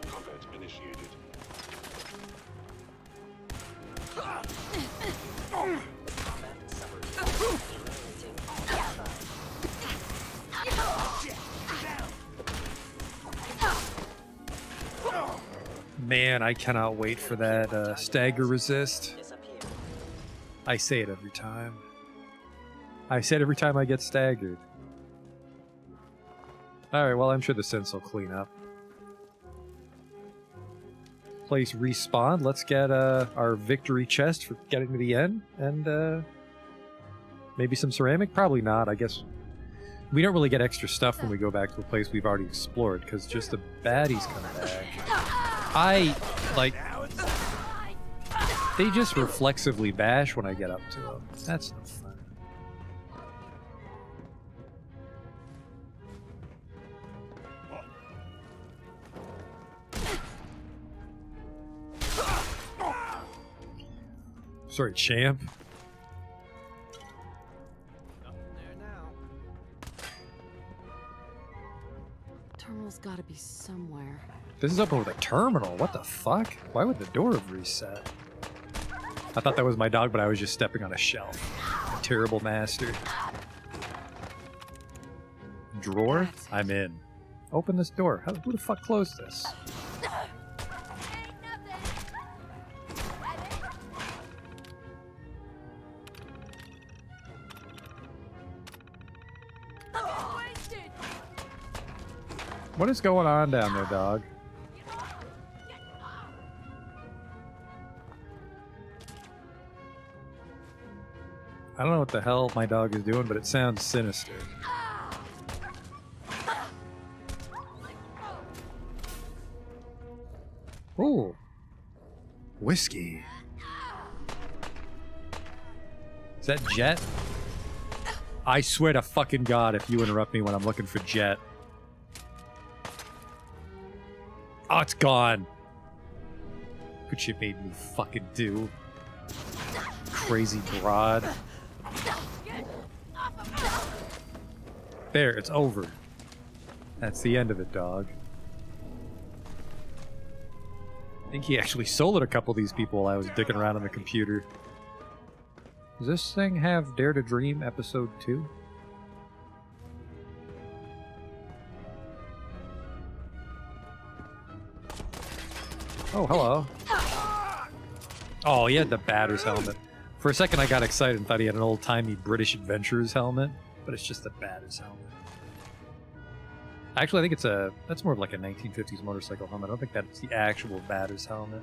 Speaker 4: Combat initiated.
Speaker 5: Man, I cannot wait for that stagger resist. I say it every time. I say it every time I get staggered. Alright, well, I'm sure the synths will clean up. Place respawn. Let's get our victory chest for getting to the end. And maybe some ceramic? Probably not, I guess. We don't really get extra stuff when we go back to a place we've already explored, because just the baddies come back. They just reflexively bash when I get up to them. That's no fun. Sorry, champ.
Speaker 8: Terminal's gotta be somewhere.
Speaker 5: This is open with a terminal. What the fuck? Why would the door have reset? I thought that was my dog, but I was just stepping on a shelf. Terrible master. Drawer? I'm in. Open this door. Who the fuck closed this? What is going on down there, dog? I don't know what the hell my dog is doing, but it sounds sinister. Ooh. Whiskey. Is that Jet? I swear to fucking God if you interrupt me when I'm looking for Jet. Oh, it's gone. Good shit made me fucking do. Crazy broad. There, it's over. That's the end of it, dog. I think he actually soloed a couple of these people while I was dicking around on the computer. Does this thing have Dare to Dream episode 2? Oh, hello. Oh, he had the batter's helmet. For a second I got excited and thought he had an old-timey British adventurer's helmet, but it's just the batter's helmet. Actually, I think that's more of like a 1950s motorcycle helmet. I don't think that's the actual batter's helmet.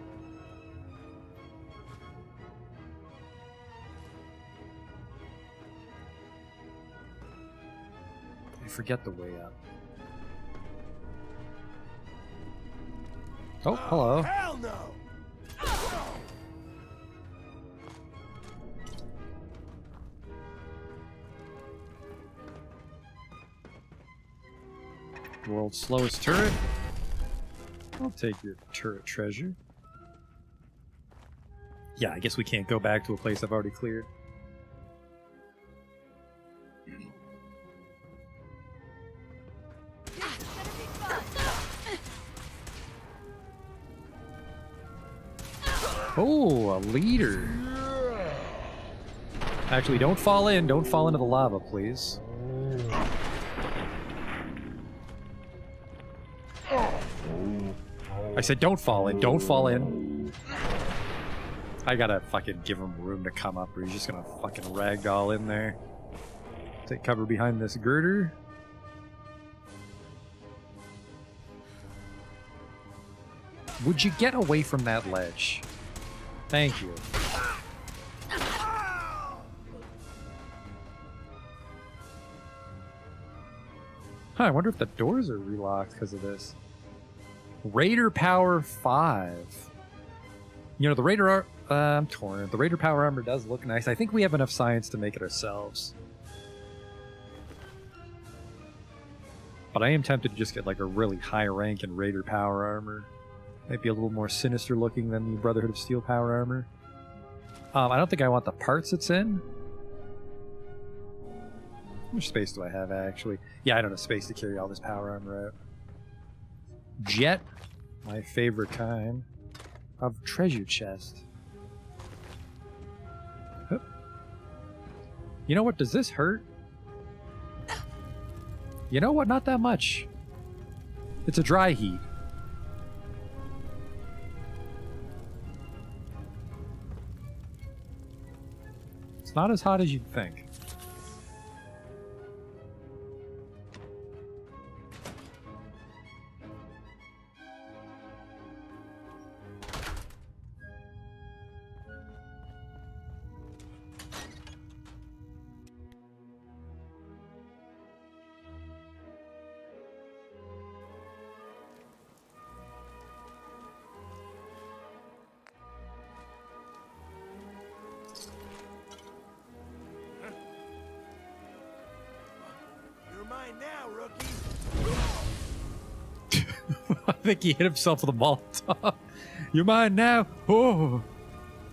Speaker 5: I forget the way up. Oh, hello.
Speaker 7: Hell no!
Speaker 5: World's slowest turret. I'll take your turret treasure. Yeah, I guess we can't go back to a place I've already cleared. Oh, a leader. Actually, don't fall in. Don't fall into the lava, please. I said don't fall in. Don't fall in. I gotta fucking give him room to come up or he's just gonna fucking ragdoll in there. Take cover behind this girder. Would you get away from that ledge? Thank you. Huh, I wonder if the doors are relocked because of this. Raider Power 5. You know, the Raider... I'm torn. The Raider Power Armor does look nice. I think we have enough science to make it ourselves. But I am tempted to just get like a really high rank in Raider Power Armor. Might be a little more sinister looking than the Brotherhood of Steel Power Armor. I don't think I want the parts it's in. How much space do I have, actually? Yeah, I don't have space to carry all this power armor out. Jet, my favorite kind of treasure chest. Hup. You know what? Does this hurt? You know what? Not that much. It's a dry heat. It's not as hot as you'd think.
Speaker 7: You're mine now, rookie.
Speaker 5: I think he hit himself with a Molotov. You're mine now. Oh,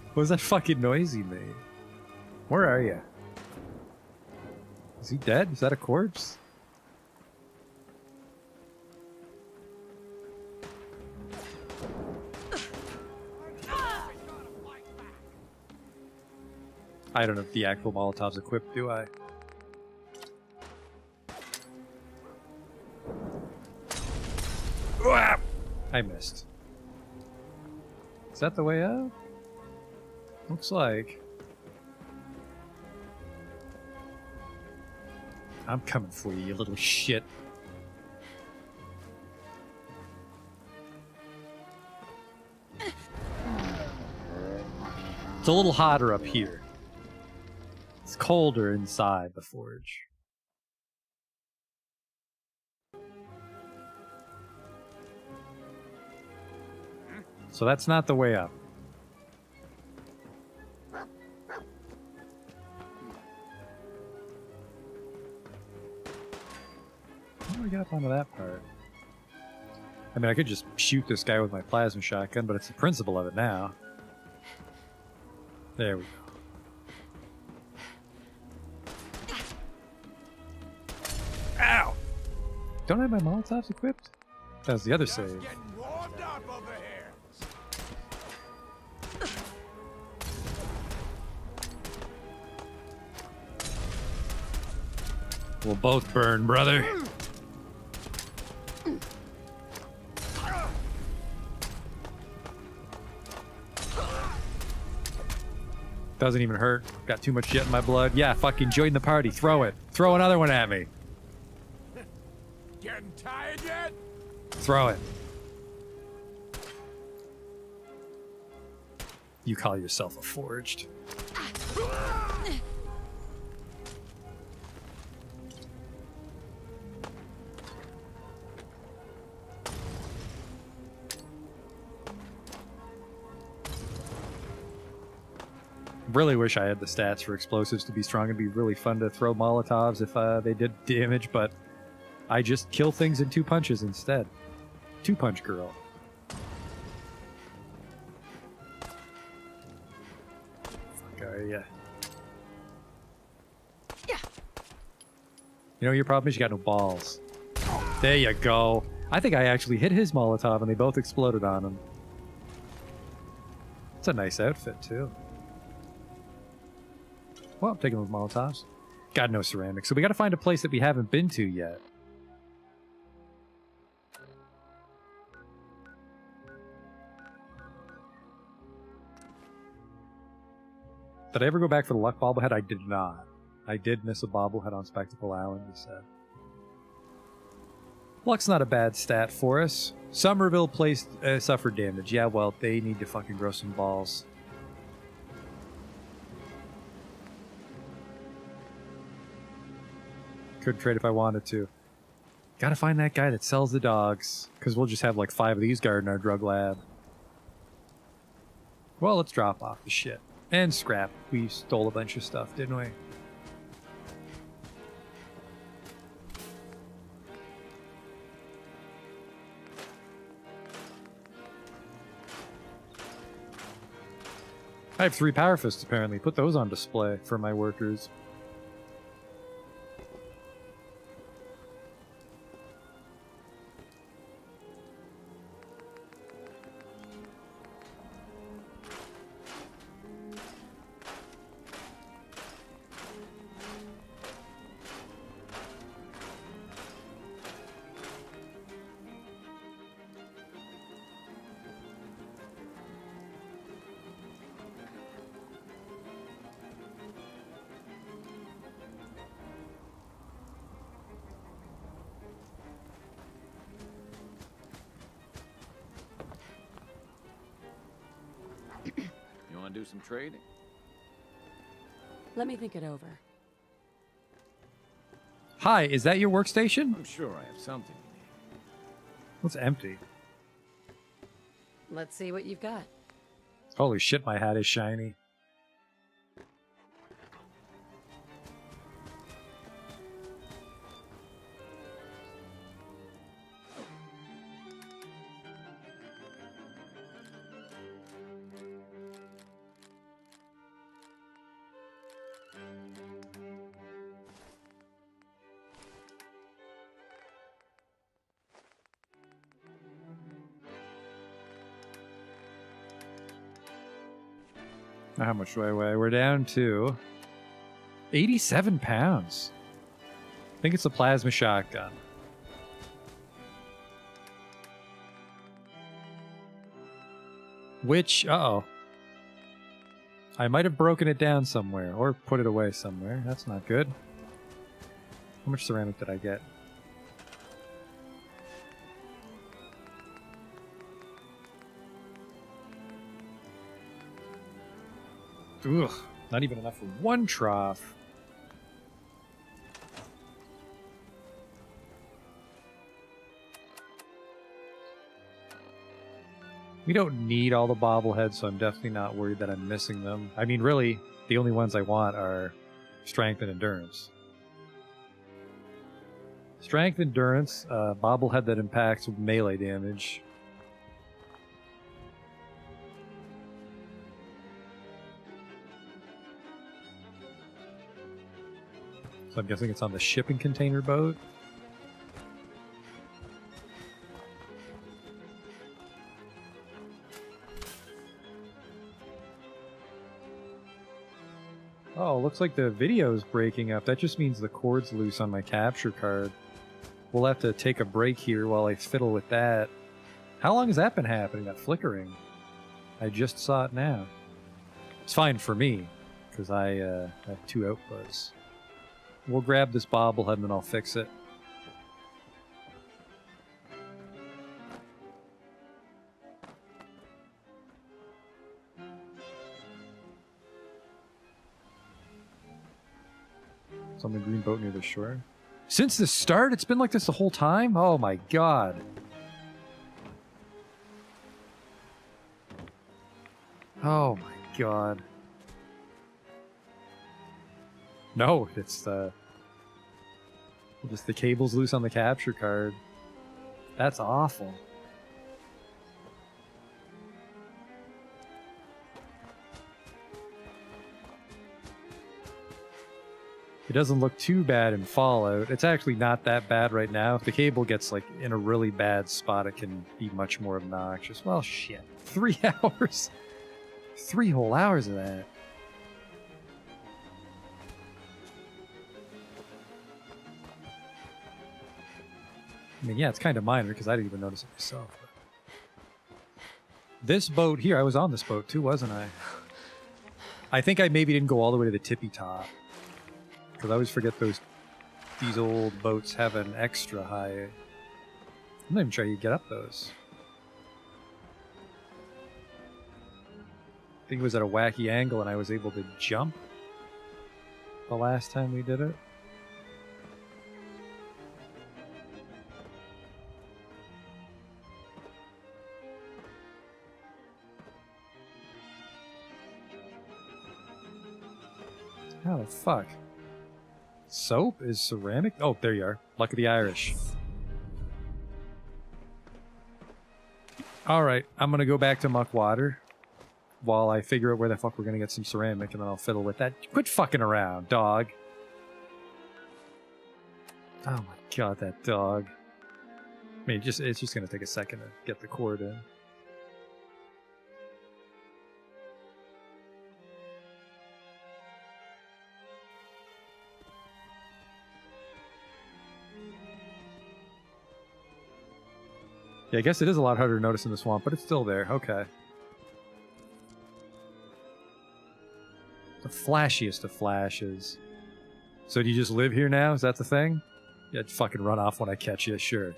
Speaker 5: what was that fucking noise he made? Where are you? Is he dead? Is that a corpse? I don't know if the actual Molotov's equipped, do I? Whap! I missed. Is that the way out? Looks like. I'm coming for you, you little shit. It's a little hotter up here. It's colder inside the forge. So that's not the way up. How do I get up onto that part? I mean, I could just shoot this guy with my plasma shotgun, but it's the principle of it now. There we go. Ow! Don't I have my Molotovs equipped? That was the other save.
Speaker 7: Getting warmed up over here.
Speaker 5: We'll both burn, brother. Doesn't even hurt. Got too much shit in my blood. Yeah, fucking join the party. Throw it. Throw another one at me.
Speaker 7: Getting tired yet?
Speaker 5: Throw it. You call yourself a forged. Really wish I had the stats for explosives to be strong. It'd be really fun to throw Molotovs if they did damage, but I just kill things in 2 punches instead. 2-punch girl. Fuck are ya?
Speaker 8: Yeah.
Speaker 5: You know your problem is you got no balls. There you go. I think I actually hit his Molotov and they both exploded on him. It's a nice outfit too. Well, I'm taking those Molotovs. Got no ceramics, so we gotta find a place that we haven't been to yet. Did I ever go back for the luck bobblehead? I did not. I did miss a bobblehead on Spectacle Island, you said. Luck's not a bad stat for us. Somerville placed suffered damage. Yeah, well, they need to fucking grow some balls. Could trade if I wanted to. Gotta find that guy that sells the dogs, because we'll just have like 5 of these guarding our drug lab. Well, let's drop off the shit. And scrap. We stole a bunch of stuff, didn't we? I have 3 power fists apparently. Put those on display for my workers.
Speaker 6: Want to do some trading?
Speaker 8: Let me think it over.
Speaker 5: Hi, is that your workstation?
Speaker 6: I'm sure I have something you need.
Speaker 5: It's empty.
Speaker 8: Let's see what you've got.
Speaker 5: Holy shit, my hat is shiny. Now how much do I weigh? We're down to 87 pounds. I think it's a plasma shotgun. Which, uh-oh. I might have broken it down somewhere, or put it away somewhere. That's not good. How much ceramic did I get? Ugh, not even enough for one trough. We don't need all the bobbleheads, so I'm definitely not worried that I'm missing them. I mean, really, the only ones I want are strength and endurance. Strength, endurance, bobblehead that impacts melee damage. So I'm guessing it's on the shipping container boat. Oh, looks like the video's breaking up. That just means the cord's loose on my capture card. We'll have to take a break here while I fiddle with that. How long has that been happening, that flickering? I just saw it now. It's fine for me, because I have two outputs. We'll grab this bobblehead and then I'll fix it. It's on the green boat near the shore. Since the start, it's been like this the whole time? Oh my god. Oh my god. No, it's just the cable's loose on the capture card. That's awful. It doesn't look too bad in Fallout. It's actually not that bad right now. If the cable gets like in a really bad spot, it can be much more obnoxious. Well, shit. 3 hours. 3 whole hours of that. I mean, yeah, it's kind of minor because I didn't even notice it myself. But this boat here, I was on this boat too, wasn't I? I think I maybe didn't go all the way to the tippy top. Because I always forget these old boats have an extra high. I'm not even sure you get up those. I think it was at a wacky angle and I was able to jump the last time we did it. How the fuck? Soap is ceramic? Oh, there you are. Luck of the Irish. Alright, I'm gonna go back to Muckwater while I figure out where the fuck we're gonna get some ceramic, and then I'll fiddle with that. Quit fucking around, dog. Oh my god, that dog. I mean, it's just gonna take a second to get the cord in. Yeah, I guess it is a lot harder to notice in the swamp, but it's still there. Okay. The flashiest of flashes. So do you just live here now? Is that the thing? Yeah, I'd fucking run off when I catch you, sure.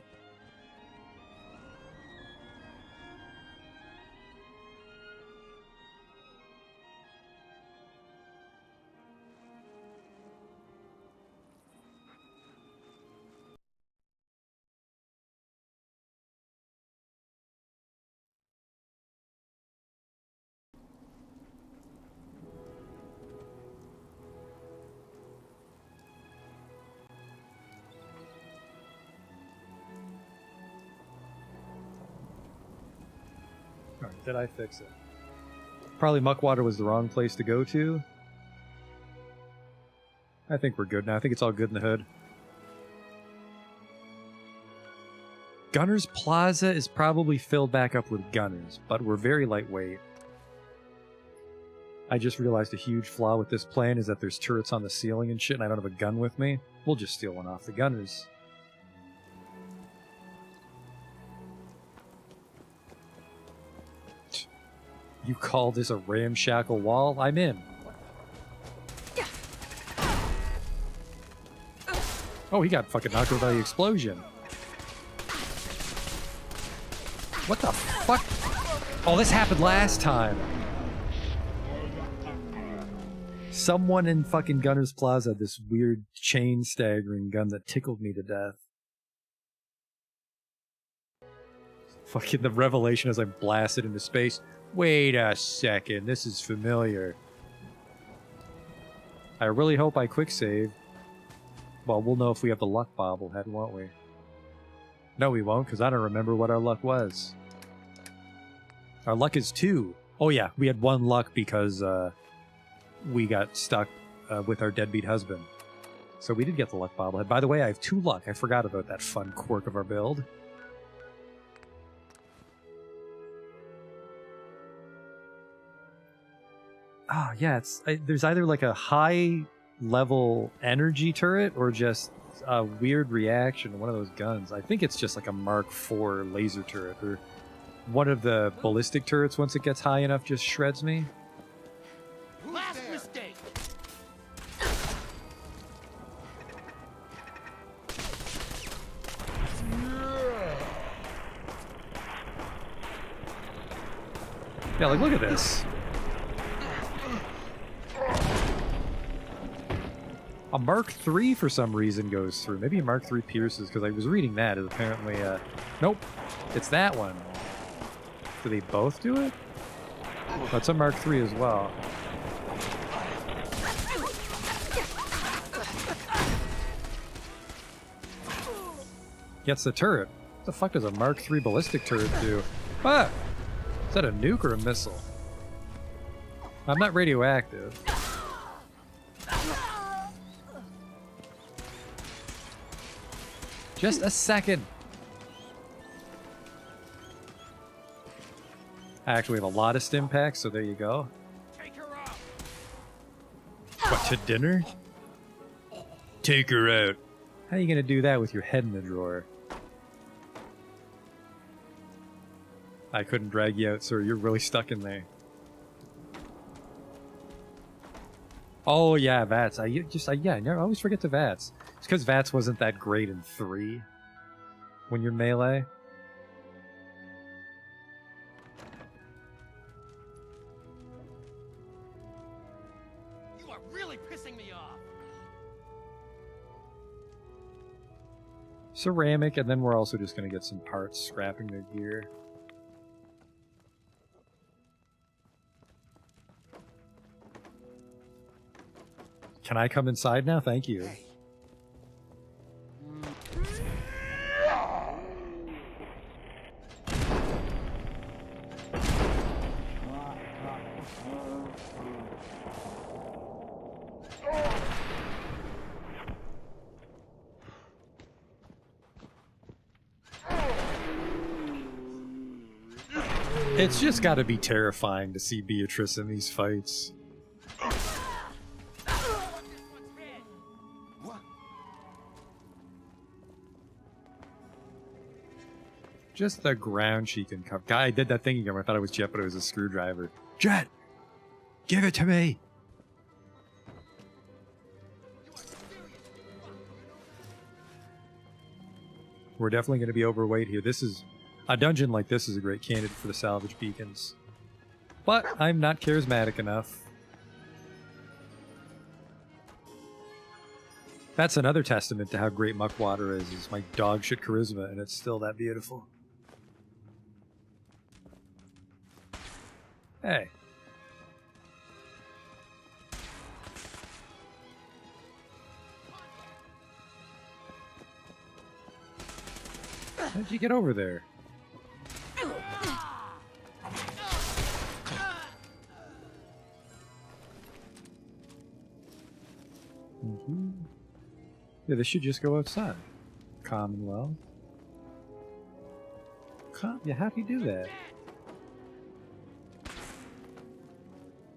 Speaker 5: Did I fix it? Probably Muckwater was the wrong place to go to. I think we're good now. I think it's all good in the hood. Gunners Plaza is probably filled back up with gunners, but we're very lightweight. I just realized a huge flaw with this plan is that there's turrets on the ceiling and shit, and I don't have a gun with me. We'll just steal one off the gunners. You call this a ramshackle wall? I'm in. Oh, he got fucking knocked over by the explosion. What the fuck? Oh, this happened last time. Someone in fucking Gunner's Plaza had this weird chain staggering gun that tickled me to death. Fucking the revelation as I'm blasted into space. Wait a second, this is familiar. I really hope I quick save. Well, we'll know if we have the luck bobblehead, won't we? No, we won't, because I don't remember what our luck was. Our luck is 2. Oh yeah, we had 1 luck because we got stuck with our deadbeat husband. So we did get the luck bobblehead. By the way, I have 2 luck. I forgot about that fun quirk of our build. Oh yeah, there's either like a high level energy turret or just a weird reaction to one of those guns. I think it's just like a Mark IV laser turret, or one of the ballistic turrets once it gets high enough just shreds me.
Speaker 7: Last mistake.
Speaker 5: Yeah, like look at this. A Mark III for some reason goes through. Maybe a Mark III pierces, because I was reading that as apparently nope, it's that one. Do they both do it? That's a Mark III as well. Gets the turret. What the fuck does a Mark III ballistic turret do? Ah! Is that a nuke or a missile? I'm not radioactive. Just a second. Actually, we have a lot of stim packs, so there you go.
Speaker 7: Take her out.
Speaker 5: What, to dinner? Take her out. How are you gonna do that with your head in the drawer? I couldn't drag you out, sir. You're really stuck in there. Oh yeah, VATS. I always forget the VATS. It's because VATS wasn't that great in 3 when you're melee.
Speaker 7: You are really pissing me off.
Speaker 5: Ceramic, and then we're also just going to get some parts scrapping their gear. Can I come inside now? Thank you. It's just got to be terrifying to see Beatrice in these fights. Just the ground she can cover. God, I did that thing again where I thought it was Jet, but it was a screwdriver. Jet! Give it to me! We're definitely going to be overweight here. A dungeon like this is a great candidate for the salvage beacons. But I'm not charismatic enough. That's another testament to how great Muckwater is my dog shit charisma, and it's still that beautiful. Hey. How'd you get over there? Yeah, this should just go outside. Commonwealth. Yeah, how do you do that?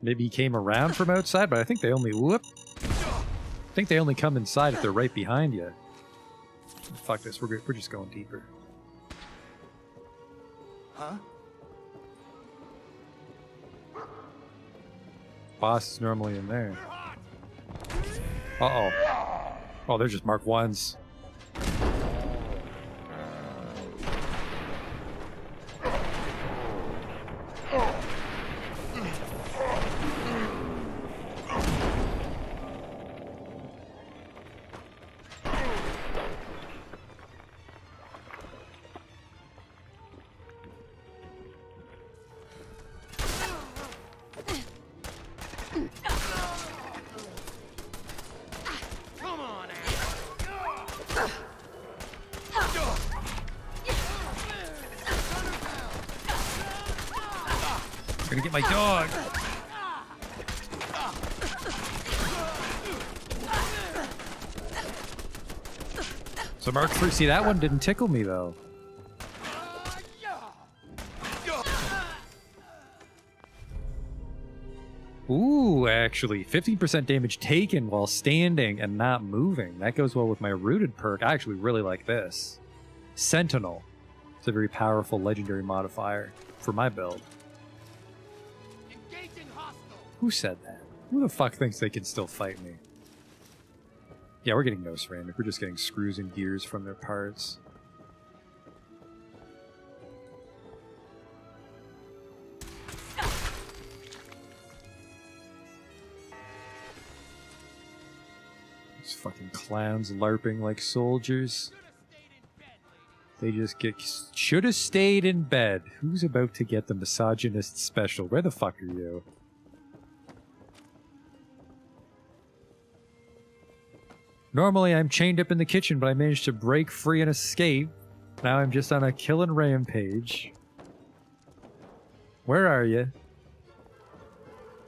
Speaker 5: Maybe he came around from outside, but I think they only I think they only come inside if they're right behind you. Fuck this, we're just going deeper.
Speaker 3: Huh?
Speaker 5: Boss is normally in there. Uh-oh. Oh, they're just Mark 1s.
Speaker 7: Come on,
Speaker 5: I'm gonna get my dog. So Mark 3, see that one didn't tickle me though. Ooh, actually, 15% damage taken while standing and not moving. That goes well with my rooted perk. I actually really like this. Sentinel. It's a very powerful legendary modifier for my build.
Speaker 7: engaging hostile.
Speaker 5: Who said that? Who the fuck thinks they can still fight me? Yeah, we're getting no ceramic. We're just getting screws and gears from their parts. These fucking clowns LARPing like soldiers. They just get... Should have stayed in bed. Who's about to get the misogynist special? Where the fuck are you? Normally I'm chained up in the kitchen, but I managed to break free and escape. Now I'm just on a killing rampage. Where are you?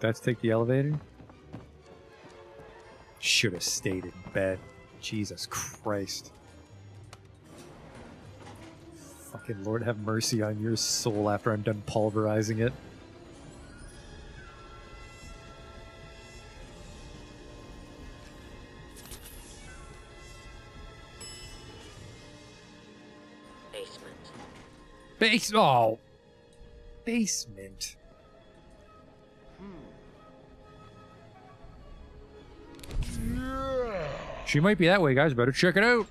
Speaker 5: Let's take the elevator. Should have stayed in bed. Jesus Christ. Fucking Lord have mercy on your soul after I'm done pulverizing it. Oh! Basement. She might be that way, guys. Better check it out.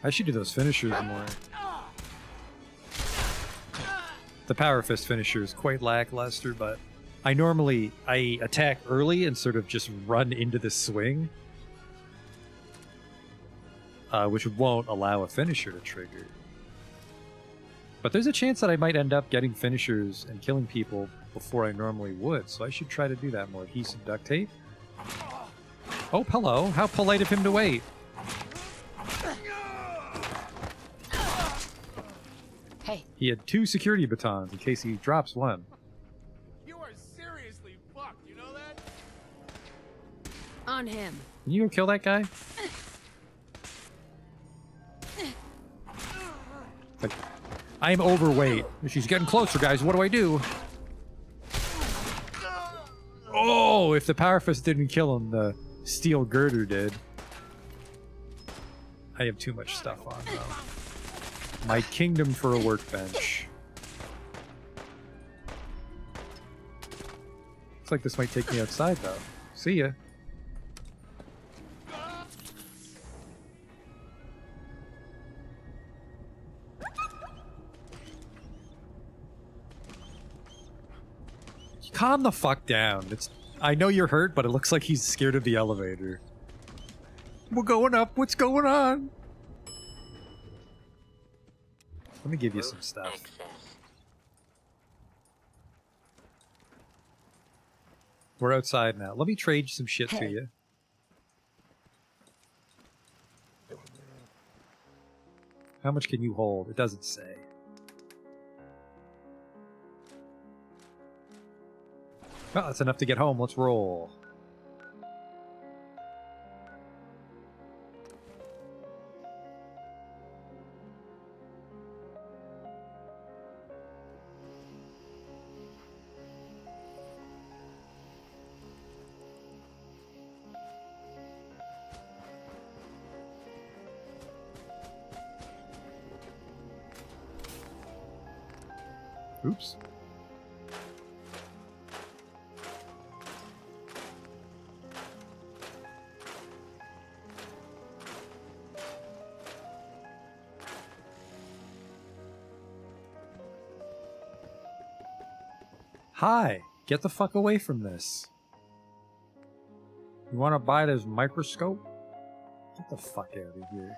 Speaker 5: I should do those finishers more. The Power Fist finisher is quite lackluster, but I attack early and sort of just run into the swing, which won't allow a finisher to trigger. But there's a chance that I might end up getting finishers and killing people before I normally would, so I should try to do that more. Adhesive duct tape. Oh, hello. How polite of him to wait.
Speaker 8: Hey.
Speaker 5: He had 2 security batons in case he drops one.
Speaker 7: You are seriously fucked, you know that?
Speaker 8: On him.
Speaker 5: Can you go kill that guy? Like, I'm overweight. She's getting closer, guys. What do I do? Oh, if the Power Fist didn't kill him, the Steel Girder did. I have too much stuff on, though. My kingdom for a workbench. Looks like this might take me outside, though. See ya. Calm the fuck down. I know you're hurt, but it looks like he's scared of the elevator. We're going up. What's going on? Let me give you some stuff. We're outside now. Let me trade some shit to
Speaker 8: Hey.
Speaker 5: you. How much can you hold? It doesn't say. Well, that's enough to get home. Let's roll. Oops. Hi, get the fuck away from this. You want to buy this microscope? Get the fuck out of here.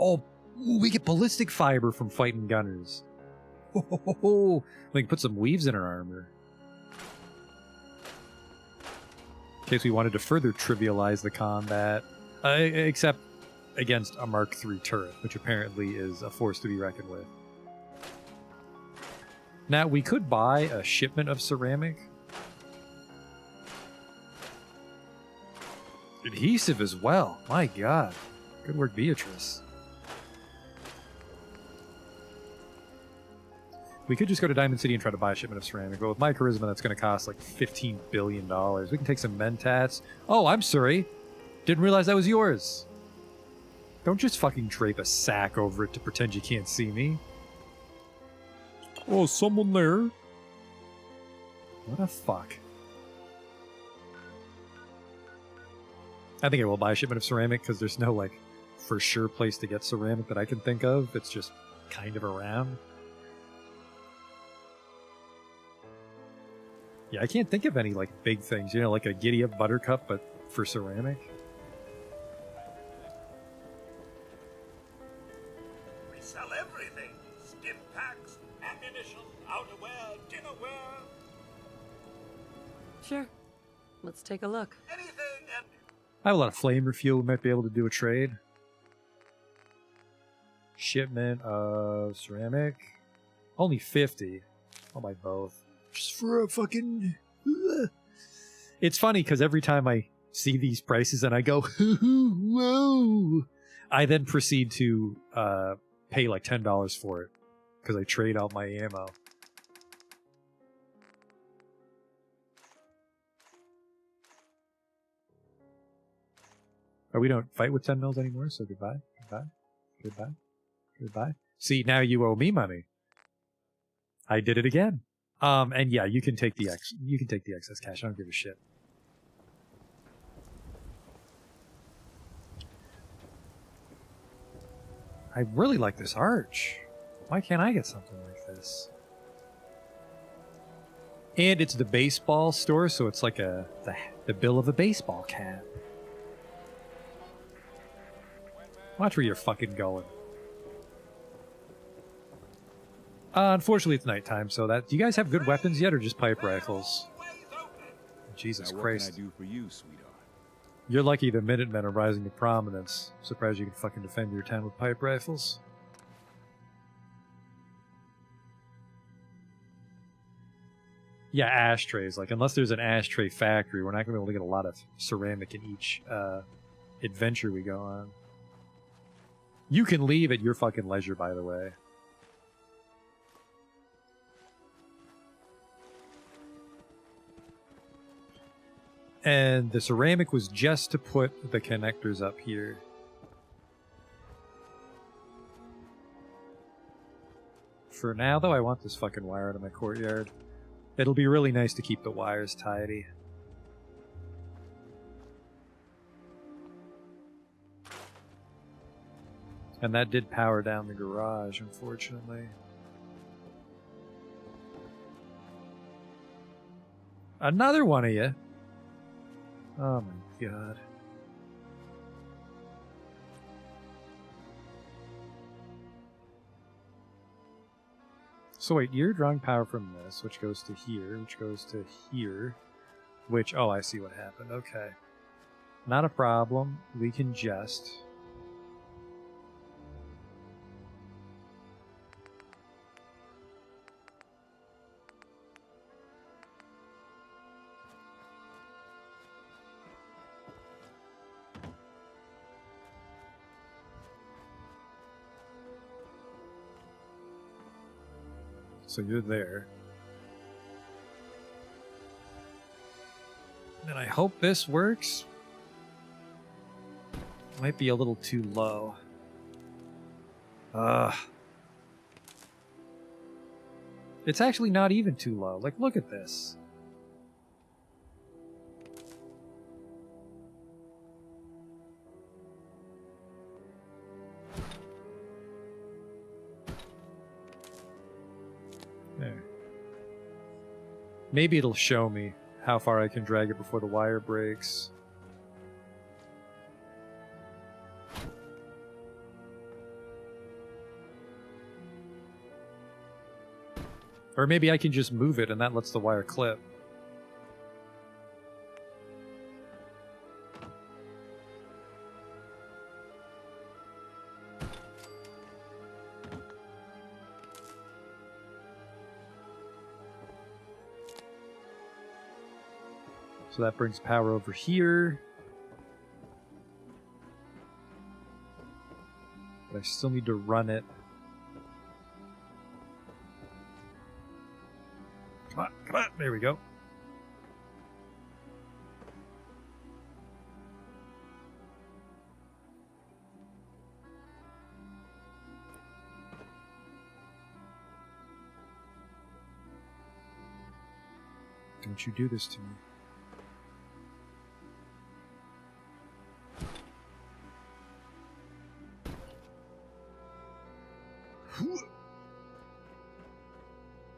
Speaker 5: Oh, ooh, we get ballistic fiber from fighting gunners. Oh, we can put some weaves in our armor. In case we wanted to further trivialize the combat. Except against a Mark III turret, which apparently is a force to be reckoned with. Now, we could buy a shipment of ceramic. Adhesive as well. My god. Good work, Beatrice. We could just go to Diamond City and try to buy a shipment of ceramic, but with my charisma, that's going to cost like $15 billion. We can take some mentats. Oh, I'm sorry. Didn't realize that was yours. Don't just fucking drape a sack over it to pretend you can't see me. Oh, someone there. What a fuck. I think I will buy a shipment of ceramic because there's no, like, for sure place to get ceramic that I can think of. It's just kind of around. Yeah, I can't think of any, like, big things. You know, like a Giddy-Up Buttercup, but for ceramic.
Speaker 4: We sell everything. Stim packs, ammunition, outerwear, dinnerware,
Speaker 9: Sure. Let's take a look.
Speaker 4: anything and
Speaker 5: I have a lot of flame refuel. We might be able to do a trade. Shipment of ceramic. Only 50. I'll buy both. Just for a fucking... It's funny because every time I see these prices and I go, whoa, I then proceed to pay like $10 for it because I trade out my ammo. Oh, we don't fight with 10 mils anymore, so goodbye, goodbye, goodbye, goodbye. See, now you owe me money. I did it again. And yeah, you can take the excess cash. I don't give a shit. I really like this arch. Why can't I get something like this? And it's the baseball store, so it's like the bill of a baseball cap. Watch where you're fucking going. Unfortunately, it's nighttime, so that... Do you guys have good weapons yet, or just pipe rifles? Jesus Christ.
Speaker 6: What can I do for you, sweetheart?
Speaker 5: You're lucky the Minutemen are rising to prominence. Surprised you can fucking defend your town with pipe rifles. Yeah, ashtrays. Like, unless there's an ashtray factory, we're not going to be able to get a lot of ceramic in each adventure we go on. You can leave at your fucking leisure, by the way. And the ceramic was just to put the connectors up here. For now, though, I want this fucking wire out of my courtyard. It'll be really nice to keep the wires tidy. And that did power down the garage, unfortunately. Another one of you. Oh my god. So wait, you're drawing power from this, which goes to here, which goes to here, which, oh, I see what happened. Okay. Not a problem. We can just... So you're there. And I hope this works. Might be a little too low. It's actually not even too low. Like, look at this. There. Maybe it'll show me how far I can drag it before the wire breaks. Or maybe I can just move it and that lets the wire clip. So that brings power over here. But I still need to run it. Come on, come on. There we go. Don't you do this to me.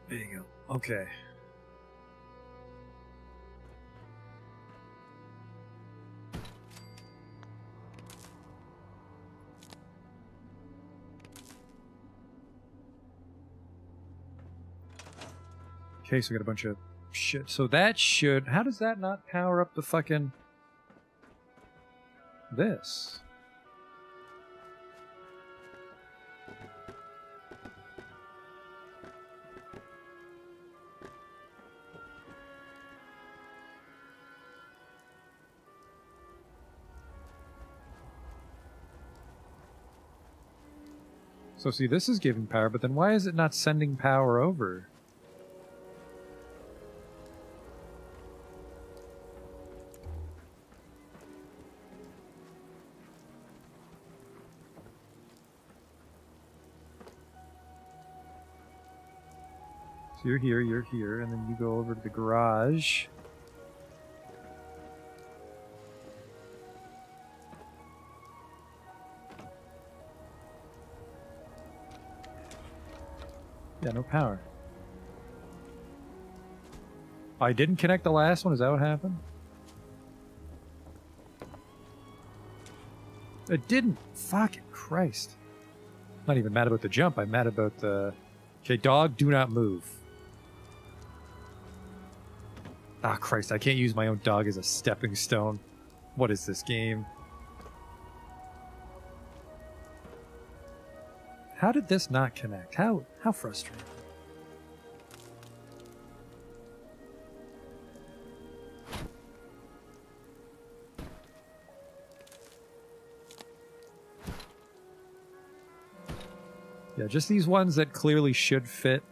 Speaker 5: There you go. Okay. Okay, so we got a bunch of shit. So that should... How does that not power up the fucking... this? So see, this is giving power, but then why is it not sending power over? So you're here, and then you go over to the garage. Yeah, no power. I didn't connect the last one? Is that what happened? It didn't! Fucking Christ. I'm not even mad about the jump, I'm mad about the... Okay, dog, do not move. Ah, Christ, I can't use my own dog as a stepping stone. What is this game? How did this not connect? How frustrating. Yeah, just these ones that clearly should fit,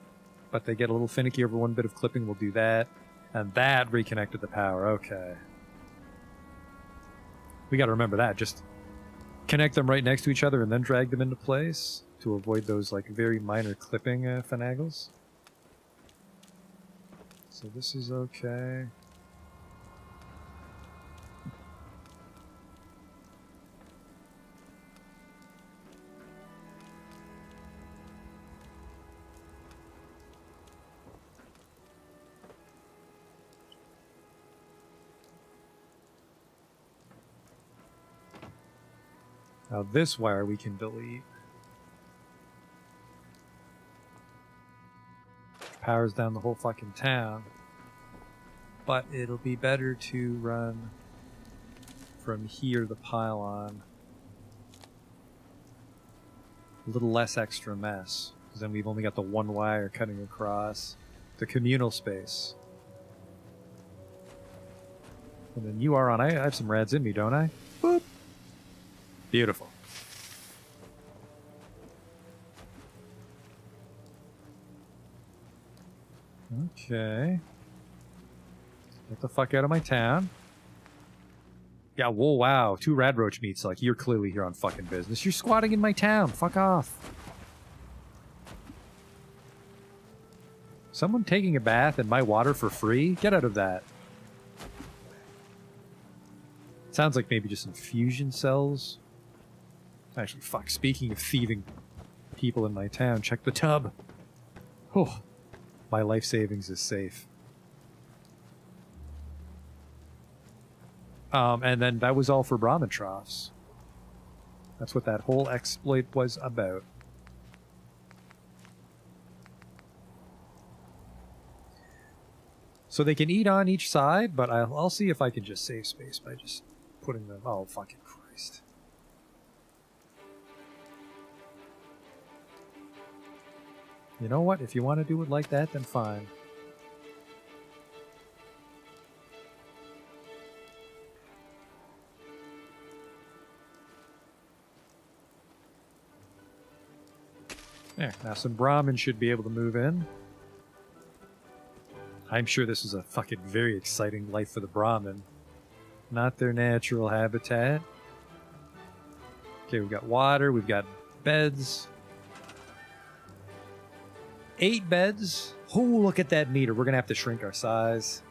Speaker 5: but they get a little finicky over one bit of clipping will do that. And that reconnected the power, okay. We gotta remember that, just connect them right next to each other and then drag them into place to avoid those like very minor clipping finagles. So this is okay. Now this wire we can delete. Powers down the whole fucking town. But it'll be better to run from here to the pylon. A little less extra mess. Because then we've only got the one wire cutting across the communal space. And then you are on. I have some rads in me, don't I? Boop. Beautiful. Okay. Get the fuck out of my town. Yeah, whoa, wow. 2 rad roach meats. Like, you're clearly here on fucking business. You're squatting in my town. Fuck off. Someone taking a bath in my water for free? Get out of that. Sounds like maybe just some fusion cells. Actually, fuck. Speaking of thieving people in my town, check the tub. Oh, my life savings is safe. And then that was all for Brahmin troughs. That's what that whole exploit was about. So they can eat on each side, but I'll see if I can just save space by just putting them... Oh, fucking Christ. You know what? If you want to do it like that, then fine. There. Now some Brahmin should be able to move in. I'm sure this is a fucking very exciting life for the Brahmin. Not their natural habitat. Okay, we've got water, we've got beds. 8 beds. Oh, look at that meter. We're gonna have to shrink our size.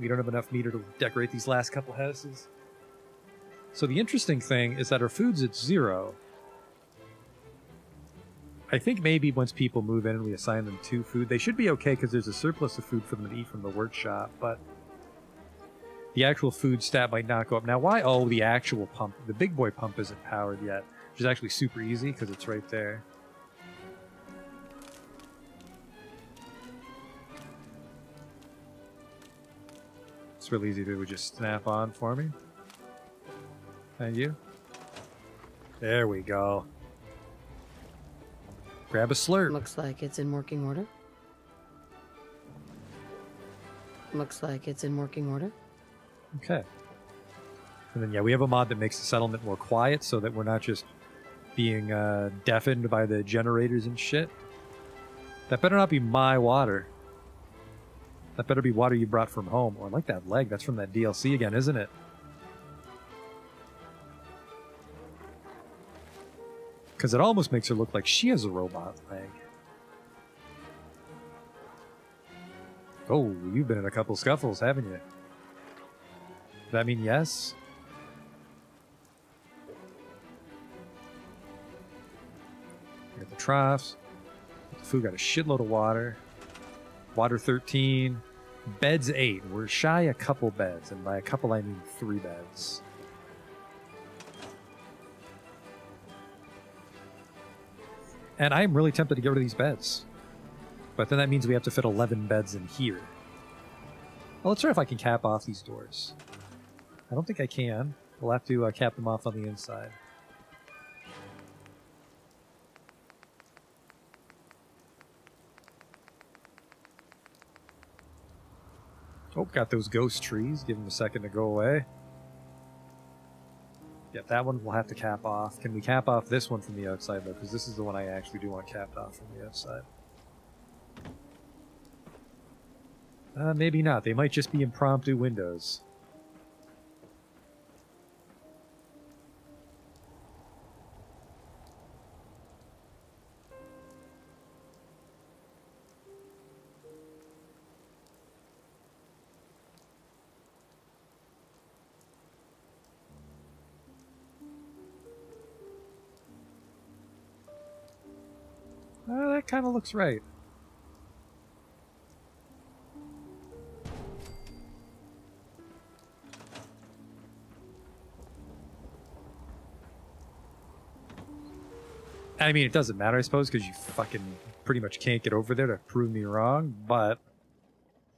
Speaker 5: We don't have enough meter to decorate these last couple houses. So the interesting thing is that our food's at 0. I think maybe once people move in and we assign them 2 food, they should be okay because there's a surplus of food for them to eat from the workshop, but the actual food stat might not go up. Now, why? Oh, the actual pump. The big boy pump isn't powered yet, which is actually super easy because it's right there. It's real easy to just snap on for me. Thank you. There we go. Grab a slurp.
Speaker 9: Looks like it's in working order. Looks like it's in working order.
Speaker 5: Okay. And then, yeah, we have a mod that makes the settlement more quiet so that we're not just being deafened by the generators and shit. That better not be my water. That better be water you brought from home. Oh, I like that leg. That's from that DLC again, isn't it? Because it almost makes her look like she has a robot leg. Oh, you've been in a couple scuffles, haven't you? Does that mean yes? Got the troughs. The food got a shitload of water. Water 13. Beds 8. We're shy a couple beds, and by a couple I mean 3 beds. And I'm really tempted to get rid of these beds. But then that means we have to fit 11 beds in here. Well, let's try if I can cap off these doors. I don't think I can. We'll have to cap them off on the inside. Oh, got those ghost trees. Give them a second to go away. Yep, that one we'll have to cap off. Can we cap off this one from the outside, though? Because this is the one I actually do want capped off from the outside. Maybe not. They might just be impromptu windows. That kind of looks right. I mean, it doesn't matter, I suppose, because you fucking pretty much can't get over there to prove me wrong, but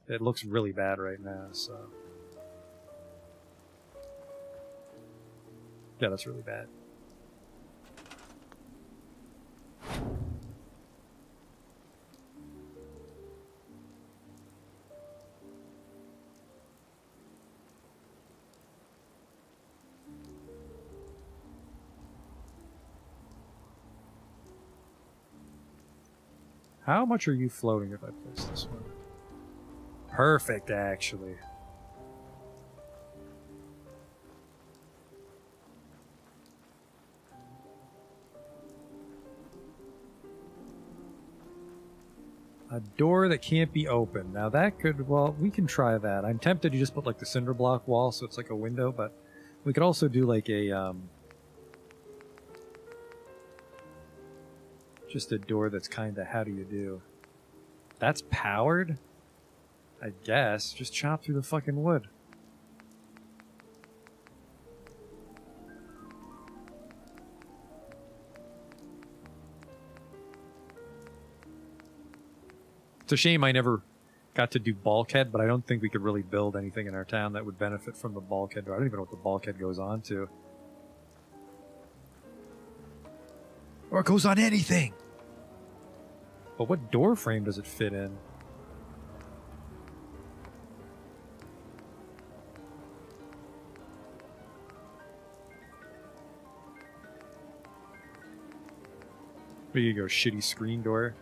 Speaker 5: it looks really bad right now, so. Yeah, that's really bad. How much are you floating if I place this one? Perfect, actually. A door that can't be opened. Now that could, well, we can try that. I'm tempted to just put like the cinder block wall so it's like a window, but we could also do like a, just a door that's kind of, how do you do? That's powered? I guess. Just chop through the fucking wood. It's a shame I never got to do bulkhead, but I don't think we could really build anything in our town that would benefit from the bulkhead. I don't even know what the bulkhead goes on to. Or it goes on anything! But what door frame does it fit in? We could go shitty screen door.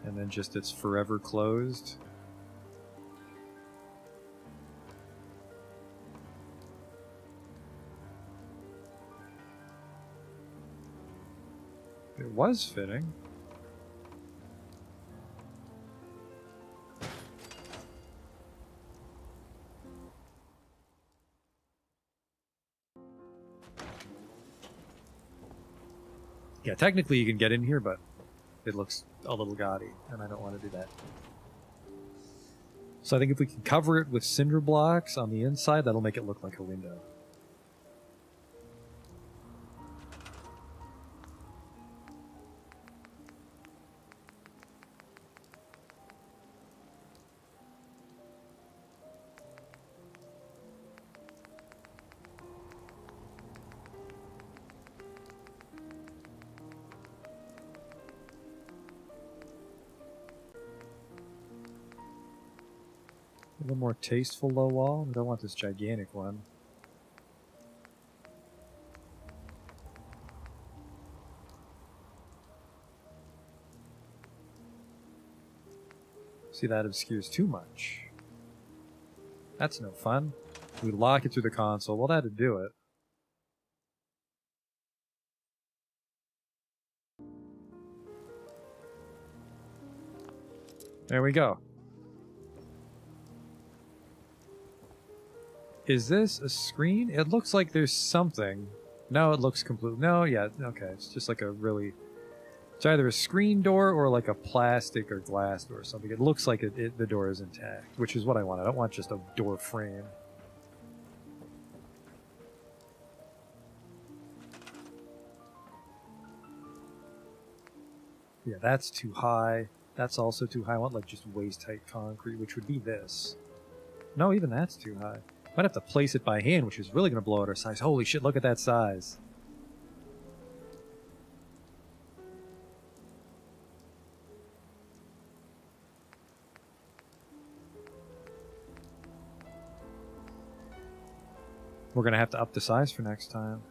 Speaker 5: And then just it's forever closed. It was fitting. Yeah, technically you can get in here, but it looks a little gaudy, and I don't want to do that. So I think if we can cover it with cinder blocks on the inside, that'll make it look like a window. A little more tasteful low wall. I don't want this gigantic one. See, that obscures too much. That's no fun. We lock it through the console. Well, that'd do it. There we go. Is this a screen? It looks like there's something. No, it looks completely... No, yeah, okay. It's just like a really... It's either a screen door or like a plastic or glass door or something. It looks like the door is intact, which is what I want. I don't want just a door frame. Yeah, that's too high. That's also too high. I want like just waist-height concrete, which would be this. No, even that's too high. Might have to place it by hand, which is really going to blow out our size. Holy shit, look at that size. We're going to have to up the size for next time.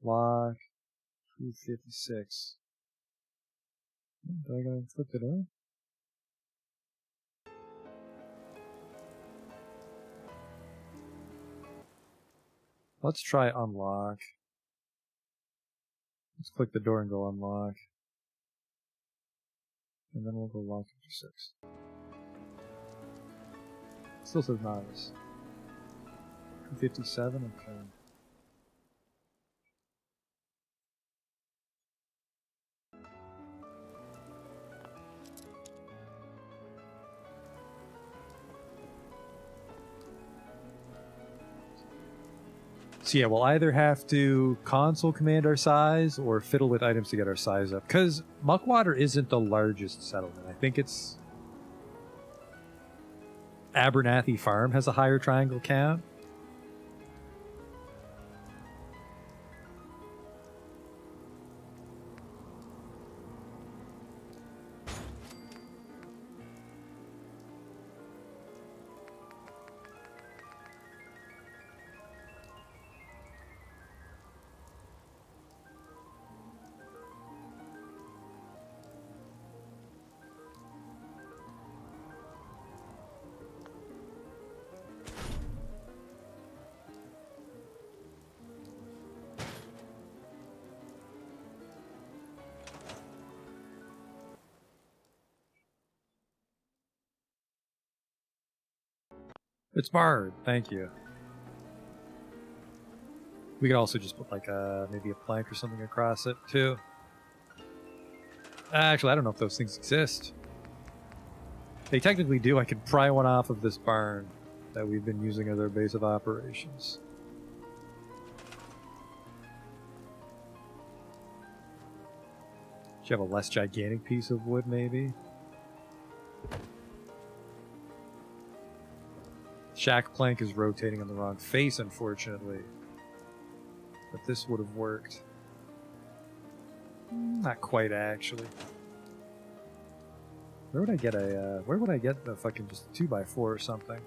Speaker 5: Lock 256. Do I gotta flip it in? Let's try unlock. Let's click the door and go unlock. And then we'll go lock 56. Still says novice. 257, okay. So yeah, we'll either have to console command our size or fiddle with items to get our size up. Because Muckwater isn't the largest settlement. I think it's... Abernathy Farm has a higher triangle count. It's barred. Thank you. We could also just put like maybe a plank or something across it too. Actually, I don't know if those things exist. They technically do. I could pry one off of this barn that we've been using as our base of operations. Should have a less gigantic piece of wood, maybe. Shack plank is rotating on the wrong face, unfortunately. But this would have worked. Not quite, actually. Where would I get a, where would I get the fucking just 2x4 or something?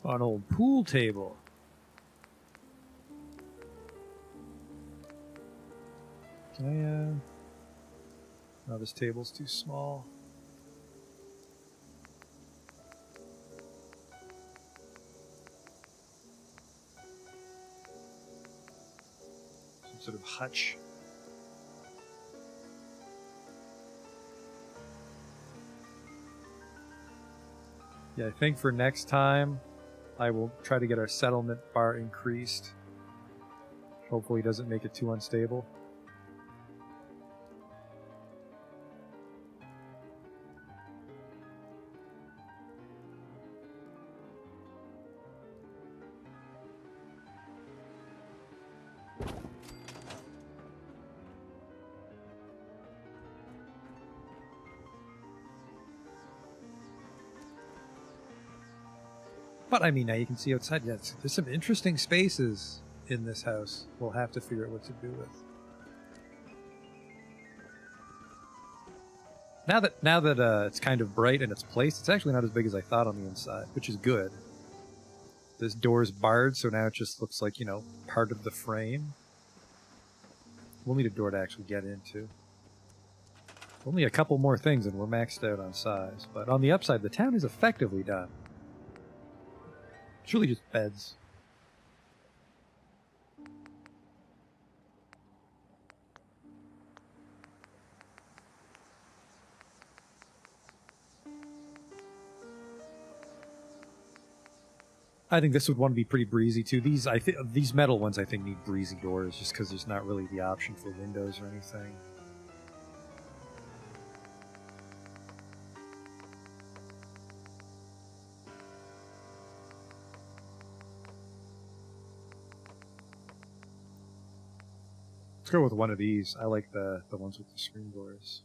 Speaker 5: An old pool table. Can I, no, this table's too small. Some sort of hutch. Yeah, I think for next time, I will try to get our settlement bar increased. Hopefully it doesn't make it too unstable. But I mean, now you can see outside. Yeah, there's some interesting spaces in this house. We'll have to figure out what to do with. Now that it's kind of bright in its place, it's actually not as big as I thought on the inside, which is good. This door's barred, so now it just looks like, you know, part of the frame. We'll need a door to actually get into. Only a couple more things and we're maxed out on size. But on the upside, the town is effectively done. It's really just beds. I think this would want to be pretty breezy too. These metal ones I think need breezy doors just because there's not really the option for windows or anything. Let's go with one of these. I like the ones with the screen doors.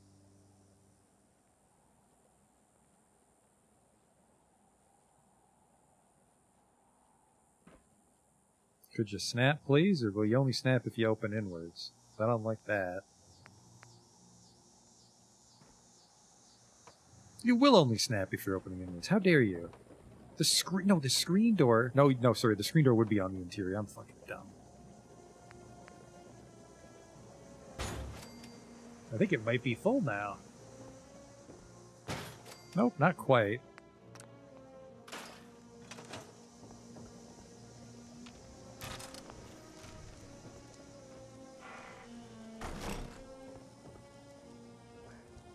Speaker 5: Could you snap, please? Or will you only snap if you open inwards? I don't like that. You will only snap if you're opening inwards. How dare you? The screen... No, the screen door... No, sorry. The screen door would be on the interior. I'm fucking dumb. I think it might be full now. Nope, not quite.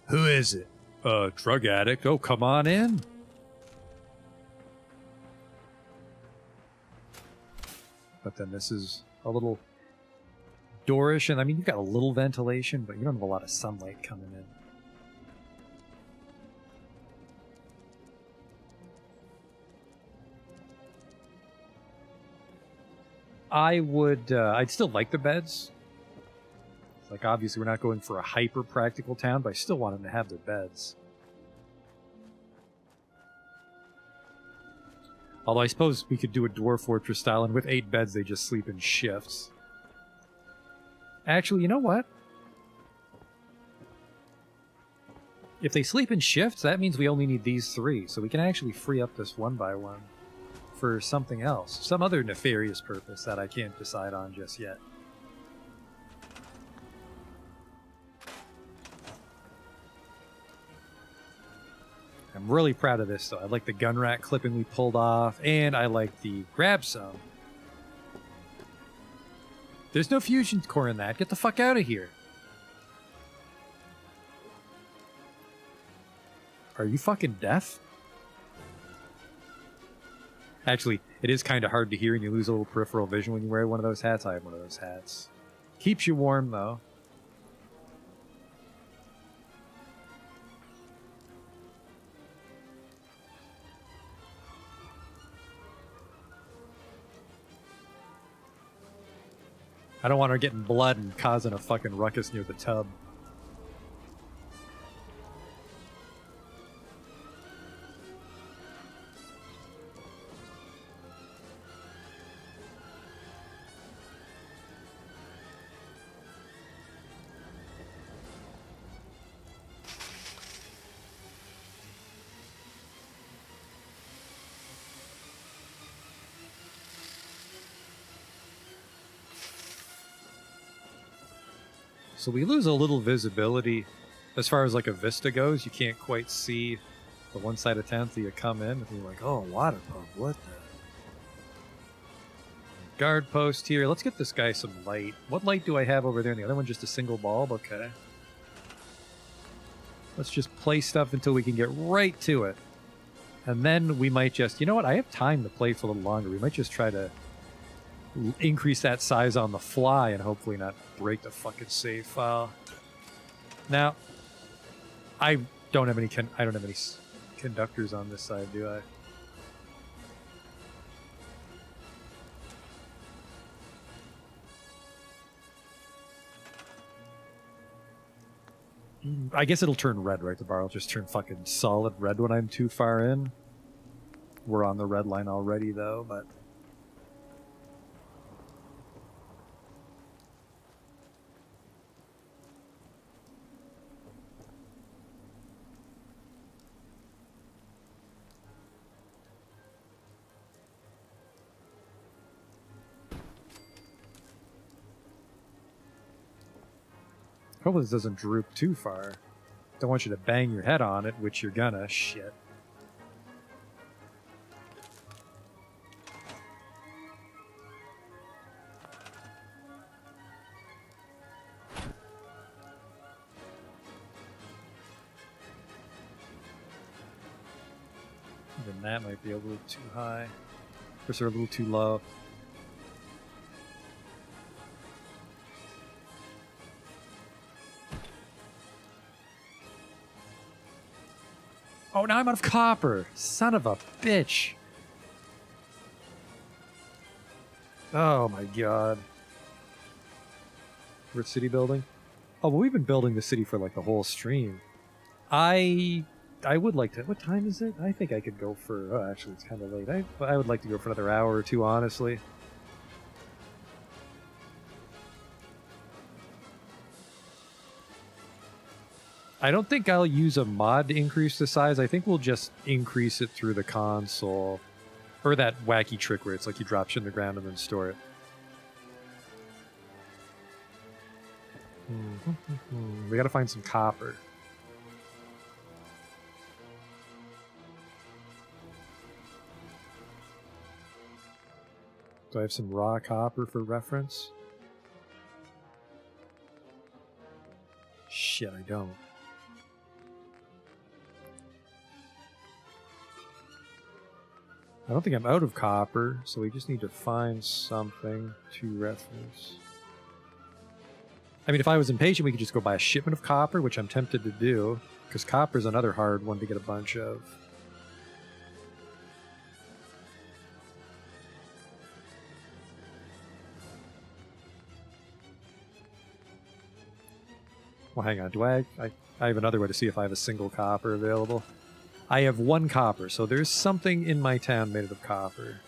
Speaker 5: Who is it? Drug addict. Oh, come on in. But then this is a little doorish, and I mean, you've got a little ventilation, but you don't have a lot of sunlight coming in. I'd still like the beds. Like, obviously, we're not going for a hyper-practical town, but I still want them to have their beds. Although I suppose we could do a Dwarf Fortress style, and with 8 beds, they just sleep in shifts. Actually, you know what? If they sleep in shifts, that means we only need these 3, so we can actually free up this one by one for something else. Some other nefarious purpose that I can't decide on just yet. I'm really proud of this, though. I like the gun rack clipping we pulled off, and I like the grab some. There's no fusion core in that. Get the fuck out of here. Are you fucking deaf? Actually, it is kind of hard to hear and you lose a little peripheral vision when you wear one of those hats. I have one of those hats. Keeps you warm, though. I don't want her getting blood and causing a fucking ruckus near the tub. So we lose a little visibility as far as like a vista goes. You can't quite see the one side of town until you come in and you're like, oh, water pump, what the? Guard post here. Let's get this guy some light. What light do I have over there? And the other one just a single bulb? Okay. Let's just play stuff until we can get right to it. And then we might just, you know what? I have time to play for a little longer. We might just try to increase that size on the fly and hopefully not break the fucking save file. Now, I don't have any conductors on this side, do I? I guess it'll turn red, right? The bar will just turn fucking solid red when I'm too far in. We're on the red line already, though, but... Hopefully this doesn't droop too far. Don't want you to bang your head on it, which you're gonna. Shit. Even that might be a little too high. Or a little too low. Oh, now I'm out of copper. Son of a bitch. Oh my god. We're at city building? Oh, well, we've been building the city for like the whole stream. I would like to... What time is it? I think I could go for... Oh, actually, it's kind of late. I would like to go for another hour or two, honestly. I don't think I'll use a mod to increase the size. I think we'll just increase it through the console. Or that wacky trick where it's like you drop shit in the ground and then store it. We gotta find some copper. Do I have some raw copper for reference? Shit, I don't. I don't think I'm out of copper, so we just need to find something to reference. I mean, if I was impatient, we could just go buy a shipment of copper, which I'm tempted to do, because copper is another hard one to get a bunch of. Well, hang on. Do I have another way to see if I have a single copper available. I have 1 copper, so there's something in my town made of copper.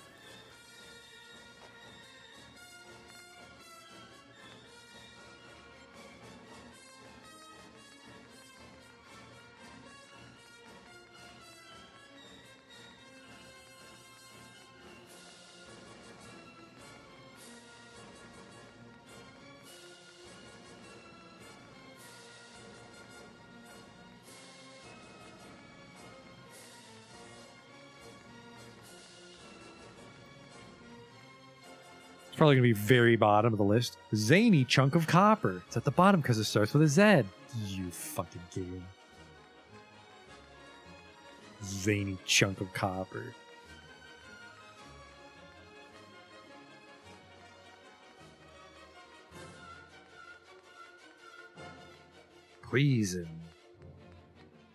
Speaker 5: It's probably going to be very bottom of the list. Zany chunk of copper. It's at the bottom because it starts with a Z. You fucking game. Zany chunk of copper. Poison.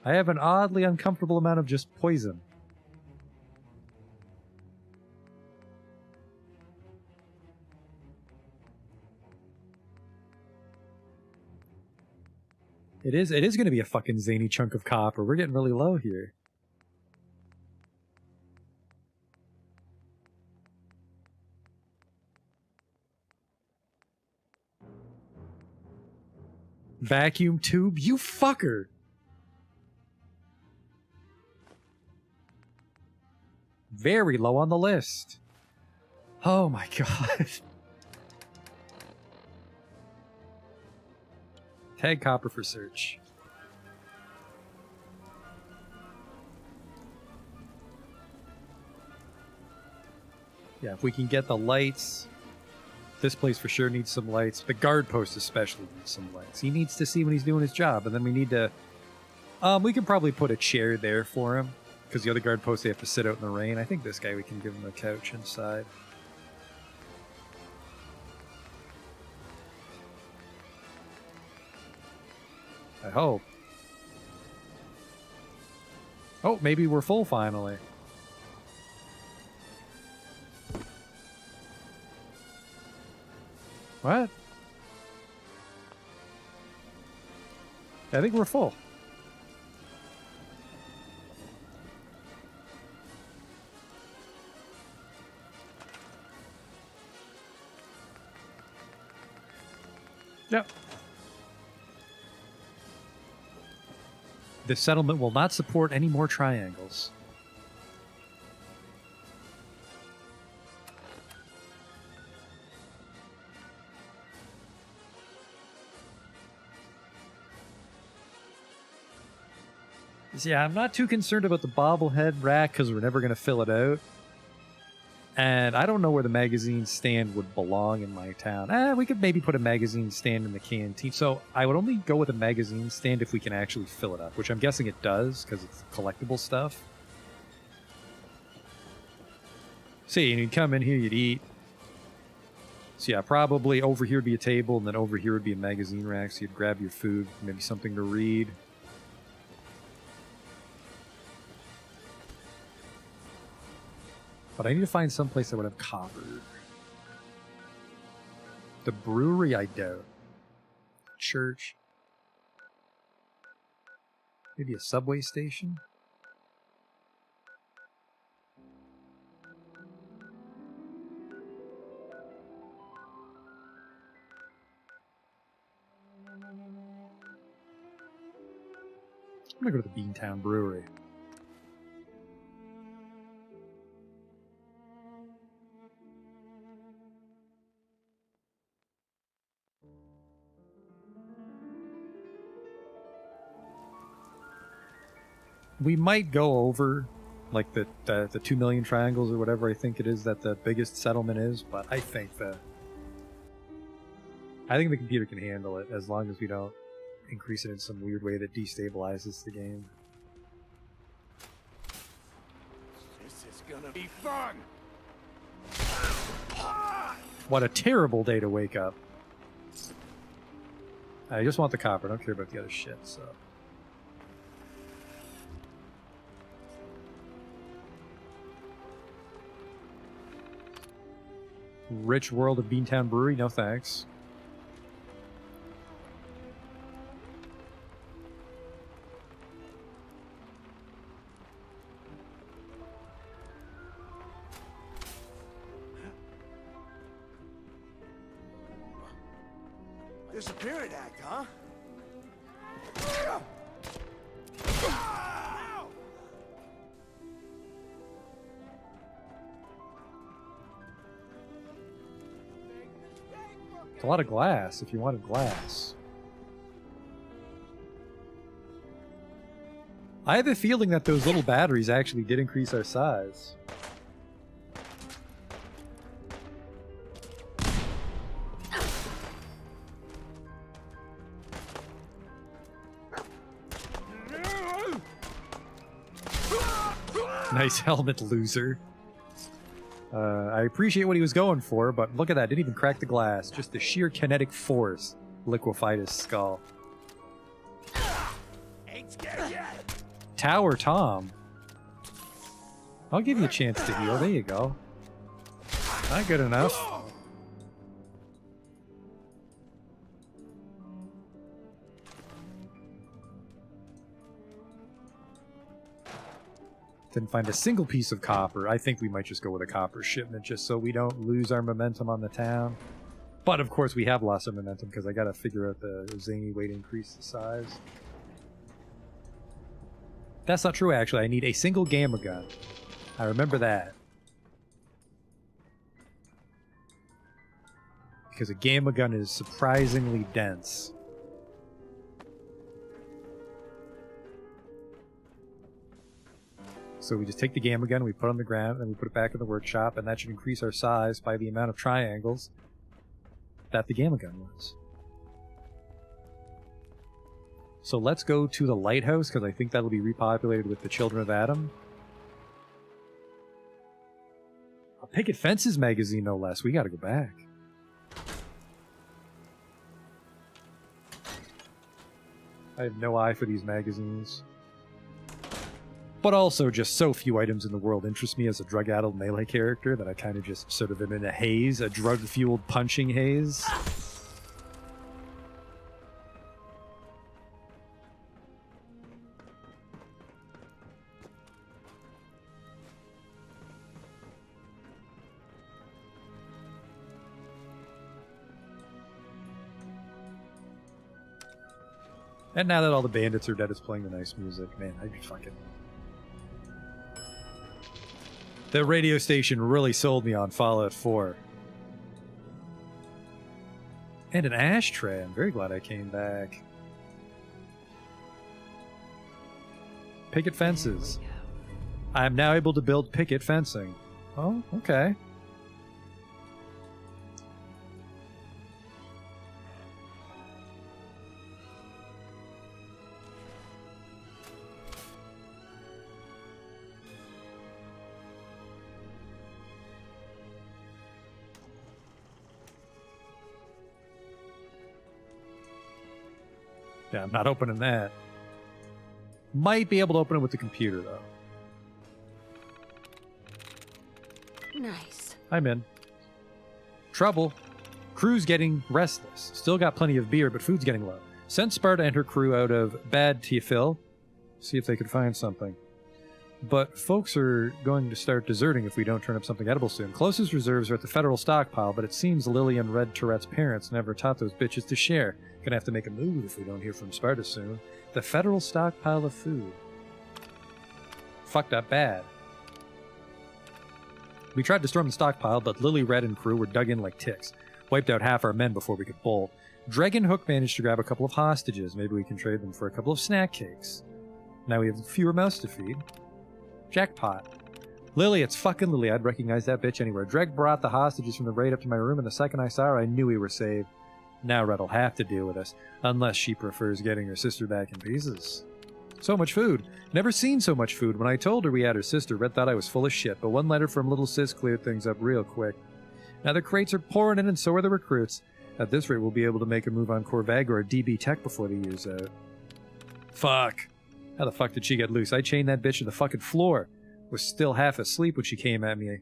Speaker 5: I have an oddly uncomfortable amount of just poison. It is going to be a fucking zany chunk of copper. We're getting really low here. Vacuum tube? You fucker! Very low on the list. Oh my god. Tag copper for search. Yeah, if we can get the lights. This place for sure needs some lights. The guard post especially needs some lights. He needs to see when he's doing his job. And then we need to... we can probably put a chair there for him. Because the other guard posts, they have to sit out in the rain. I think this guy, we can give him a couch inside. I hope. Oh, maybe we're full finally. What? I think we're full. Yep. The settlement will not support any more triangles. Yeah, I'm not too concerned about the bobblehead rack because we're never going to fill it out. And I don't know where the magazine stand would belong in my town. We could maybe put a magazine stand in the canteen. So I would only go with a magazine stand if we can actually fill it up, which I'm guessing it does because it's collectible stuff. See, and you'd come in here, you'd eat. So yeah, probably over here would be a table, and then over here would be a magazine rack. So you'd grab your food, maybe something to read. But I need to find some place that would have copper. The brewery, I doubt. Church. Maybe a subway station? I'm gonna go to the Beantown Brewery. We might go over like the 2 million triangles or whatever I think it is that the biggest settlement is, but I think the computer can handle it as long as we don't increase it in some weird way that destabilizes the game.
Speaker 6: This is gonna be fun.
Speaker 5: What a terrible day to wake up. I just want the copper, I don't care about the other shit, so. Rich world of Beantown Brewery, no thanks.
Speaker 6: Disappearing act, huh?
Speaker 5: It's a lot of glass if you wanted glass. I have a feeling that those little batteries actually did increase our size. Nice helmet, loser. I appreciate what he was going for, but look at that. Didn't even crack the glass. Just the sheer kinetic force liquefied his skull.
Speaker 6: Ain't scared yet.
Speaker 5: Tower Tom. I'll give you a chance to heal. There you go. Not good enough. Didn't find a single piece of copper. I think we might just go with a copper shipment just so we don't lose our momentum on the town. But of course we have lost our momentum because I gotta figure out the zany way to increase the size. That's not true actually. I need a single gamma gun. I remember that. Because a gamma gun is surprisingly dense. So we just take the gamma gun, we put it on the ground, and we put it back in the workshop, and that should increase our size by the amount of triangles that the gamma gun was. So let's go to the lighthouse, because I think that'll be repopulated with the Children of Adam. A Picket Fences magazine, no less. We gotta go back. I have no eye for these magazines. But also, just so few items in the world interest me as a drug-addled melee character that I kind of just sort of am in a haze, a drug-fueled punching haze. And now that all the bandits are dead, it's playing the nice music. Man, I'd be fucking... The radio station really sold me on Fallout 4. And an ashtray. I'm very glad I came back. Picket fences. I am now able to build picket fencing. Oh, okay. Yeah, I'm not opening that. Might be able to open it with the computer, though.
Speaker 8: Nice.
Speaker 5: I'm in. Trouble. Crew's getting restless. Still got plenty of beer, but food's getting low. Sent Sparta and her crew out of Bad Tiafil. See if they could find something. But folks are going to start deserting if we don't turn up something edible soon. Closest reserves are at the federal stockpile, but it seems Lily and Red Tourette's parents never taught those bitches to share. Gonna have to make a move if we don't hear from Sparta soon. The federal stockpile of food. Fucked up bad. We tried to storm the stockpile, but Lily Red and crew were dug in like ticks. Wiped out half our men before we could bolt. Dreg and Hook managed to grab a couple of hostages. Maybe we can trade them for a couple of snack cakes. Now we have fewer mouths to feed. Jackpot. Lily, it's fucking Lily. I'd recognize that bitch anywhere. Dreg brought the hostages from the raid up to my room, and the second I saw her, I knew we were saved. Now Red'll have to deal with us, unless she prefers getting her sister back in pieces. So much food. Never seen so much food. When I told her we had her sister, Red thought I was full of shit, but one letter from little sis cleared things up real quick. Now the crates are pouring in, and so are the recruits. At this rate, we'll be able to make a move on Corvaga or DB Tech before the year's out. Fuck. How the fuck did she get loose? I chained that bitch to the fucking floor. Was still half asleep when she came at me.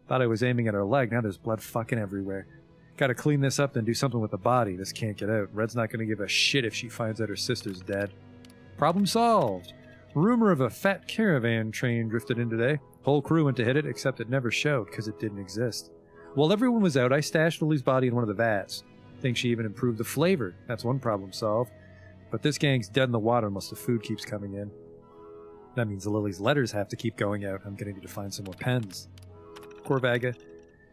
Speaker 5: Thought I was aiming at her leg. Now there's blood fucking everywhere. Gotta clean this up, then do something with the body. This can't get out. Red's not gonna give a shit if she finds out her sister's dead. Problem solved. Rumor of a fat caravan train drifted in today. Whole crew went to hit it, except it never showed, because it didn't exist. While everyone was out, I stashed Lily's body in one of the vats. Think she even improved the flavor. That's one problem solved. But this gang's dead in the water unless the food keeps coming in. That means the Lily's letters have to keep going out. I'm gonna need to find some more pens. Corvaga.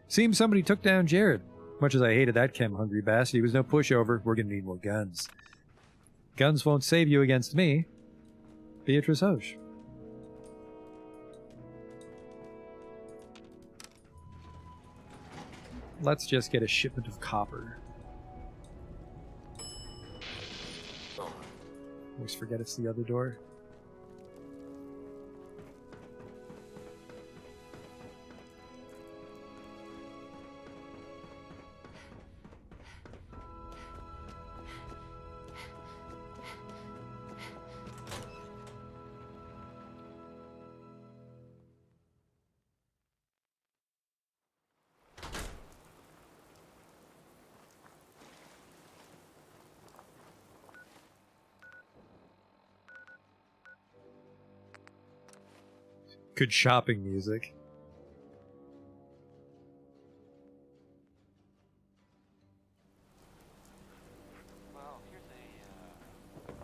Speaker 5: Seems somebody took down Jared. Much as I hated that chem-hungry bastard, he was no pushover. We're gonna need more guns. Guns won't save you against me. Beatrice Hoche. Let's just get a shipment of copper. Always forget it's the other door. Good shopping music.
Speaker 7: Well, here's a,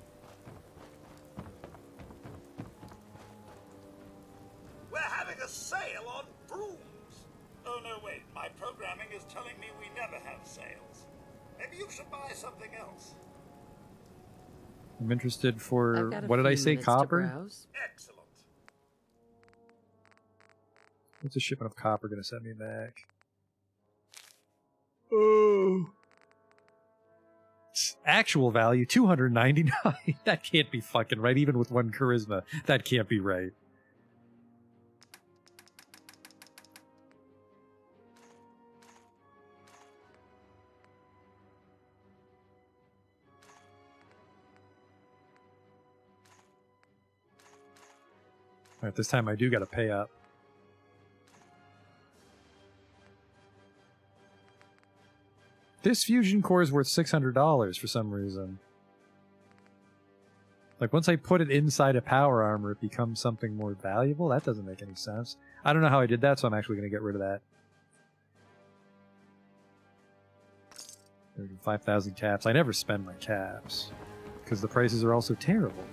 Speaker 6: We're having a sale on brooms. Oh, no, wait. My programming is telling me we never have sales. Maybe you should buy something else.
Speaker 5: I'm interested for,
Speaker 9: I've got a
Speaker 5: what did I
Speaker 9: few
Speaker 5: say,
Speaker 9: minutes to
Speaker 5: copper?
Speaker 9: browse.
Speaker 6: Excellent.
Speaker 5: What's a shipment of copper gonna send me back? Oh. Actual value, 299. That can't be fucking right, even with one charisma. That can't be right. Alright, this time I do gotta pay up. This fusion core is worth $600 for some reason. Like, once I put it inside a power armor, it becomes something more valuable? That doesn't make any sense. I don't know how I did that, so I'm actually going to get rid of that. 5,000 caps. I never spend my caps, because the prices are also terrible.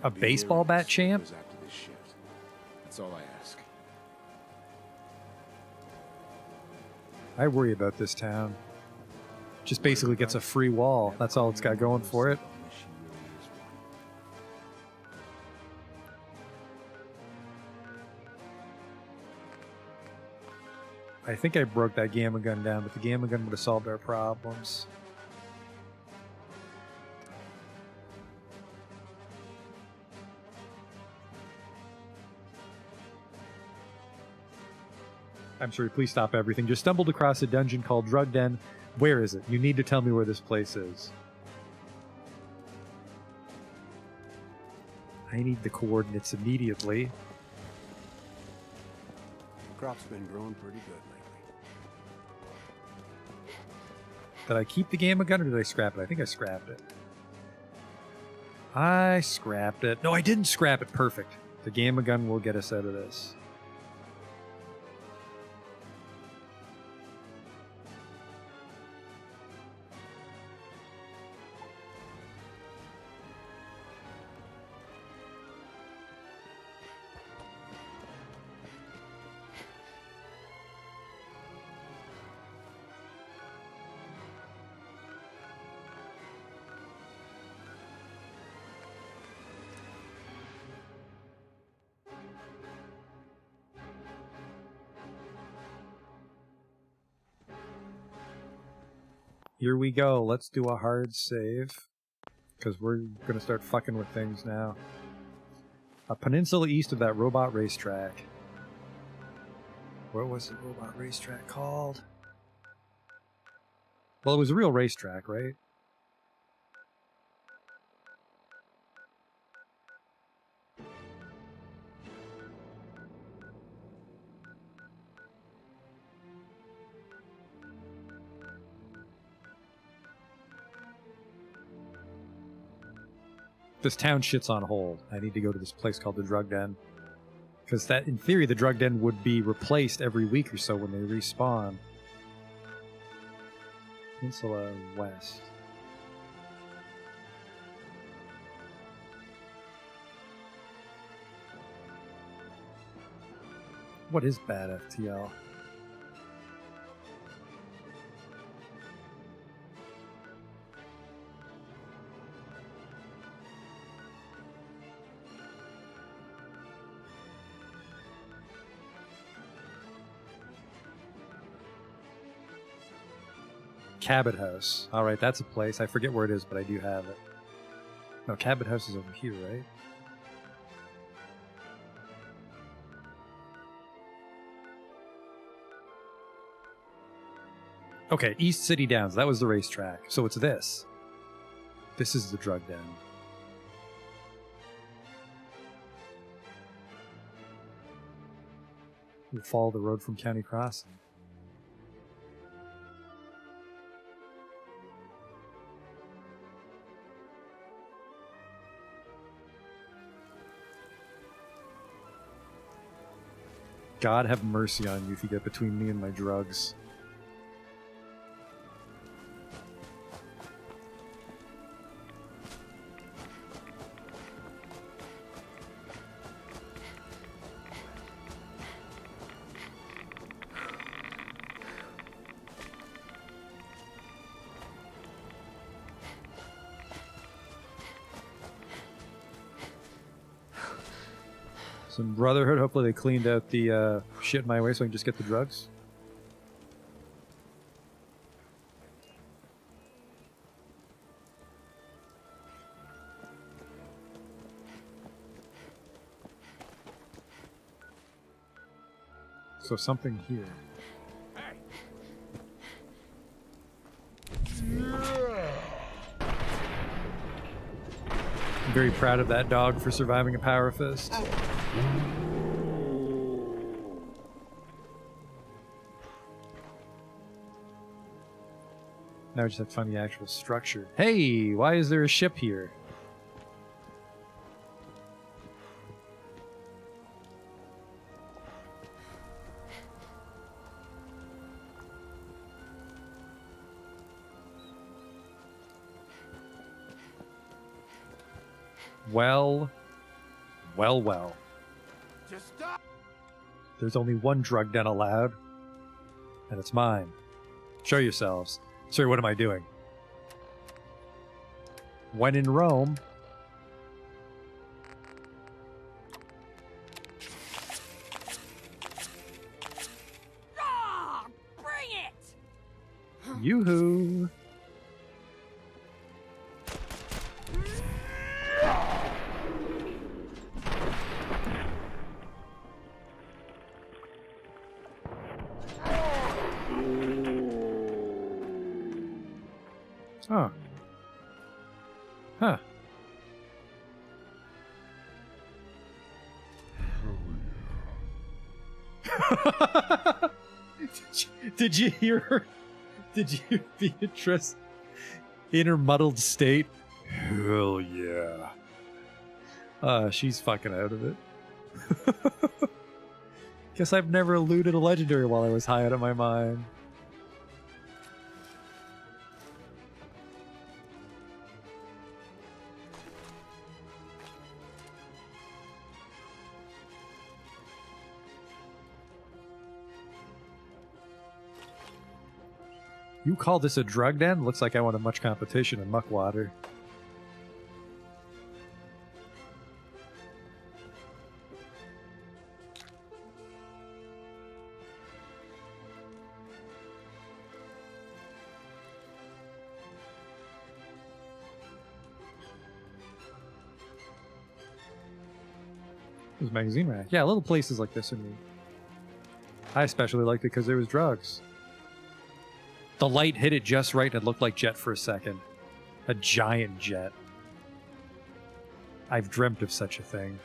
Speaker 5: A baseball bat champ?
Speaker 4: After this shift. That's all I ask.
Speaker 5: I worry about this town. Just basically gets a free wall. That's all it's got going for it. I think I broke that gamma gun down, but the gamma gun would have solved our problems. I'm sorry, please stop everything. Just stumbled across a dungeon called Drug Den. Where is it? You need to tell me where this place is. I need the coordinates immediately.
Speaker 4: Crop's been growing pretty good lately.
Speaker 5: Did I keep the gamma gun or did I scrap it? I think I scrapped it. I scrapped it. No, I didn't scrap it. Perfect. The gamma gun will get us out of this. Here we go. Let's do a hard save. Because we're going to start fucking with things now. A peninsula east of that robot racetrack. What was the robot racetrack called? Well, it was a real racetrack, right? This town shit's on hold. I need to go to this place called the Drug Den. Because that, in theory, the Drug Den would be replaced every week or so when they respawn. Peninsula West. What is bad FTL? Cabot House. Alright, that's a place. I forget where it is, but I do have it. No, Cabot House is over here, right? Okay, East City Downs. That was the racetrack. So it's this. This is the Drug Den. We'll follow the road from County Crossing. God have mercy on you if you get between me and my drugs. Some Brotherhood. Hopefully they cleaned out the shit in my way so I can just get the drugs. So something here. I'm very proud of that dog for surviving a power fist. Now we just have to find the actual structure. Hey, why is there a ship here? Well.
Speaker 6: Just stop!
Speaker 5: There's only one drug den allowed, and it's mine. Show yourselves. Sorry, what am I doing? When in Rome.
Speaker 7: Ah, bring it!
Speaker 5: Yoo-hoo! Huh. Huh. Did you hear her? Did you hear Beatrice in her muddled state? Hell yeah. She's fucking out of it. Guess I've never eluded a legendary while I was high out of my mind. You call this a drug den? Looks like I want a much competition in Muckwater. There's a magazine rack. Yeah, little places like this are neat. I especially liked it because there was drugs. The light hit it just right and it looked like Jet for a second. A giant jet. I've dreamt of such a thing.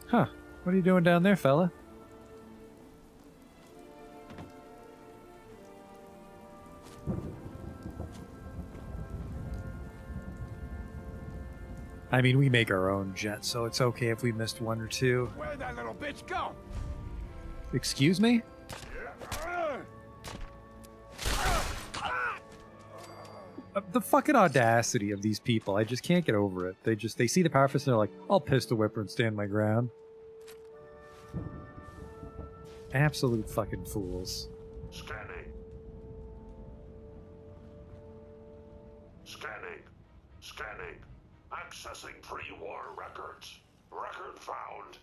Speaker 5: Huh. What are you doing down there, fella? I mean, we make our own jet, so it's okay if we missed one or two.
Speaker 6: Where'd that little bitch go?
Speaker 5: Excuse me? The fucking audacity of these people. I just can't get over it. They see the power fist and they're like, I'll pistol whip her and stand my ground. Absolute fucking fools.
Speaker 4: Scanning. Scanning. Scanning. Accessing pre-war records. Record found.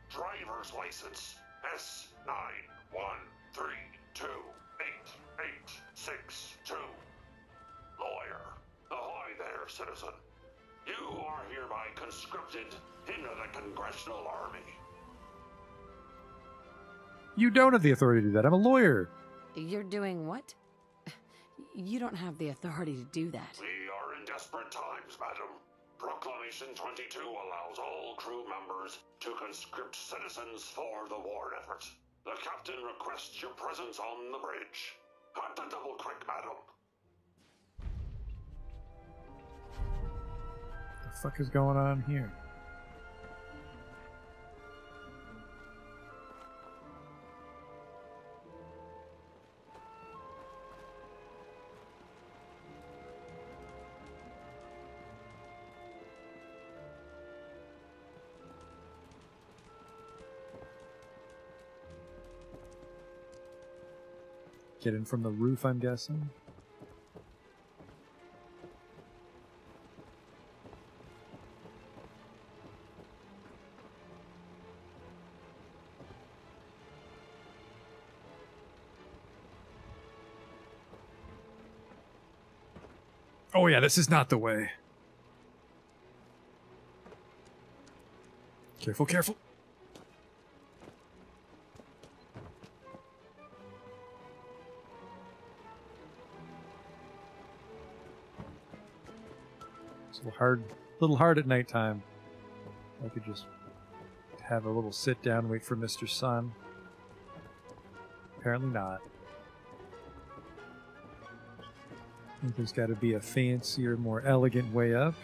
Speaker 4: Driver's license. S91328862. Lawyer. Ahoy there, citizen. You are hereby conscripted into the Congressional Army.
Speaker 5: You don't have the authority to do that. I'm a lawyer.
Speaker 9: You're doing what? You don't have the authority to do that.
Speaker 4: We are in desperate times, madam. Proclamation 22 allows all crew members to conscript citizens for the war effort. The captain requests your presence on the bridge. Have to double quick, madam.
Speaker 5: What the fuck is going on here? Get in from the roof, I'm guessing. Oh yeah, this is not the way. Careful, careful. It's a little hard at nighttime. I could just have a little sit down, wait for Mr. Sun. Apparently not. I think there's got to be a fancier, more elegant way up.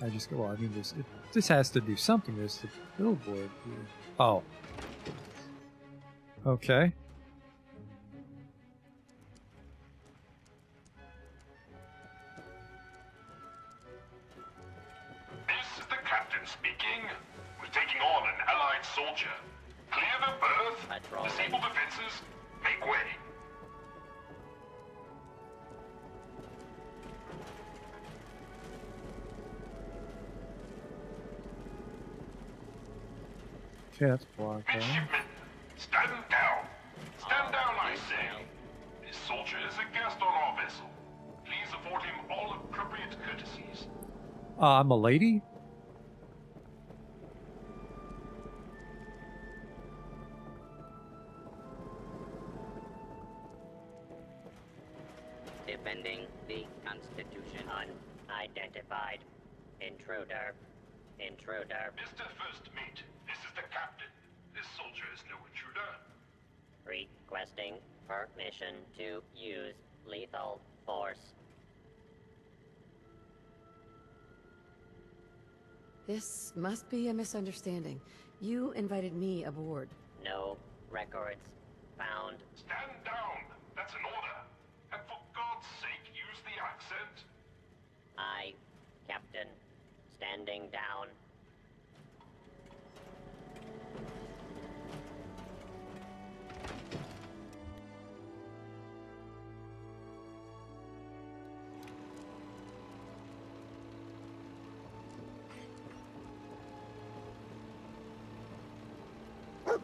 Speaker 5: I just go, well, I mean, this has to do something. There's the billboard here. Oh. Okay.
Speaker 4: This is the captain speaking. We're taking on an allied soldier. Clear the berth. Disable defenses. Make way.
Speaker 5: Okay, that's blocked out.
Speaker 4: Midshipmen, stand down. Stand down, I say. This soldier is a guest on our vessel. Please afford him all appropriate courtesies.
Speaker 5: I'm a lady?
Speaker 10: Defending the Constitution. Unidentified. Intruder. Intruder.
Speaker 4: Mr. First Mate, this is the captain. This soldier is no intruder.
Speaker 10: Requesting permission to use lethal force.
Speaker 9: This must be a misunderstanding. You invited me aboard.
Speaker 10: No records found.
Speaker 4: Stand down.
Speaker 10: Standing down.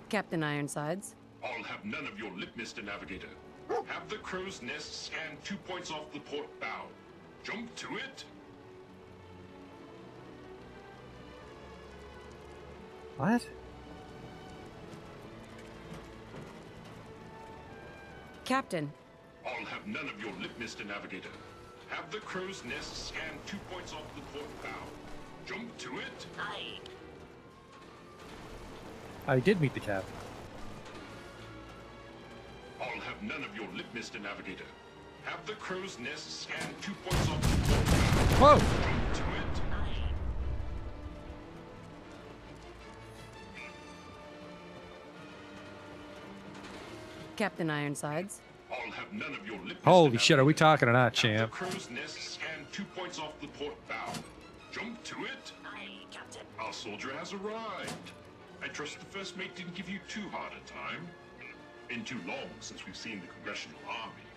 Speaker 9: Captain Ironsides.
Speaker 4: I'll have none of your lip, Mr. Navigator. Have the crow's nest scan 2 points off the port bow. Jump to it.
Speaker 5: What?
Speaker 9: Captain.
Speaker 4: I'll have none of your lip, Mr. Navigator. Have the crow's nest scan 2 points off the port bow. Jump to it.
Speaker 10: Aye.
Speaker 5: I did meet the captain.
Speaker 4: I'll have none of your lip, Mr. Navigator. Have the crow's nest scan 2 points off the port bow.
Speaker 5: Whoa!
Speaker 4: Jump to it.
Speaker 10: Aye.
Speaker 9: Captain Ironsides.
Speaker 4: I'll have none of your lip, Mr.
Speaker 5: Holy shit, are we
Speaker 4: Navigator.
Speaker 5: talking or not,
Speaker 4: Have
Speaker 5: champ?
Speaker 4: the crow's nest scan 2 points off the port bow. Jump to it.
Speaker 10: Aye, Captain.
Speaker 4: Our soldier has arrived. I trust the first mate didn't give you too hard a time. Been too long since we've seen the Congressional Army.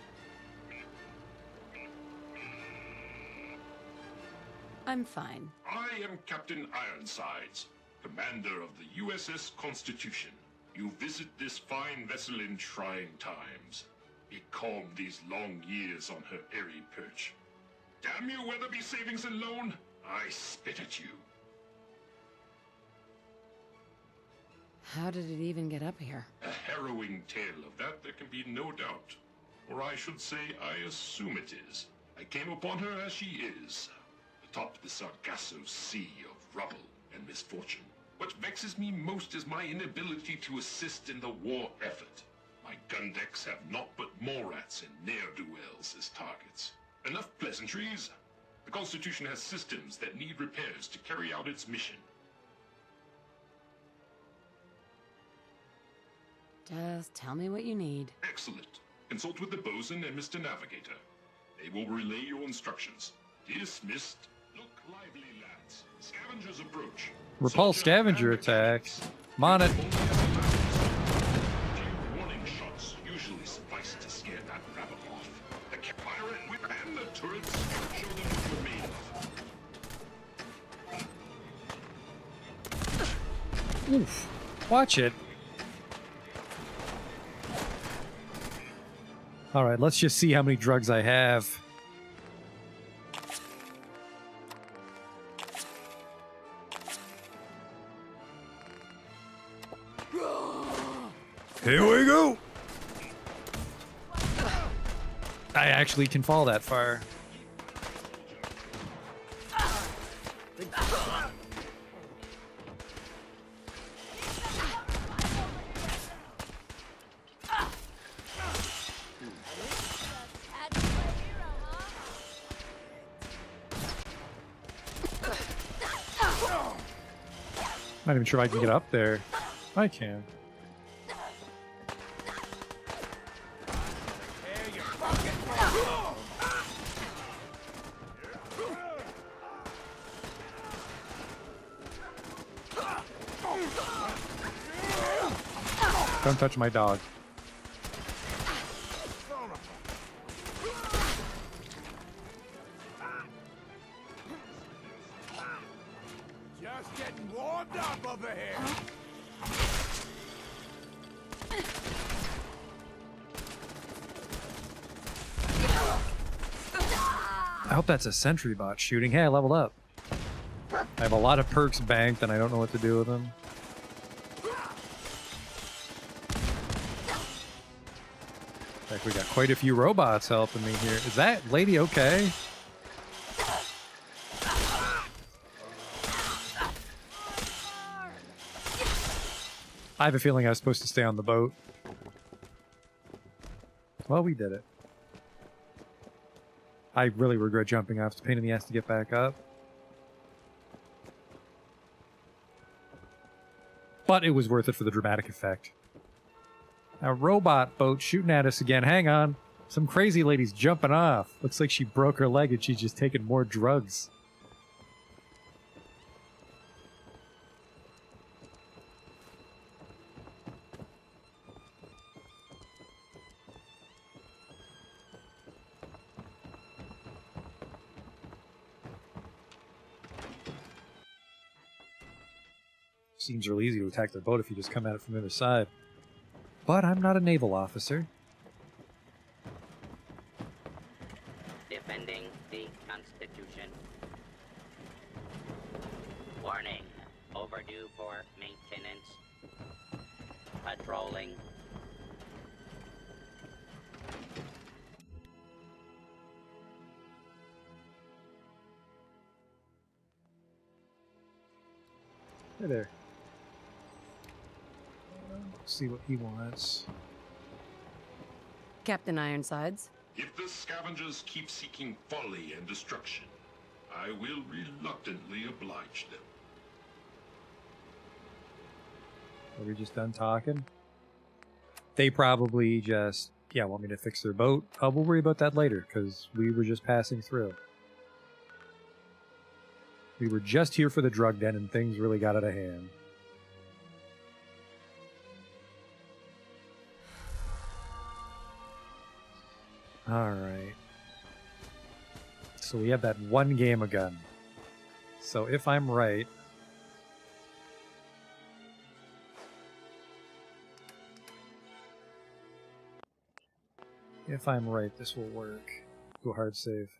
Speaker 9: I'm fine.
Speaker 4: I am Captain Ironsides, commander of the USS Constitution. You visit this fine vessel in trying times. Be calm these long years on her airy perch. Damn you, Weatherby Savings and Loan! I spit at you.
Speaker 9: How did it even get up here?
Speaker 4: A harrowing tale of that there can be no doubt. Or I should say, I assume it is. I came upon her as she is, atop the Sargasso Sea of rubble and misfortune. What vexes me most is my inability to assist in the war effort. My gun decks have naught but Morats and ne'er-do-wells as targets. Enough pleasantries. The Constitution has systems that need repairs to carry out its mission.
Speaker 9: Just tell me what you need.
Speaker 4: Excellent. Consult with the bosun and Mr. Navigator. They will relay your instructions. Dismissed. Look lively, lads. Scavengers approach.
Speaker 5: Repulse
Speaker 4: Soldier
Speaker 5: scavenger
Speaker 4: and
Speaker 5: attacks.
Speaker 4: mechanics.
Speaker 5: I'm on it.
Speaker 4: Only at the last. A few warning shots usually suffice to scare that rabbit off. The pirate whip and the turrets show them what you're made of.
Speaker 5: Oof. Watch it. Alright, let's just see how many drugs I have. Here we go! I actually can fall that far. Not even sure if I can get up there. I can. Don't touch my dog.
Speaker 6: Just getting warmed up over here.
Speaker 5: I hope that's a sentry bot shooting. Hey, I leveled up. I have a lot of perks banked and I don't know what to do with them. Heck, we got quite a few robots helping me here. Is that lady okay? I have a feeling I was supposed to stay on the boat. Well, we did it. I really regret jumping off. It's a pain in the ass to get back up. But it was worth it for the dramatic effect. A robot boat shooting at us again. Hang on. Some crazy lady's jumping off. Looks like she broke her leg and she's just taking more drugs. Seems really easy to attack their boat if you just come at it from the other side. But I'm not a naval officer.
Speaker 10: Defending the Constitution. Warning. Overdue for maintenance. Patrolling.
Speaker 5: Hey there. Let's see what he wants.
Speaker 9: Captain Ironsides.
Speaker 4: If the scavengers keep seeking folly and destruction, I will reluctantly oblige them.
Speaker 5: Are we just done talking? They probably just, want me to fix their boat. We'll worry about that later, because we were just passing through. We were just here for the drug den, and things really got out of hand. Alright. So we have that one Gamma gun. So if I'm right... If I'm right, this will work. Do a hard save.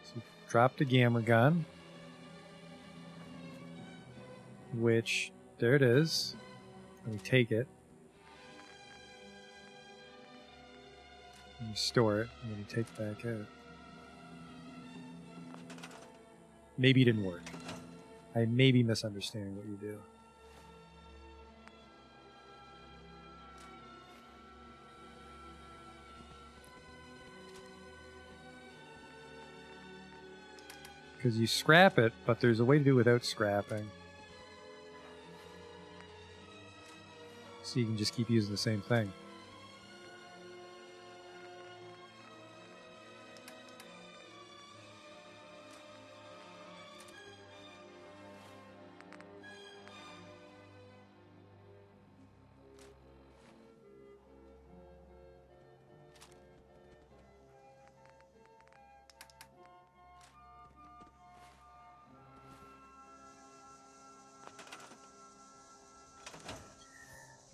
Speaker 5: So drop the Gamma gun. Which, there it is. Let me take it. Let me store it, and then you take it back out. Maybe it didn't work. I may be misunderstanding what you do. Because you scrap it, but there's a way to do it without scrapping. So you can just keep using the same thing.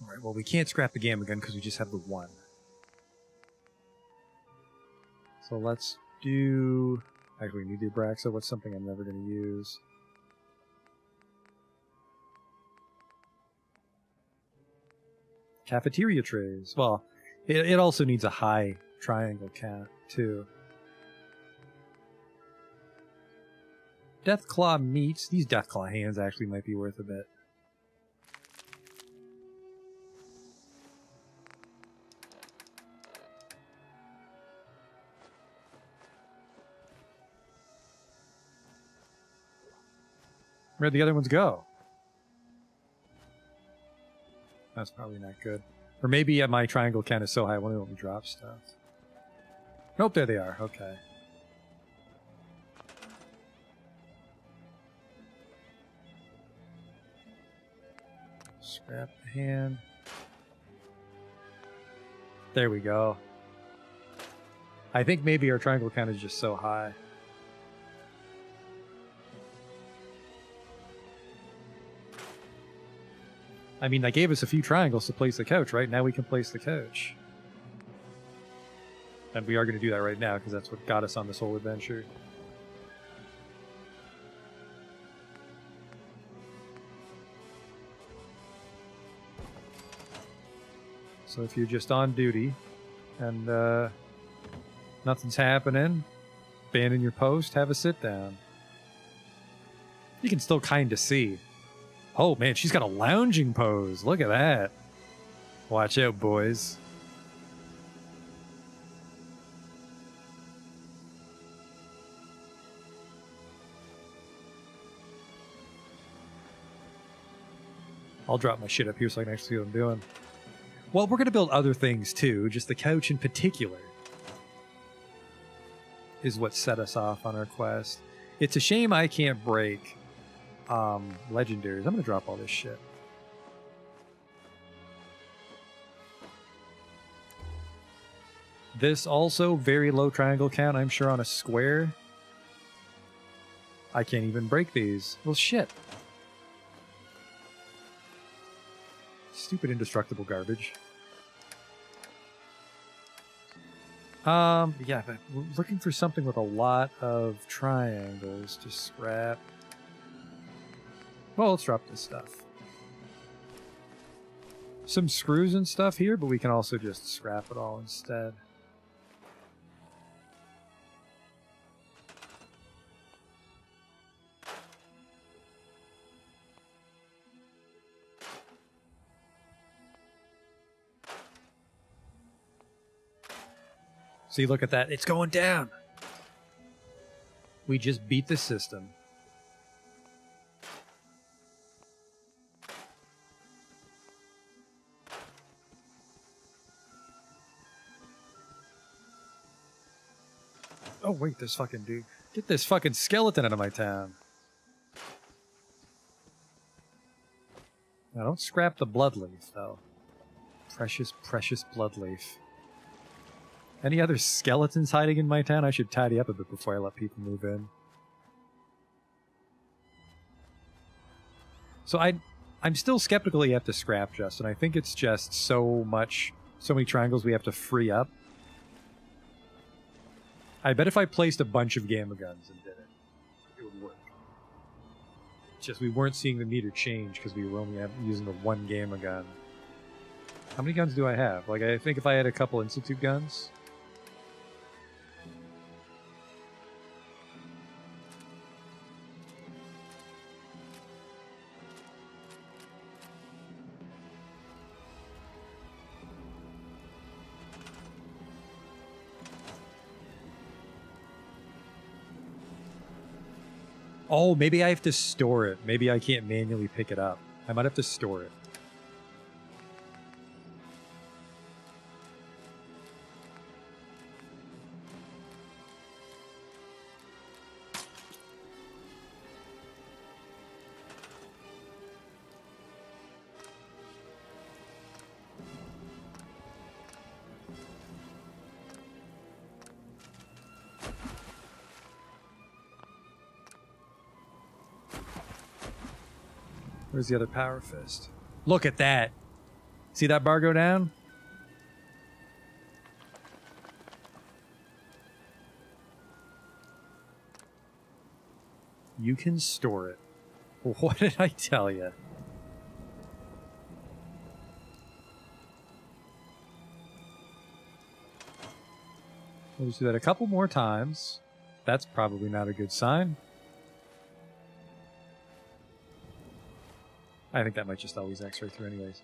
Speaker 5: Alright, well we can't scrap the Gamma gun because we just have the one. So let's do... Actually, we need the Abraxa. What's something I'm never going to use? Cafeteria trays. Well, it also needs a high triangle cat, too. Deathclaw meats. These Deathclaw hands actually might be worth a bit. Where'd the other ones go? That's probably not good. Or maybe my triangle can is so high, it won't let me drop stuff. Nope, there they are. Okay. Scrap the hand. There we go. I think maybe our triangle count is just so high. I mean, that gave us a few triangles to place the couch, right? Now we can place the couch. And we are going to do that right now, because that's what got us on this whole adventure. So if you're just on duty, and nothing's happening, abandon your post, have a sit down. You can still kind of see. Oh man, she's got a lounging pose. Look at that. Watch out, boys. I'll drop my shit up here so I can actually see what I'm doing. Well, we're going to build other things too. Just the couch in particular is what set us off on our quest. It's a shame I can't break legendaries. I'm gonna drop all this shit. This also very low triangle count, I'm sure, on a square. I can't even break these. Well, shit. Stupid indestructible garbage. Yeah, but we're looking for something with a lot of triangles to scrap. Well, let's drop this stuff. Some screws and stuff here, but we can also just scrap it all instead. See, look at that. It's going down. We just beat the system. Oh, wait, this fucking dude. Get this fucking skeleton out of my town. Now, don't scrap the bloodleaf, though. Precious, precious bloodleaf. Any other skeletons hiding in my town? I should tidy up a bit before I let people move in. So I'm still skeptical that you have to scrap, Justin. I think it's just so many triangles we have to free up. I bet if I placed a bunch of gamma guns and did it, it would work. It's just we weren't seeing the meter change because we were only using the one gamma gun. How many guns do I have? Like, I think if I had a couple Institute guns... Oh, maybe I have to store it. Maybe I can't manually pick it up. I might have to store it. Where's the other power fist? Look at that. See that bar go down? You can store it. What did I tell you? We'll just do that a couple more times. That's probably not a good sign. I think that might just always X-ray through anyways.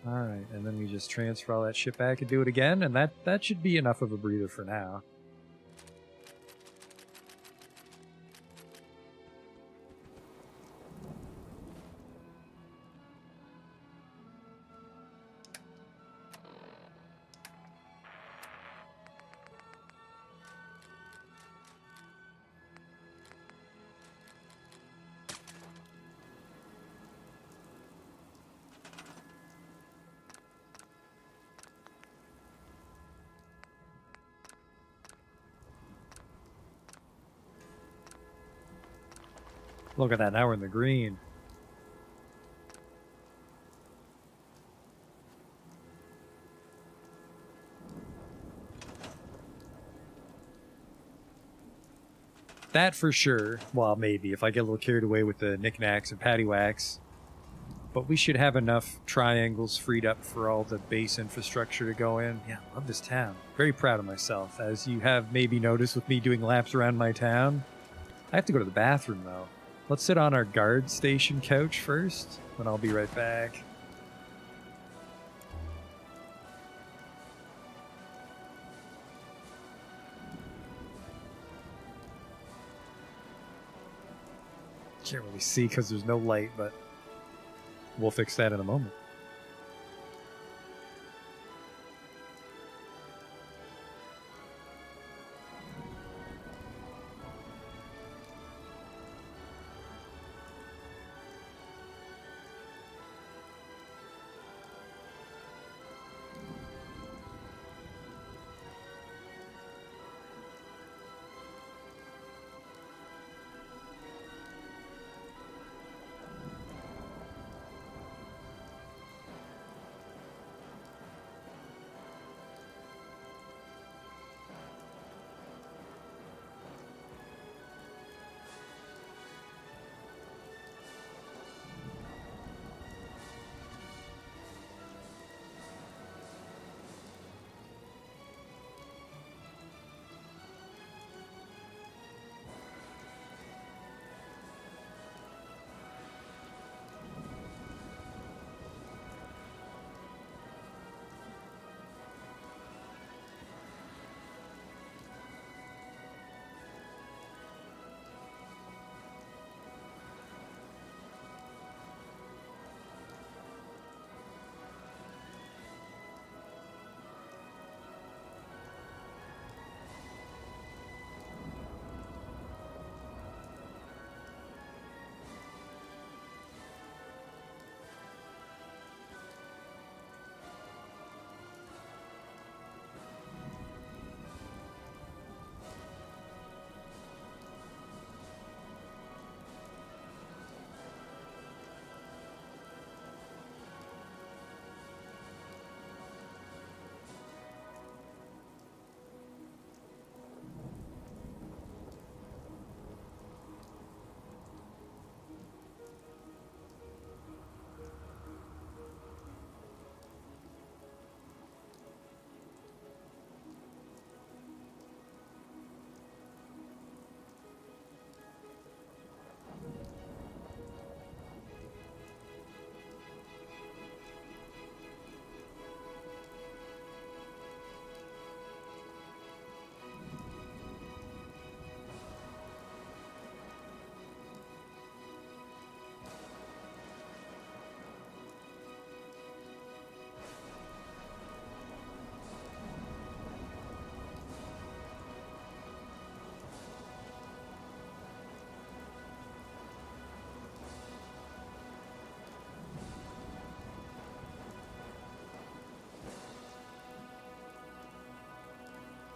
Speaker 5: Alright, and then we just transfer all that shit back and do it again, and that should be enough of a breather for now. Look at that, now we're in the green. That for sure. Well, maybe, if I get a little carried away with the knickknacks and paddywhacks. But we should have enough triangles freed up for all the base infrastructure to go in. Yeah, I love this town. Very proud of myself. As you have maybe noticed with me doing laps around my town. I have to go to the bathroom, though. Let's sit on our guard station couch first, and I'll be right back. Can't really see because there's no light, but we'll fix that in a moment.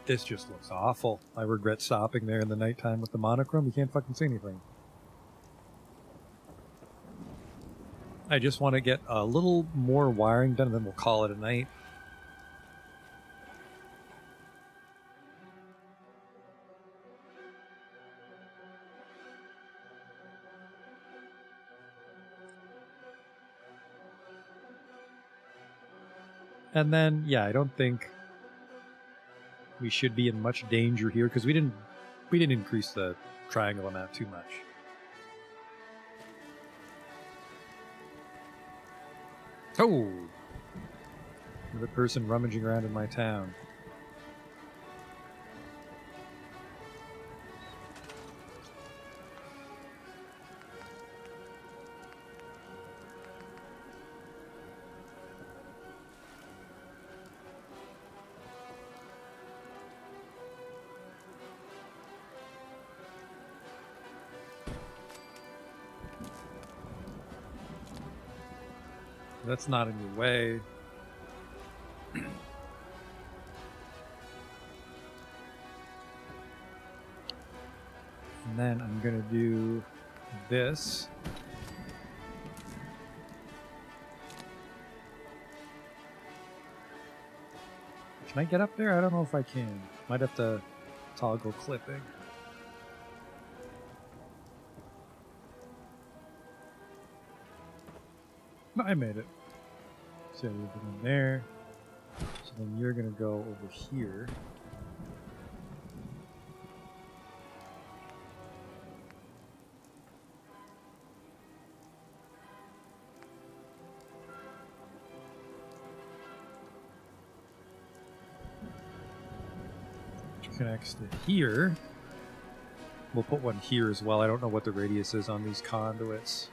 Speaker 5: This just looks awful. I regret stopping there in the nighttime with the monochrome. You can't fucking see anything. I just want to get a little more wiring done and then we'll call it a night. And then, yeah, I don't think we should be in much danger here because we didn't increase the triangle amount too much. Oh! Another person rummaging around in my town. That's not in your way. And then I'm gonna do this. Can I get up there? I don't know if I can. Might have to toggle clipping. No, I made it. So we're going there. So then you're gonna go over here. Which connects to here. We'll put one here as well. I don't know what the radius is on these conduits.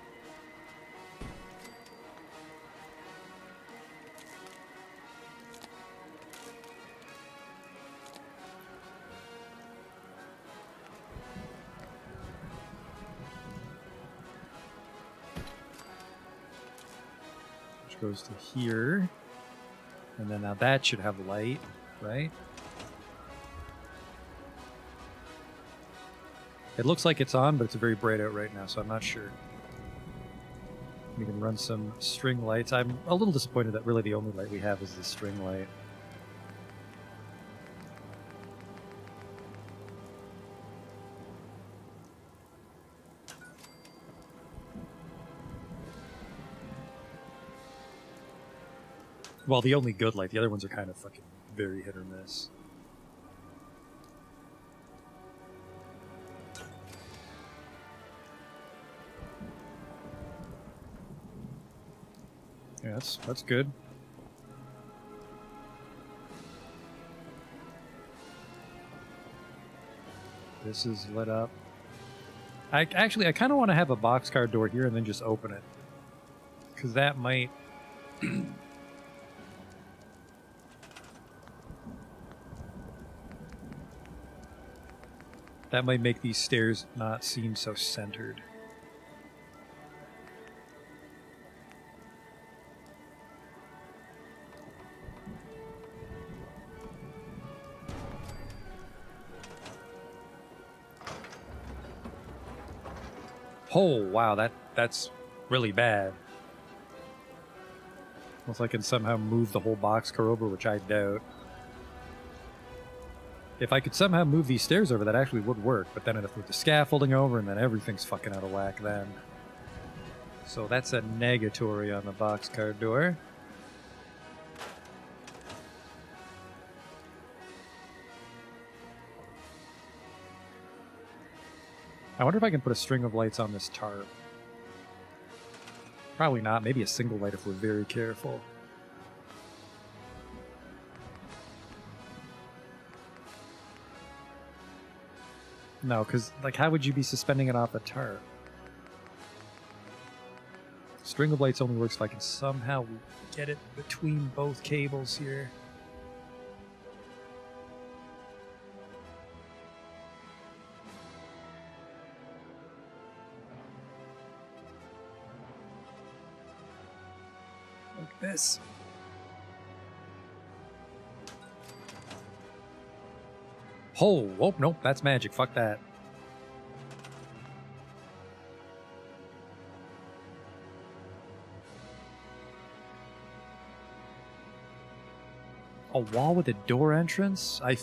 Speaker 5: Goes to here, and then now that should have light, right? It looks like it's on, but it's very bright out right now, so I'm not sure. We can run some string lights. I'm a little disappointed that really the only light we have is the string light. Well, the only good light. The other ones are kind of fucking very hit or miss. Yeah, that's good. This is lit up. I kind of want to have a boxcar door here and then just open it, because that might. That might make these stairs not seem so centered. Oh, wow, that's really bad. Unless I can somehow move the whole boxcar over, which I doubt. If I could somehow move these stairs over, that actually would work, but then I'd have to put the scaffolding over, and then everything's fucking out of whack then. So that's a negatory on the boxcar door. I wonder if I can put a string of lights on this tarp. Probably not. Maybe a single light if we're very careful. No, because, like, how would you be suspending it off a tarp? String of lights only works if I can somehow get it between both cables here. Like this. Oh, nope, that's magic. Fuck that. A wall with a door entrance? I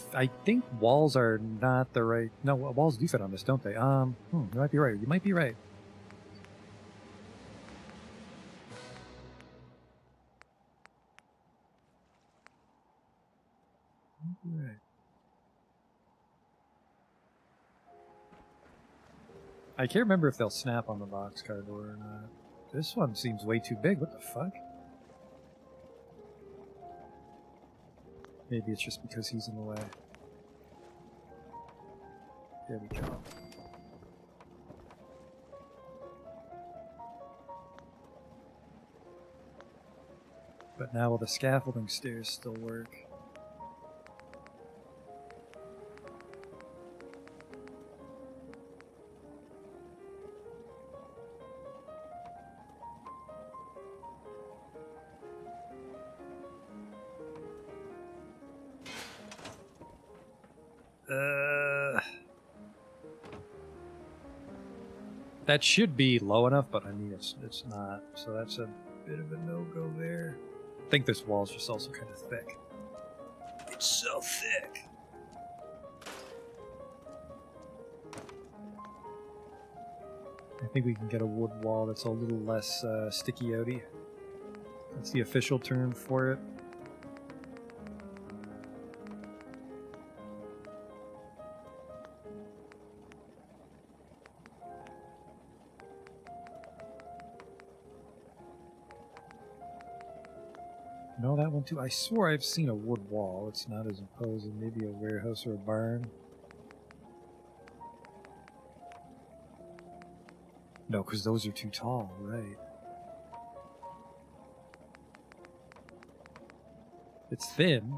Speaker 5: think walls are not the right... No, walls do fit on this, don't they? You might be right. You might be right. Right. I can't remember if they'll snap on the boxcar door or not. This one seems way too big. What the fuck? Maybe it's just because he's in the way. There we go. But now will the scaffolding stairs still work? That should be low enough, but I mean it's not. So that's a bit of a no-go there. I think this wall's just also kind of thick. It's so thick. I think we can get a wood wall that's a little less sticky-outy. That's the official term for it. No, that one too. I swore I've seen a wood wall. It's not as imposing. Maybe a warehouse or a barn. No, because those are too tall, right? It's thin.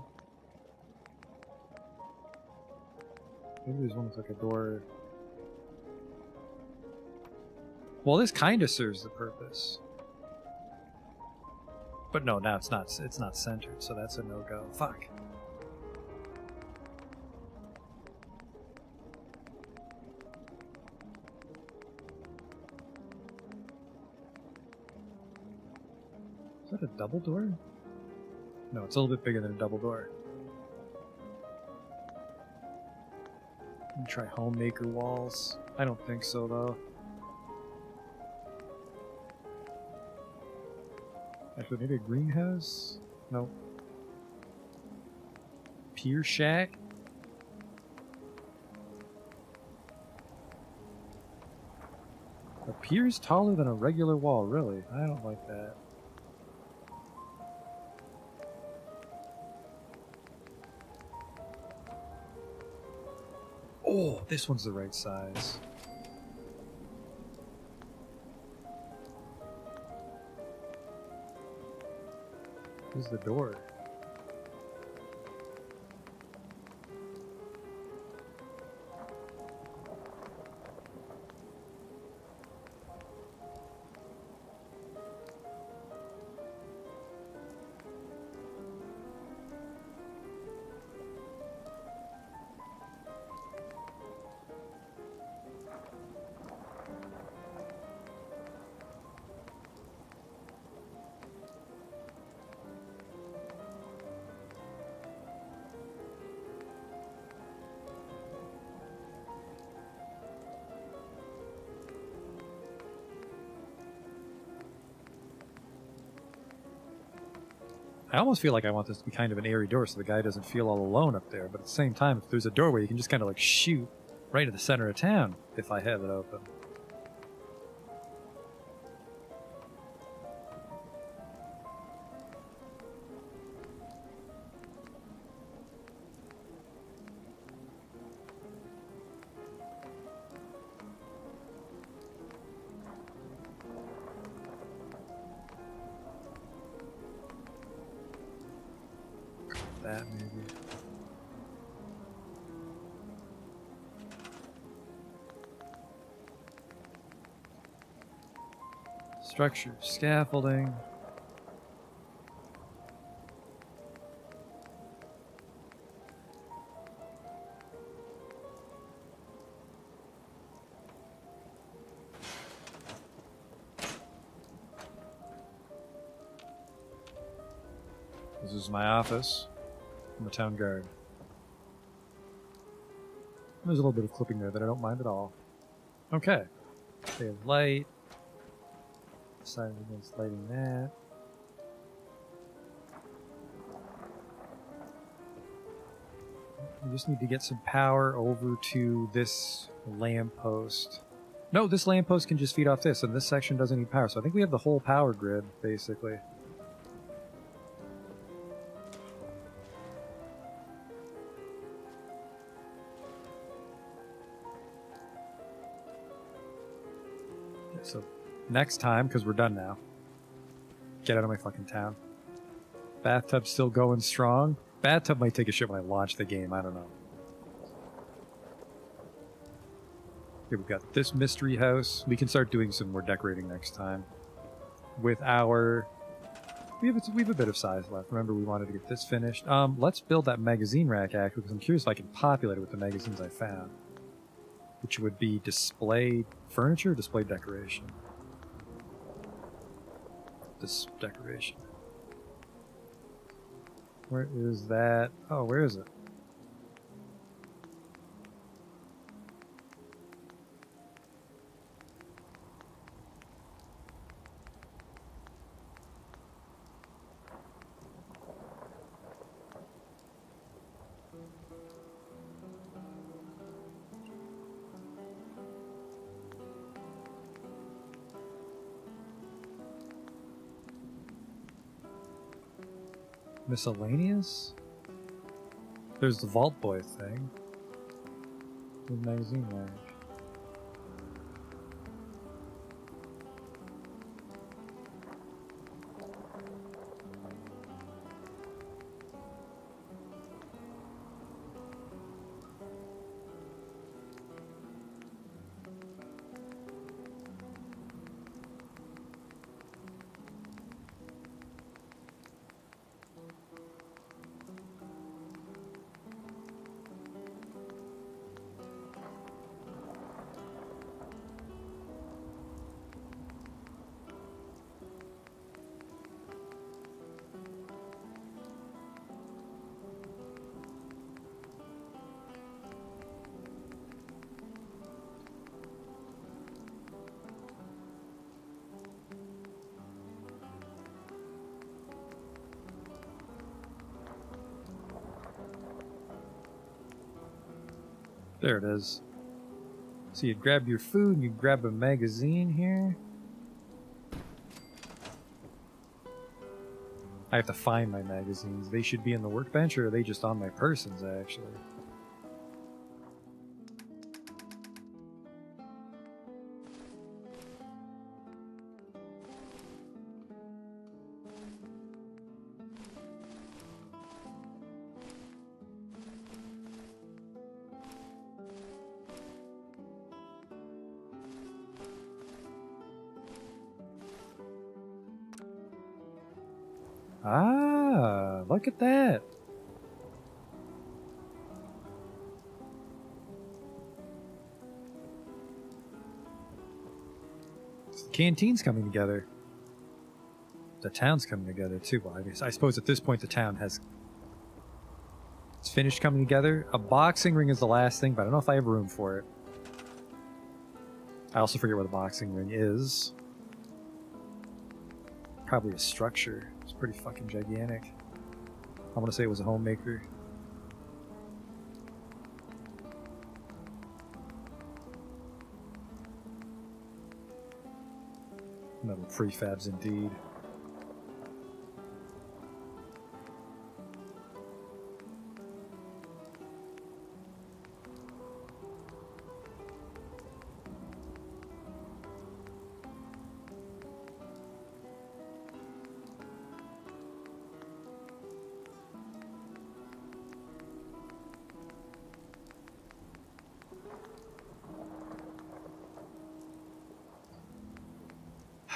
Speaker 5: Maybe there's one with like a door. Well, this kind of serves the purpose. But no, now it's not centered, so that's a no-go. Fuck. Is that a double door? No, it's a little bit bigger than a double door. Let me try homemaker walls. I don't think so, though. Actually, maybe a greenhouse? Nope. Pier shack? A pier's taller than a regular wall, really? I don't like that. Oh, this one's the right size. Where's the door? I almost feel like I want this to be kind of an airy door so the guy doesn't feel all alone up there, but at the same time, if there's a doorway, you can just kind of like shoot right at the center of town if I have it open. That maybe. Structure, scaffolding. This is my office. I'm a town guard. There's a little bit of clipping there that I don't mind at all. Okay. They have light. Decided against lighting that. We just need to get some power over to this lamppost. No, this lamppost can just feed off this, and this section doesn't need power. So I think we have the whole power grid, basically. So next time, because we're done now, get out of my fucking town. Bathtub's still going strong. Bathtub might take a shit when I launch the game, I don't know. Here we've got this mystery house. We can start doing some more decorating next time. With our... We have a bit of size left. Remember, we wanted to get this finished. Let's build that magazine rack, actually, because I'm curious if I can populate it with the magazines I found. Which would be display furniture or display decoration? This decoration. Where is that? Oh, where is it? Miscellaneous? There's the Vault Boy thing. The magazine rack. There it is. So you'd grab your food and you'd grab a magazine here. I have to find my magazines. They should be in the workbench, or are they just on my persons, actually? Ah, look at that. The canteen's coming together. The town's coming together too. Well, I suppose at this point the town has... It's finished coming together. A boxing ring is the last thing, but I don't know if I have room for it. I also forget where the boxing ring is. Probably a structure. It's pretty fucking gigantic. I want to say it was a homemaker. Metal prefabs indeed.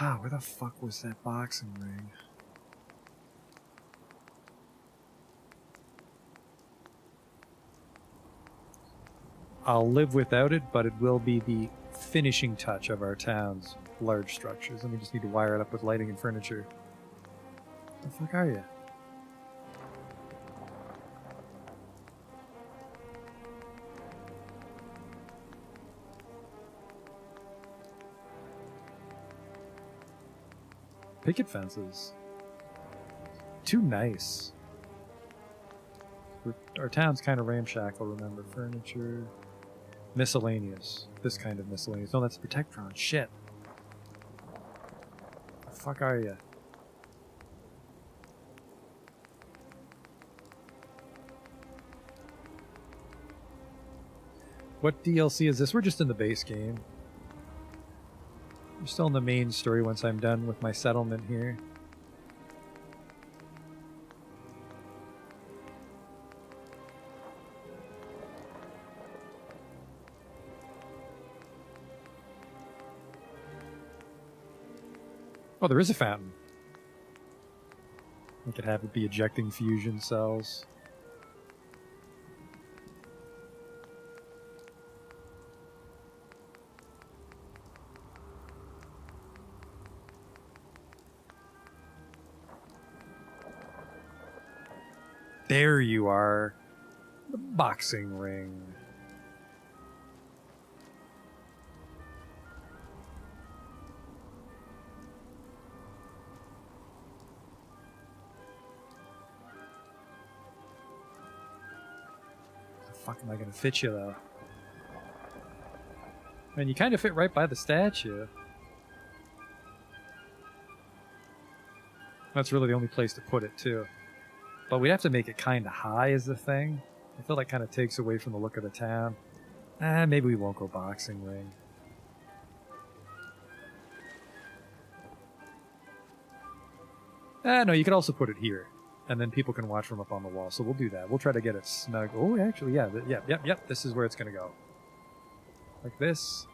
Speaker 5: Ah, where the fuck was that boxing ring? I'll live without it, but it will be the finishing touch of our town's large structures. And we just need to wire it up with lighting and furniture. Where the fuck are you? Picket fences. Too nice. Our town's kind of ramshackle, remember. Furniture. Miscellaneous. This kind of miscellaneous. No, that's Protectron. Shit. The fuck are you? What DLC is this? We're just in the base game. We're still in the main story once I'm done with my settlement here. Oh, there is a fountain. We could have it be ejecting fusion cells. There you are. The boxing ring. How the fuck am I gonna fit you though? Man, you kind of fit right by the statue. That's really the only place to put it too. But we'd have to make it kind of high as the thing. I feel that kind of takes away from the look of the town. Maybe we won't go boxing ring. No, you could also put it here. And then people can watch from up on the wall. So we'll do that. We'll try to get it snug. Oh, actually, yeah. Yep. This is where it's going to go. Like this.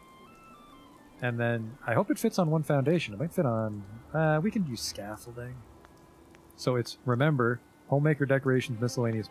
Speaker 5: And then I hope it fits on one foundation. It might fit on... we can use scaffolding. So it's, remember... Homemaker decorations, miscellaneous.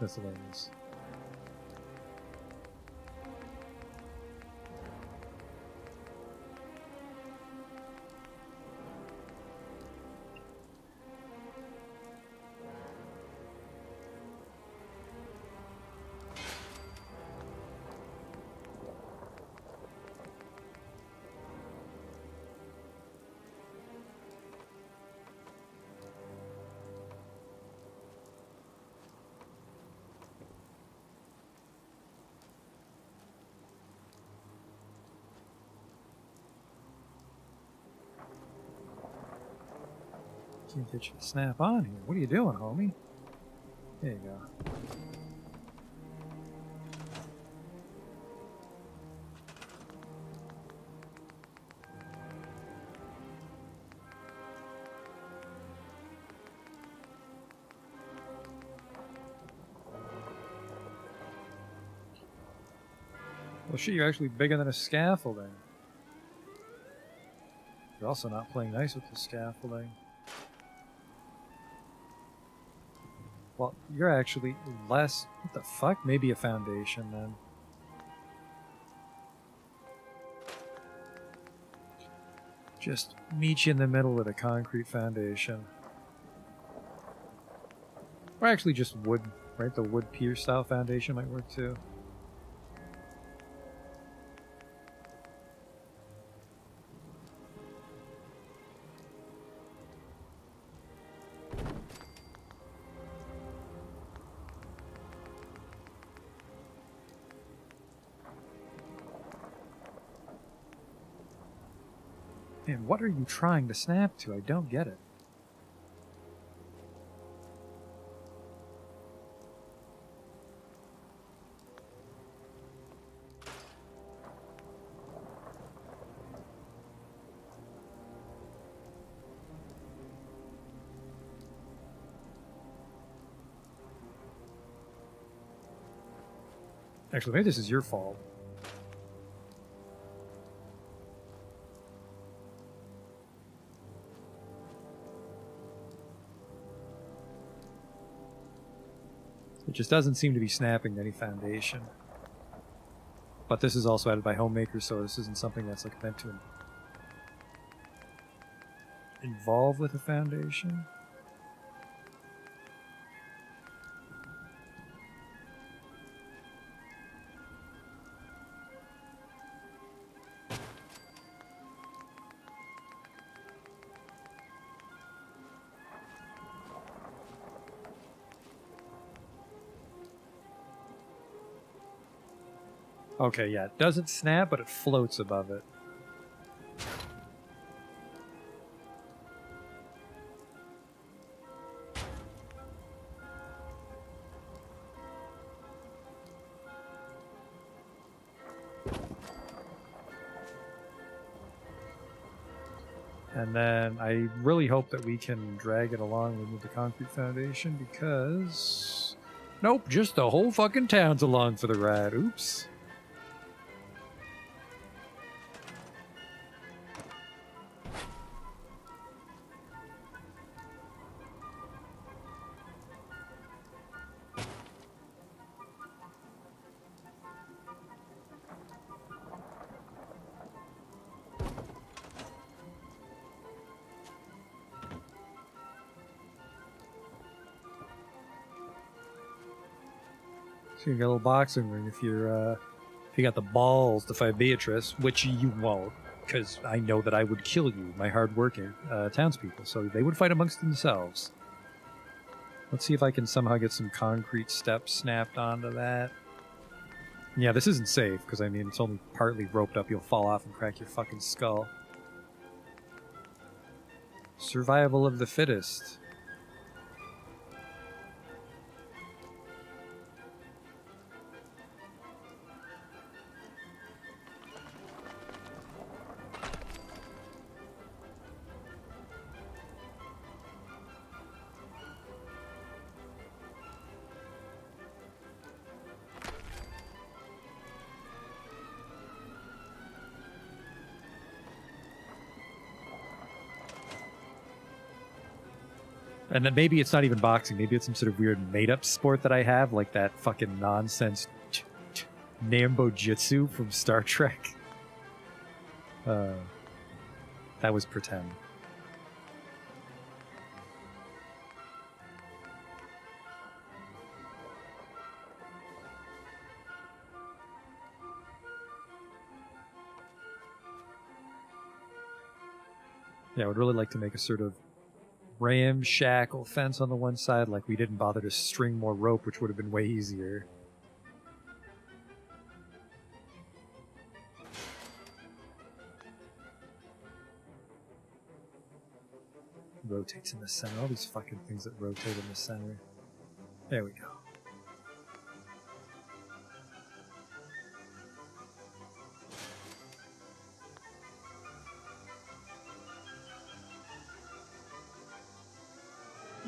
Speaker 5: Can't get you to snap on here. What are you doing, homie? There you go. Well, shit, you're actually bigger than a scaffolding. You're also not playing nice with the scaffolding. Well, you're actually less... What the fuck? Maybe a foundation, then. Just meet you in the middle with a concrete foundation. Or actually just wood, right? The wood pier style foundation might work too. Man, what are you trying to snap to? I don't get it. Actually, maybe this is your fault. It just doesn't seem to be snapping to any foundation. But this is also added by Homemaker, so this isn't something that's like meant to involve with a foundation. Okay, yeah, it doesn't snap, but it floats above it. And then I really hope that we can drag it along with the concrete foundation because... Nope, just the whole fucking town's along for the ride. Oops. So you got a little boxing ring if you got the balls to fight Beatrice, which you won't, because I know that I would kill you, my hard-working townspeople. So they would fight amongst themselves. Let's see if I can somehow get some concrete steps snapped onto that. Yeah, this isn't safe, because I mean it's only partly roped up. You'll fall off and crack your fucking skull. Survival of the fittest. And then maybe it's not even boxing. Maybe it's some sort of weird made-up sport that I have, like that fucking nonsense Nambo Jitsu from Star Trek. That was pretend. Yeah, I would really like to make a sort of ramshackle fence on the one side, like we didn't bother to string more rope, which would have been way easier. Rotates in the center. All these fucking things that rotate in the center. There we go.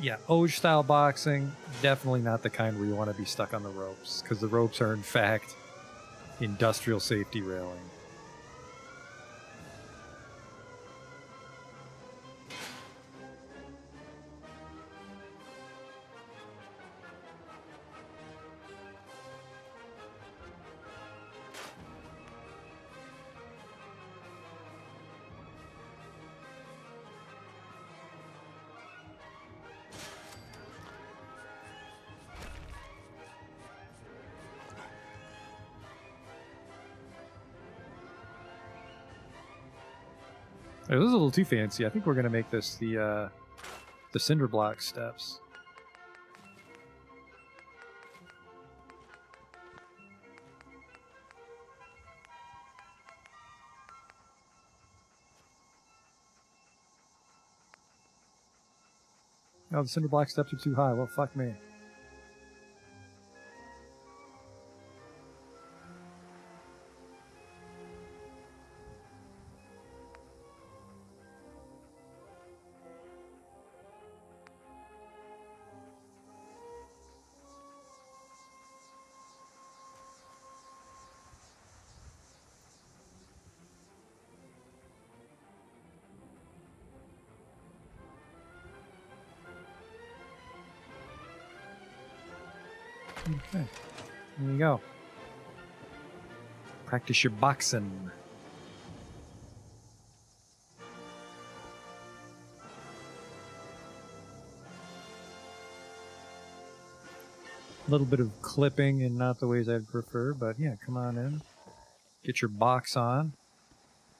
Speaker 5: Yeah, Oj-style boxing, definitely not the kind where you want to be stuck on the ropes, because the ropes are, in fact, industrial safety railing. This is a little too fancy. I think we're gonna make this the cinder block steps. Oh, the cinder block steps are too high. Well, fuck me. Okay, there you go. Practice your boxing. A little bit of clipping and not the ways I'd prefer, but yeah, come on in. Get your box on.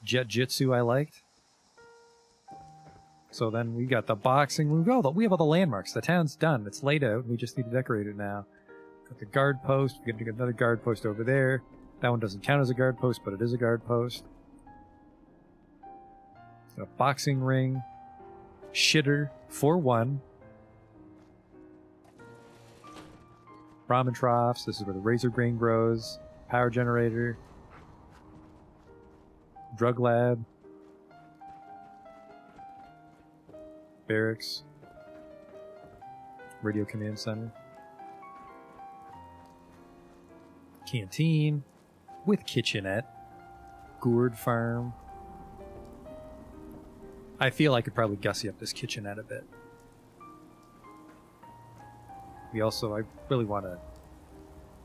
Speaker 5: Jet Jitsu I liked. So then we got the boxing. We have all the landmarks. The town's done. It's laid out. We just need to decorate it now. Got the guard post. We're going to get another guard post over there. That one doesn't count as a guard post, but it is a guard post. Got a boxing ring. Shitter for 1. Ramen troughs. This is where the razor grain grows. Power generator. Drug lab. Barracks. Radio command center. Canteen with kitchenette. Gourd farm. I feel I could probably gussy up this kitchenette a bit. We also, I really want to,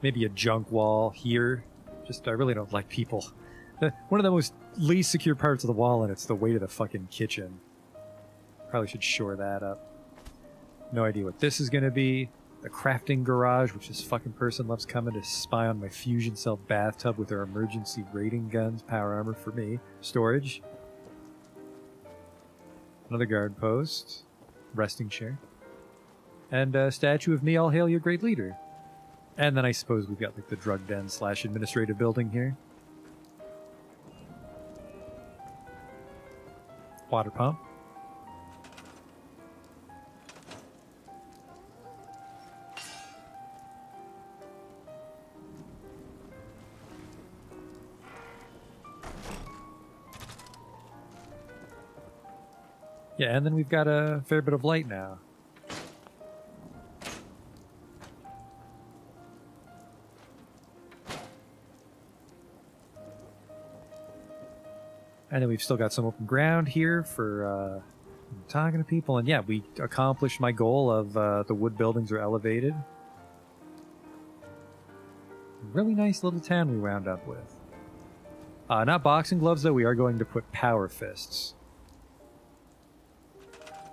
Speaker 5: maybe a junk wall here. Just, I really don't like people. One of the most least secure parts of the wall, and it's the weight of the fucking kitchen. Probably should shore that up. No idea what this is going to be. The crafting garage, which this fucking person loves coming to spy on my fusion cell bathtub with their emergency rating guns. Power armor for me. Storage. Another guard post. Resting chair. And a statue of me, all hail your great leader. And then I suppose we've got like the drug den / administrative building here. Water pump. Yeah, and then we've got a fair bit of light now. And then we've still got some open ground here for talking to people. And yeah, we accomplished my goal of the wood buildings are elevated. Really nice little town we wound up with. Not boxing gloves, though. We are going to put power fists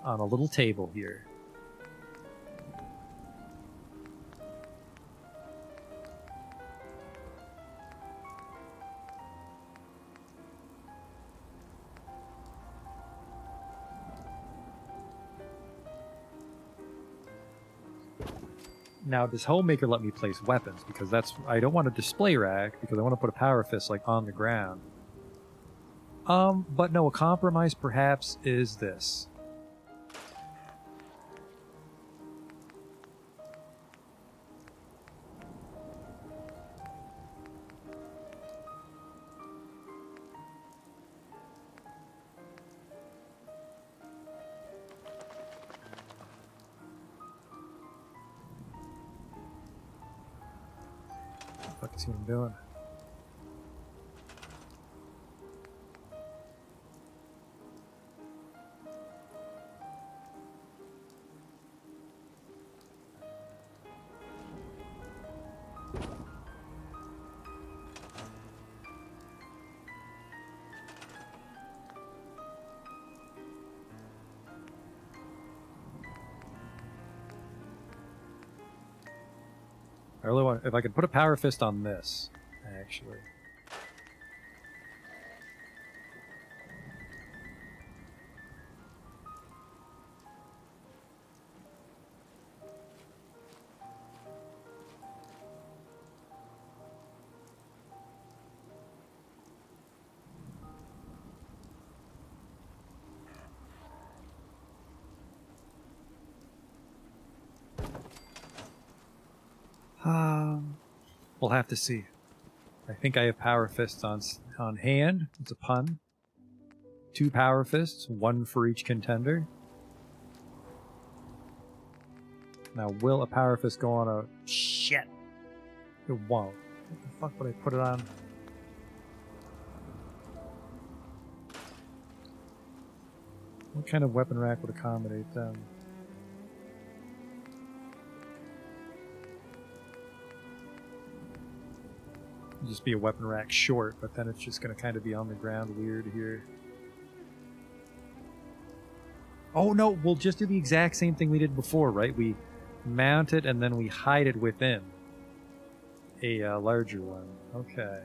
Speaker 5: on a little table here. Now, does Homemaker let me place weapons? Because that's... I don't want a display rack, because I want to put a power fist, like, on the ground. But no, a compromise, perhaps, is this. Fuck is he even doing? I really want... If I could put a power fist on this, actually. We'll have to see. I think I have power fists on hand. It's a pun. 2 power fists, 1 for each contender. Now, will a power fist go on a... Shit! It won't. What the fuck would I put it on? What kind of weapon rack would accommodate them? Just be a weapon rack short, but then it's just going to kind of be on the ground weird here. Oh no, we'll just do the exact same thing we did before, right? We mount it and then we hide it within a larger one. Okay.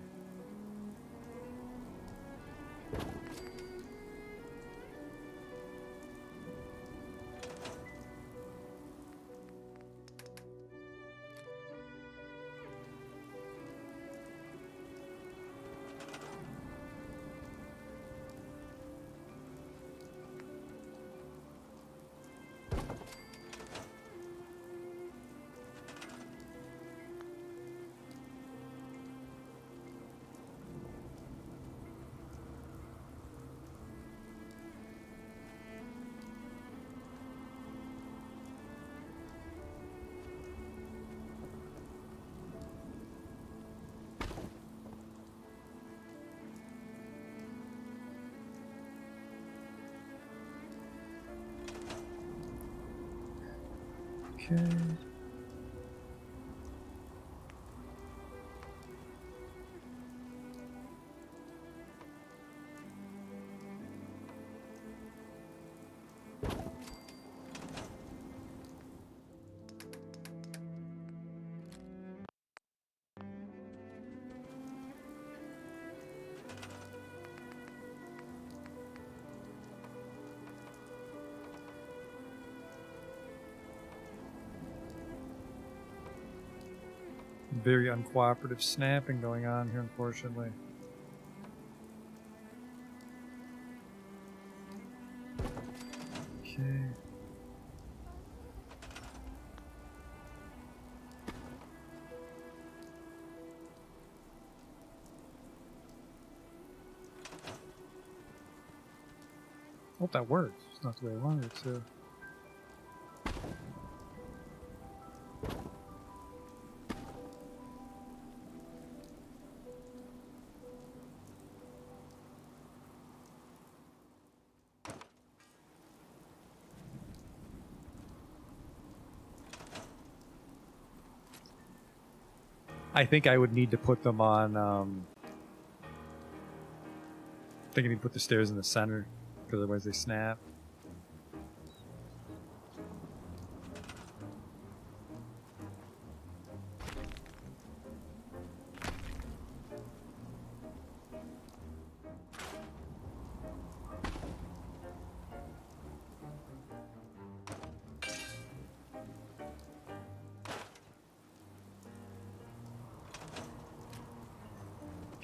Speaker 5: Okay. Very uncooperative snapping going on here, unfortunately. Okay. Hope that works. It's not the way I wanted it to. I think I would need to put them on. I think I need to put the stairs in the center, because otherwise they snap.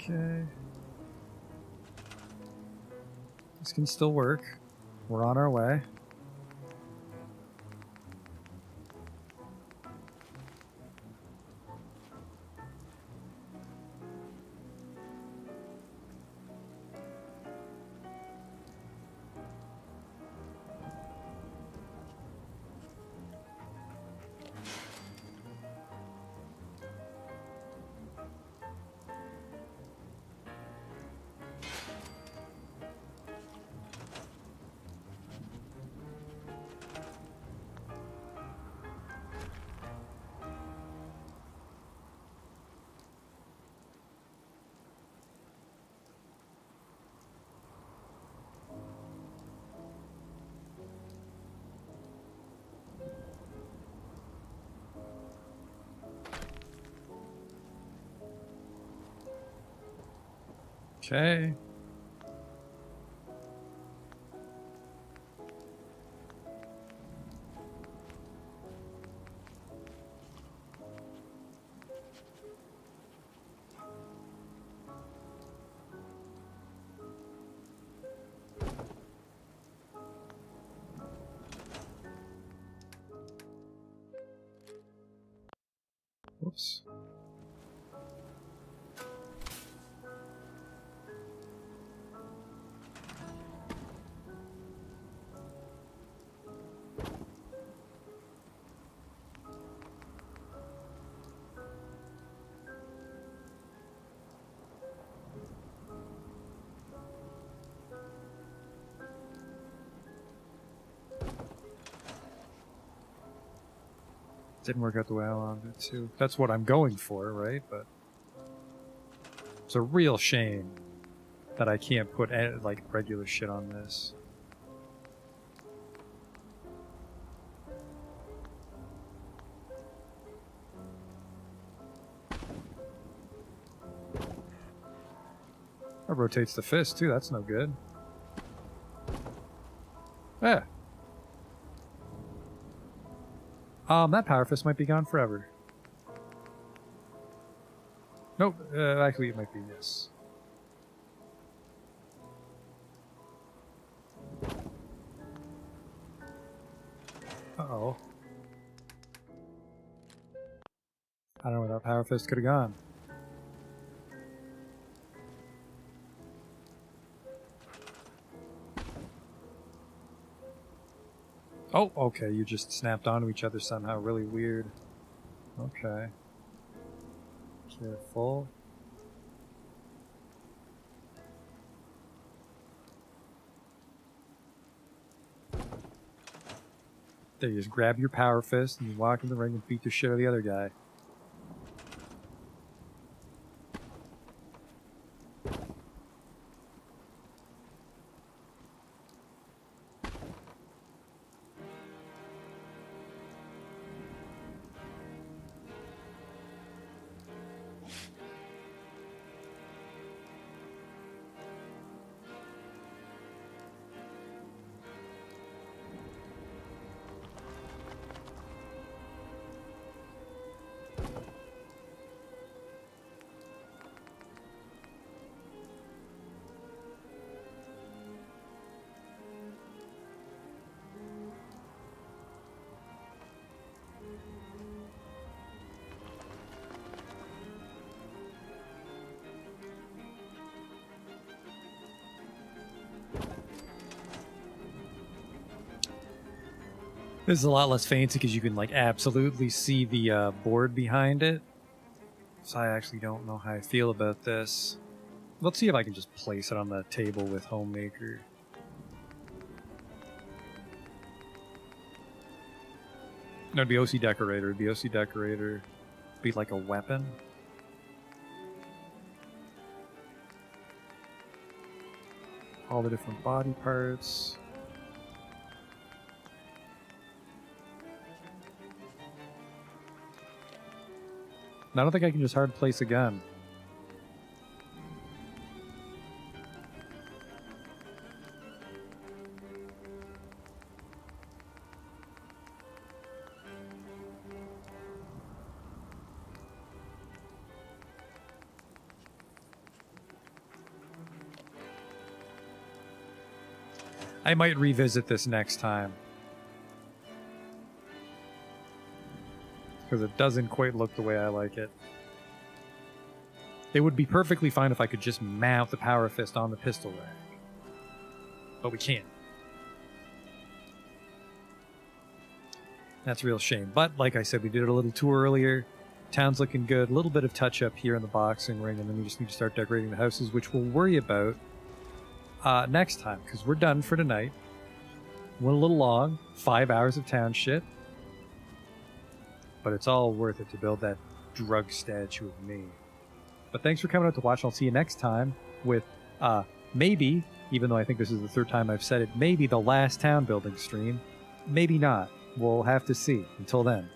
Speaker 5: Okay. This can still work. We're on our way. Okay. Whoops. Didn't work out the way I wanted it to. That's what I'm going for, right? But it's a real shame that I can't put like regular shit on this. That rotates the fist too. That's no good. Yeah. That power fist might be gone forever. Nope. Actually, it might be yes. Uh-oh. I don't know where that power fist could have gone. Oh, okay, you just snapped onto each other somehow. Really weird. Okay. Careful. There, you just grab your power fist and you walk in the ring and beat the shit out of the other guy. This is a lot less fancy because you can like absolutely see the board behind it. So I actually don't know how I feel about this. Let's see if I can just place it on the table with Homemaker. No, it'd be OC Decorator. It'd be OC Decorator. Be like a weapon. All the different body parts. I don't think I can just hard place a gun. I might revisit this next time. Because it doesn't quite look the way I like it. It would be perfectly fine if I could just mount the Power Fist on the pistol rack. But we can't. That's a real shame. But, like I said, we did a little tour earlier. Town's looking good. A little bit of touch-up here in the boxing ring, and then we just need to start decorating the houses, which we'll worry about next time, because we're done for tonight. Went a little long. 5 hours of town shit. But it's all worth it to build that drug statue of me. But thanks for coming out to watch. I'll see you next time with maybe, even though I think this is the third time I've said it, maybe the last town building stream. Maybe not. We'll have to see. Until then.